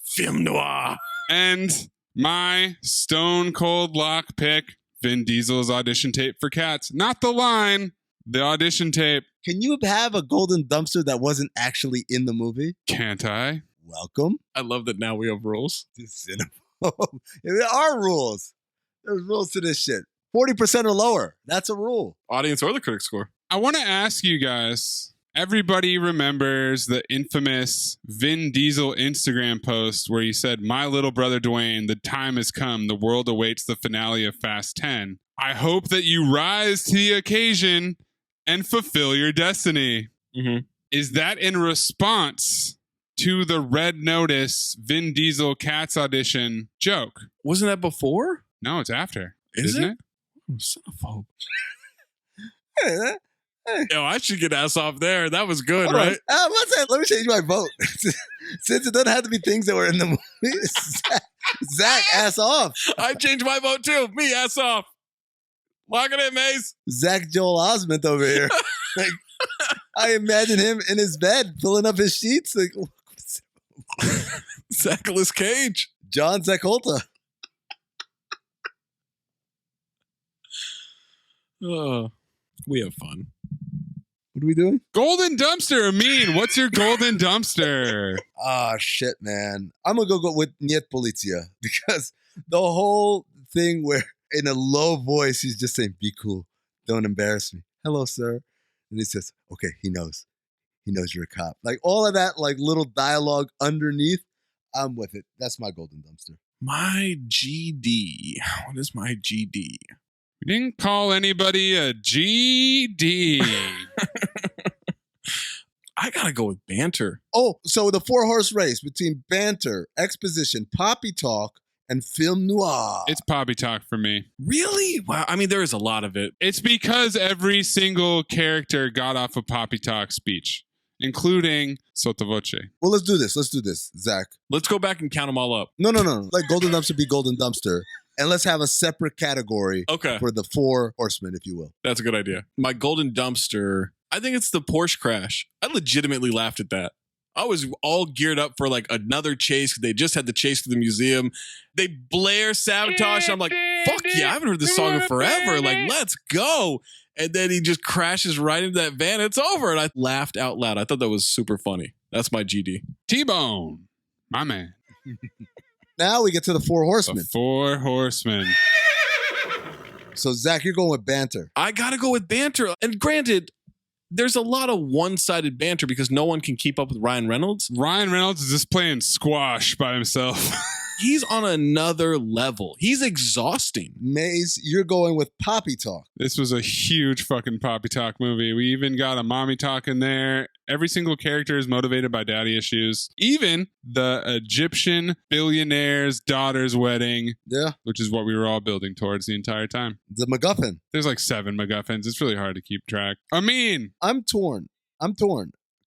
Film noir. And my stone cold lock pick, Vin Diesel's audition tape for Cats. Not the line, the audition tape. Can you have a golden dumpster that wasn't actually in the movie? Can't I? Welcome. I love that now we have rules. Cinephobe. There are rules. There's rules to this shit. 40% or lower. That's a rule. Audience or the critic score. I want to ask you guys, everybody remembers the infamous Vin Diesel Instagram post where he said, "My little brother Dwayne, the time has come. The world awaits the finale of Fast 10. I hope that you rise to the occasion and fulfill your destiny." Mm-hmm. Is that in response to the Red Notice Vin Diesel Cats audition joke? Wasn't that before? No, it's after. Isn't it? Oh, Cinephobe. Yo, I should get ass off there. That was good, Hold right? on. Let me change my vote. Since it doesn't have to be things that were in the movie. Zach, ass off. I changed my vote too. Me, ass off. Lock it in, Maze. Zach Joel Osment over here. Like, I imagine him in his bed pulling up his sheets. Like, Zachless Cage. John Zacolta. Oh, we have fun. What are we doing? Golden Dumpster. Amin, what's your golden dumpster? Ah, shit, man. I'm going to go with Niet Polizia because the whole thing where in a low voice, he's just saying, "Be cool. Don't embarrass me. Hello, sir." And he says, "Okay, he knows. He knows you're a cop." Like all of that, like little dialogue underneath, I'm with it. That's my golden dumpster. My GD. What is my GD? We didn't call anybody a GD. gotta go with Banter. Oh, so the 4-horse race between Banter, Exposition, Poppytalk, and film noir. It's Poppytalk for me. Really? Wow. I mean, there is a lot of it. It's because every single character got off a Poppytalk speech, including Sottovoce. Well, let's do this, Zach. Let's go back and count them all up. No. Let Golden Dumpster be Golden Dumpster. And let's have a separate category for the 4 horsemen, if you will. That's a good idea. My Golden Dumpster, I think it's the Porsche crash. I legitimately laughed at that. I was all geared up for like another chase. They just had the chase to the museum. They blare Sabotage. I'm like, fuck yeah, I haven't heard this song in forever. Like, let's go. And then he just crashes right into that van. It's over. And I laughed out loud. I thought that was super funny. That's my GD. T-Bone, my man. Now we get to the 4 horsemen. The 4 horsemen. So, Zach, you're going with Banter. I got to go with Banter. And granted, there's a lot of one-sided banter because no one can keep up with Ryan Reynolds. Ryan Reynolds is just playing squash by himself. He's on another level. He's exhausting. Maze, you're going with Poppytalk. This was a huge fucking Poppytalk movie. We even got a mommy talk in there. Every single character is motivated by daddy issues. Even the Egyptian billionaire's daughter's wedding. Yeah. Which is what we were all building towards the entire time. The MacGuffin. There's like 7 MacGuffins. It's really hard to keep track. Amin! I'm torn.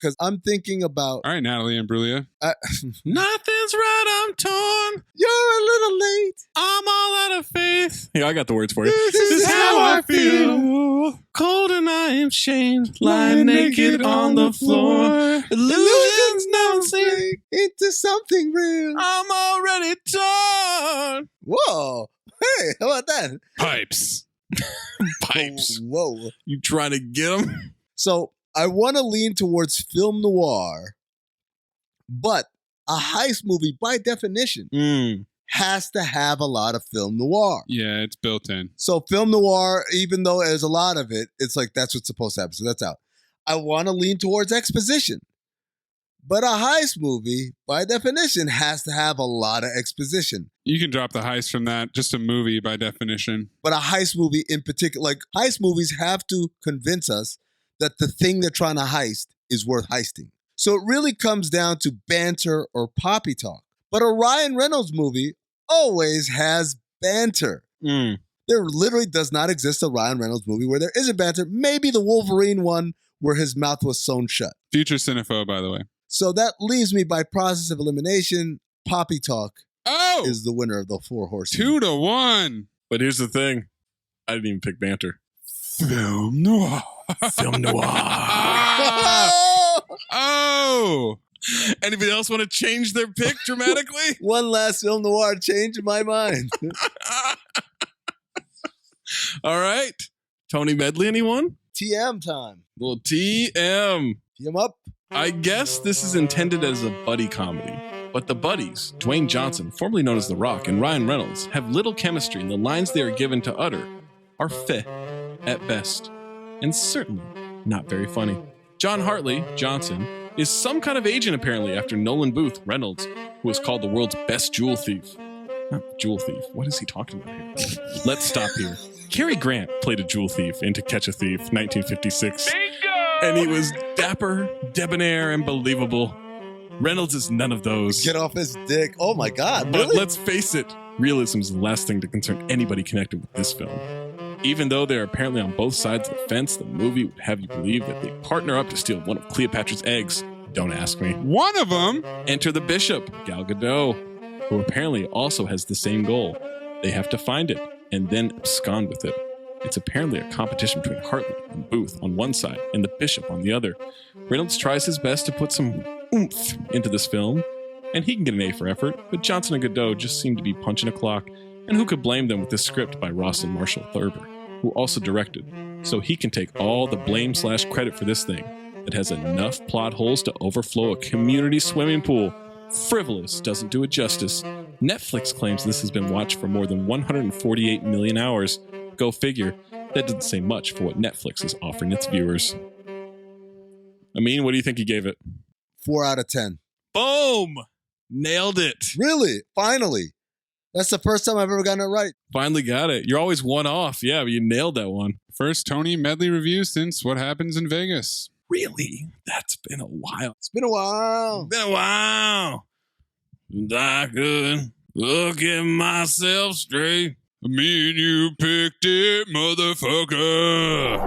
Because I'm thinking about... All right, Natalie Imbruglia. Nothing's right, I'm torn. You're a little late. I'm all out of faith. Yeah, I got the words for you. This is how I feel. Cold and I am shamed. Lying naked on the floor. Illusions now sink into something real. I'm already torn. Whoa. Hey, how about that? Pipes. Pipes. Whoa. You trying to get them? So... I want to lean towards film noir, but a heist movie, by definition, has to have a lot of film noir. Yeah, it's built in. So film noir, even though there's a lot of it, it's like that's what's supposed to happen. So that's out. I want to lean towards exposition. But a heist movie, by definition, has to have a lot of exposition. You can drop the heist from that. Just a movie, by definition. But a heist movie in particular, like heist movies have to convince us that the thing they're trying to heist is worth heisting. So it really comes down to Banter or Poppytalk. But a Ryan Reynolds movie always has banter. There literally does not exist a Ryan Reynolds movie where there isn't banter. Maybe the Wolverine one where his mouth was sewn shut. Future Cinephobe, by the way. So that leaves me by process of elimination. Poppytalk is the winner of the 4 horses. 2-1. But here's the thing. I didn't even pick Banter. Film noir. Film noir. Oh. Anybody else want to change their pick dramatically? One last film noir change in my mind. All right. Tony Medley, anyone? TM time. Little TM. TM up. I guess this is intended as a buddy comedy. But the buddies, Dwayne Johnson, formerly known as The Rock, and Ryan Reynolds, have little chemistry, and the lines they are given to utter are feh at best, and certainly not very funny. John Hartley, Johnson, is some kind of agent apparently after Nolan Booth, Reynolds, who is called the world's best jewel thief. Not jewel thief. What is he talking about here? Let's stop here. Cary Grant played a jewel thief in To Catch a Thief, 1956. Bingo! And he was dapper, debonair, and believable. Reynolds is none of those. Get off his dick. Oh my God, But really? let's face it, realism is the last thing to concern anybody connected with this film. Even though they're apparently on both sides of the fence, the movie would have you believe that they partner up to steal one of Cleopatra's eggs. Don't ask me. One of them? Enter the bishop, Gal Gadot, who apparently also has the same goal. They have to find it and then abscond with it. It's apparently a competition between Hartley and Booth on one side and the bishop on the other. Reynolds tries his best to put some oomph into this film, and he can get an A for effort, but Johnson and Godot just seem to be punching a clock, and who could blame them with this script by Ross and Marshall Thurber, who also directed, so he can take all the blame/credit for this thing that has enough plot holes to overflow a community swimming pool. Frivolous doesn't do it justice. Netflix claims this has been watched for more than 148 million hours. Go figure. That doesn't say much for what Netflix is offering its viewers. Amin, what do you think you gave it? 4 out of 10. Boom! Nailed it. Really? Finally. That's the first time I've ever gotten it right. Finally got it. You're always one off. Yeah, but you nailed that one. First Tony Medley review since What Happens in Vegas. Really? That's been a while. It's been a while. Been a while. I could look at myself straight. Me and you picked it, motherfucker.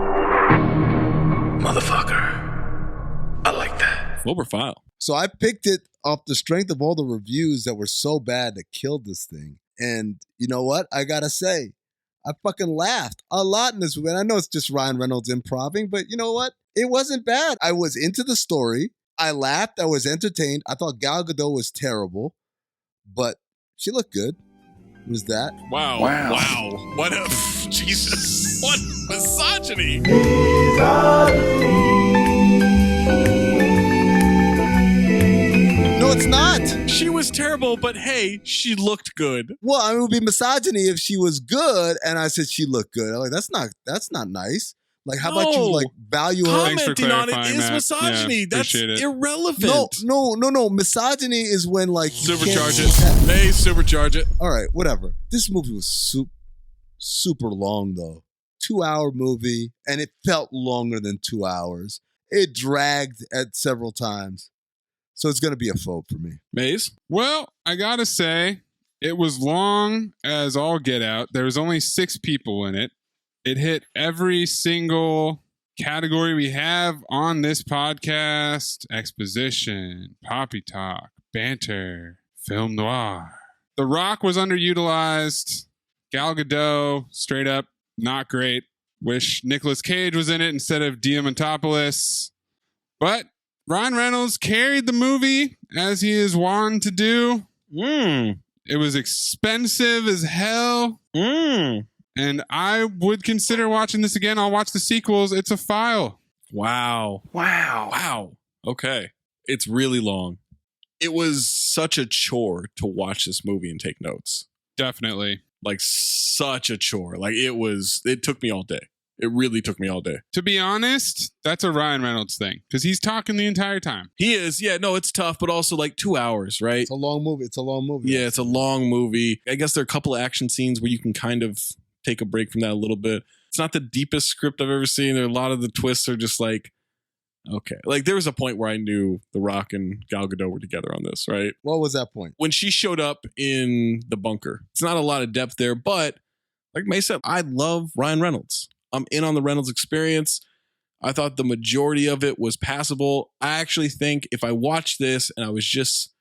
Motherfucker. I like that. Phober file. So I picked it off the strength of all the reviews that were so bad that killed this thing. And you know what? I gotta say, I fucking laughed a lot in this movie. And I know it's just Ryan Reynolds improving, but you know what? It wasn't bad. I was into the story. I laughed. I was entertained. I thought Gal Gadot was terrible, but she looked good. It was that. Wow. What a Jesus. What misogyny. No, it's not. She was terrible, but hey, she looked good. Well, I mean, it would be misogyny if she was good and I said she looked good. I'm like, that's not nice. Like, how about you like value her? Commenting on it is misogyny. That's irrelevant. No. Misogyny is when like supercharge it. May supercharge it. All right, whatever. This movie was super long though. 2-hour movie, and it felt longer than 2 hours. It dragged at several times. So it's going to be a phobe for me. Maze? Well, I got to say, it was long as all get out. There was only 6 people in it. It hit every single category we have on this podcast. Exposition, Poppytalk, Banter, Film Noir. The Rock was underutilized. Gal Gadot, straight up, not great. Wish Nicolas Cage was in it instead of Diamantopoulos. But Ryan Reynolds carried the movie, as he is wont to do. It was expensive as hell. And I would consider watching this again. I'll watch the sequels. It's a file. Wow. Okay. It's really long. It was such a chore to watch this movie and take notes. Definitely. Like such a chore. Like it took me all day. It really took me all day. To be honest, that's a Ryan Reynolds thing because he's talking the entire time. He is. Yeah, no, it's tough, but also like 2 hours, right? It's a long movie. Yeah, it's a long movie. I guess there are a couple of action scenes where you can kind of take a break from that a little bit. It's not the deepest script I've ever seen. A lot of the twists are just like, okay. Like there was a point where I knew The Rock and Gal Gadot were together on this, right? What was that point? When she showed up in the bunker. It's not a lot of depth there, but like May said, I love Ryan Reynolds. I'm in on the Reynolds experience. I thought the majority of it was passable. I actually think if I watched this and I was just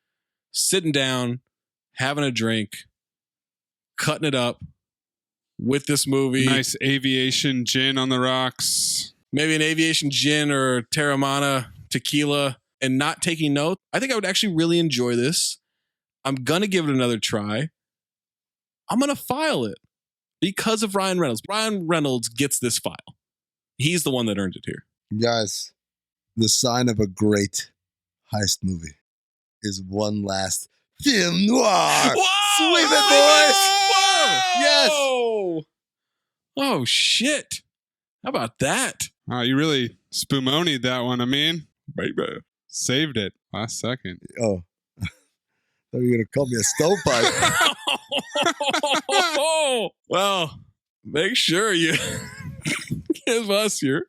sitting down, having a drink, cutting it up with this movie. Nice aviation gin on the rocks. Maybe an aviation gin or Terramana tequila and not taking notes. I think I would actually really enjoy this. I'm going to give it another try. I'm going to file it. Because of Ryan Reynolds. Ryan Reynolds gets this file. He's the one that earned it here. Guys, the sign of a great heist movie is one last film noir. Whoa! Sweep it, boys! Whoa! Yes! Oh, shit. How about that? Oh, you really spoomonied that one, I mean. Baby. Saved it last second. Oh. I thought you were going to call me a stovepipe. Well, make sure you give us your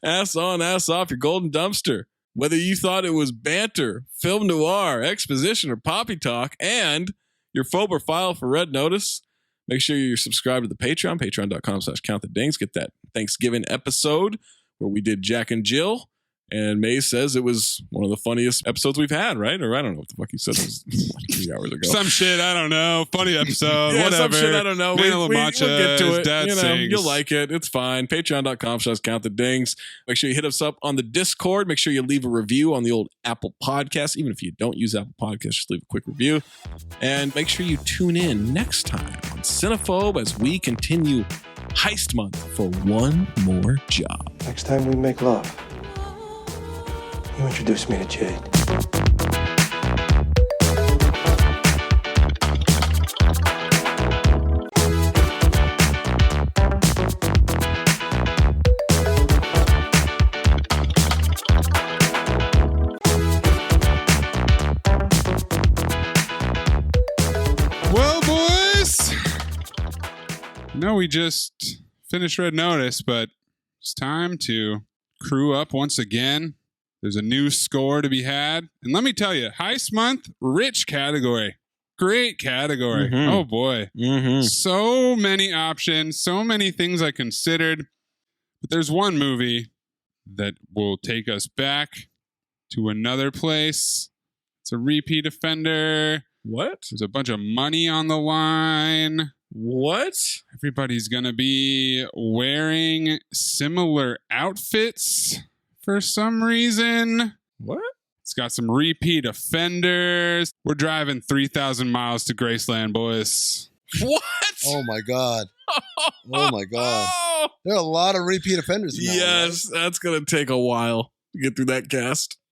ass on, ass off, your golden dumpster. Whether you thought it was Banter, Film Noir, Exposition, or Poppytalk, and your phobe file for Red Notice, make sure you're subscribed to the Patreon, patreon.com/countthedings. Get that Thanksgiving episode where we did Jack and Jill. And May says it was one of the funniest episodes we've had, right? Or I don't know what the fuck he said. It was like 3 hours ago. Some shit, I don't know. Funny episode, yeah, whatever. Some shit, I don't know. We'll get to it. Dad sings. You'll like it. It's fine. Patreon.com/countthedings. Make sure you hit us up on the Discord. Make sure you leave a review on the old Apple Podcast. Even if you don't use Apple Podcasts, just leave a quick review. And make sure you tune in next time on Cinephobe as we continue Heist Month for one more job. Next time we make love, you introduce me to Jade. Well, boys, I know we just finished Red Notice, but it's time to crew up once again. There's a new score to be had. And let me tell you, Heist Month, rich category. Great category. Mhm. Oh, boy. So many options, so many things I considered. But there's one movie that will take us back to another place. It's a repeat offender. What? There's a bunch of money on the line. What? Everybody's going to be wearing similar outfits for some reason. What? It's got some repeat offenders. We're driving 3,000 miles to Graceland, boys. What? Oh my God. Oh my God. There are a lot of repeat offenders in that one, right? Yes, that's going to take a while to get through that cast.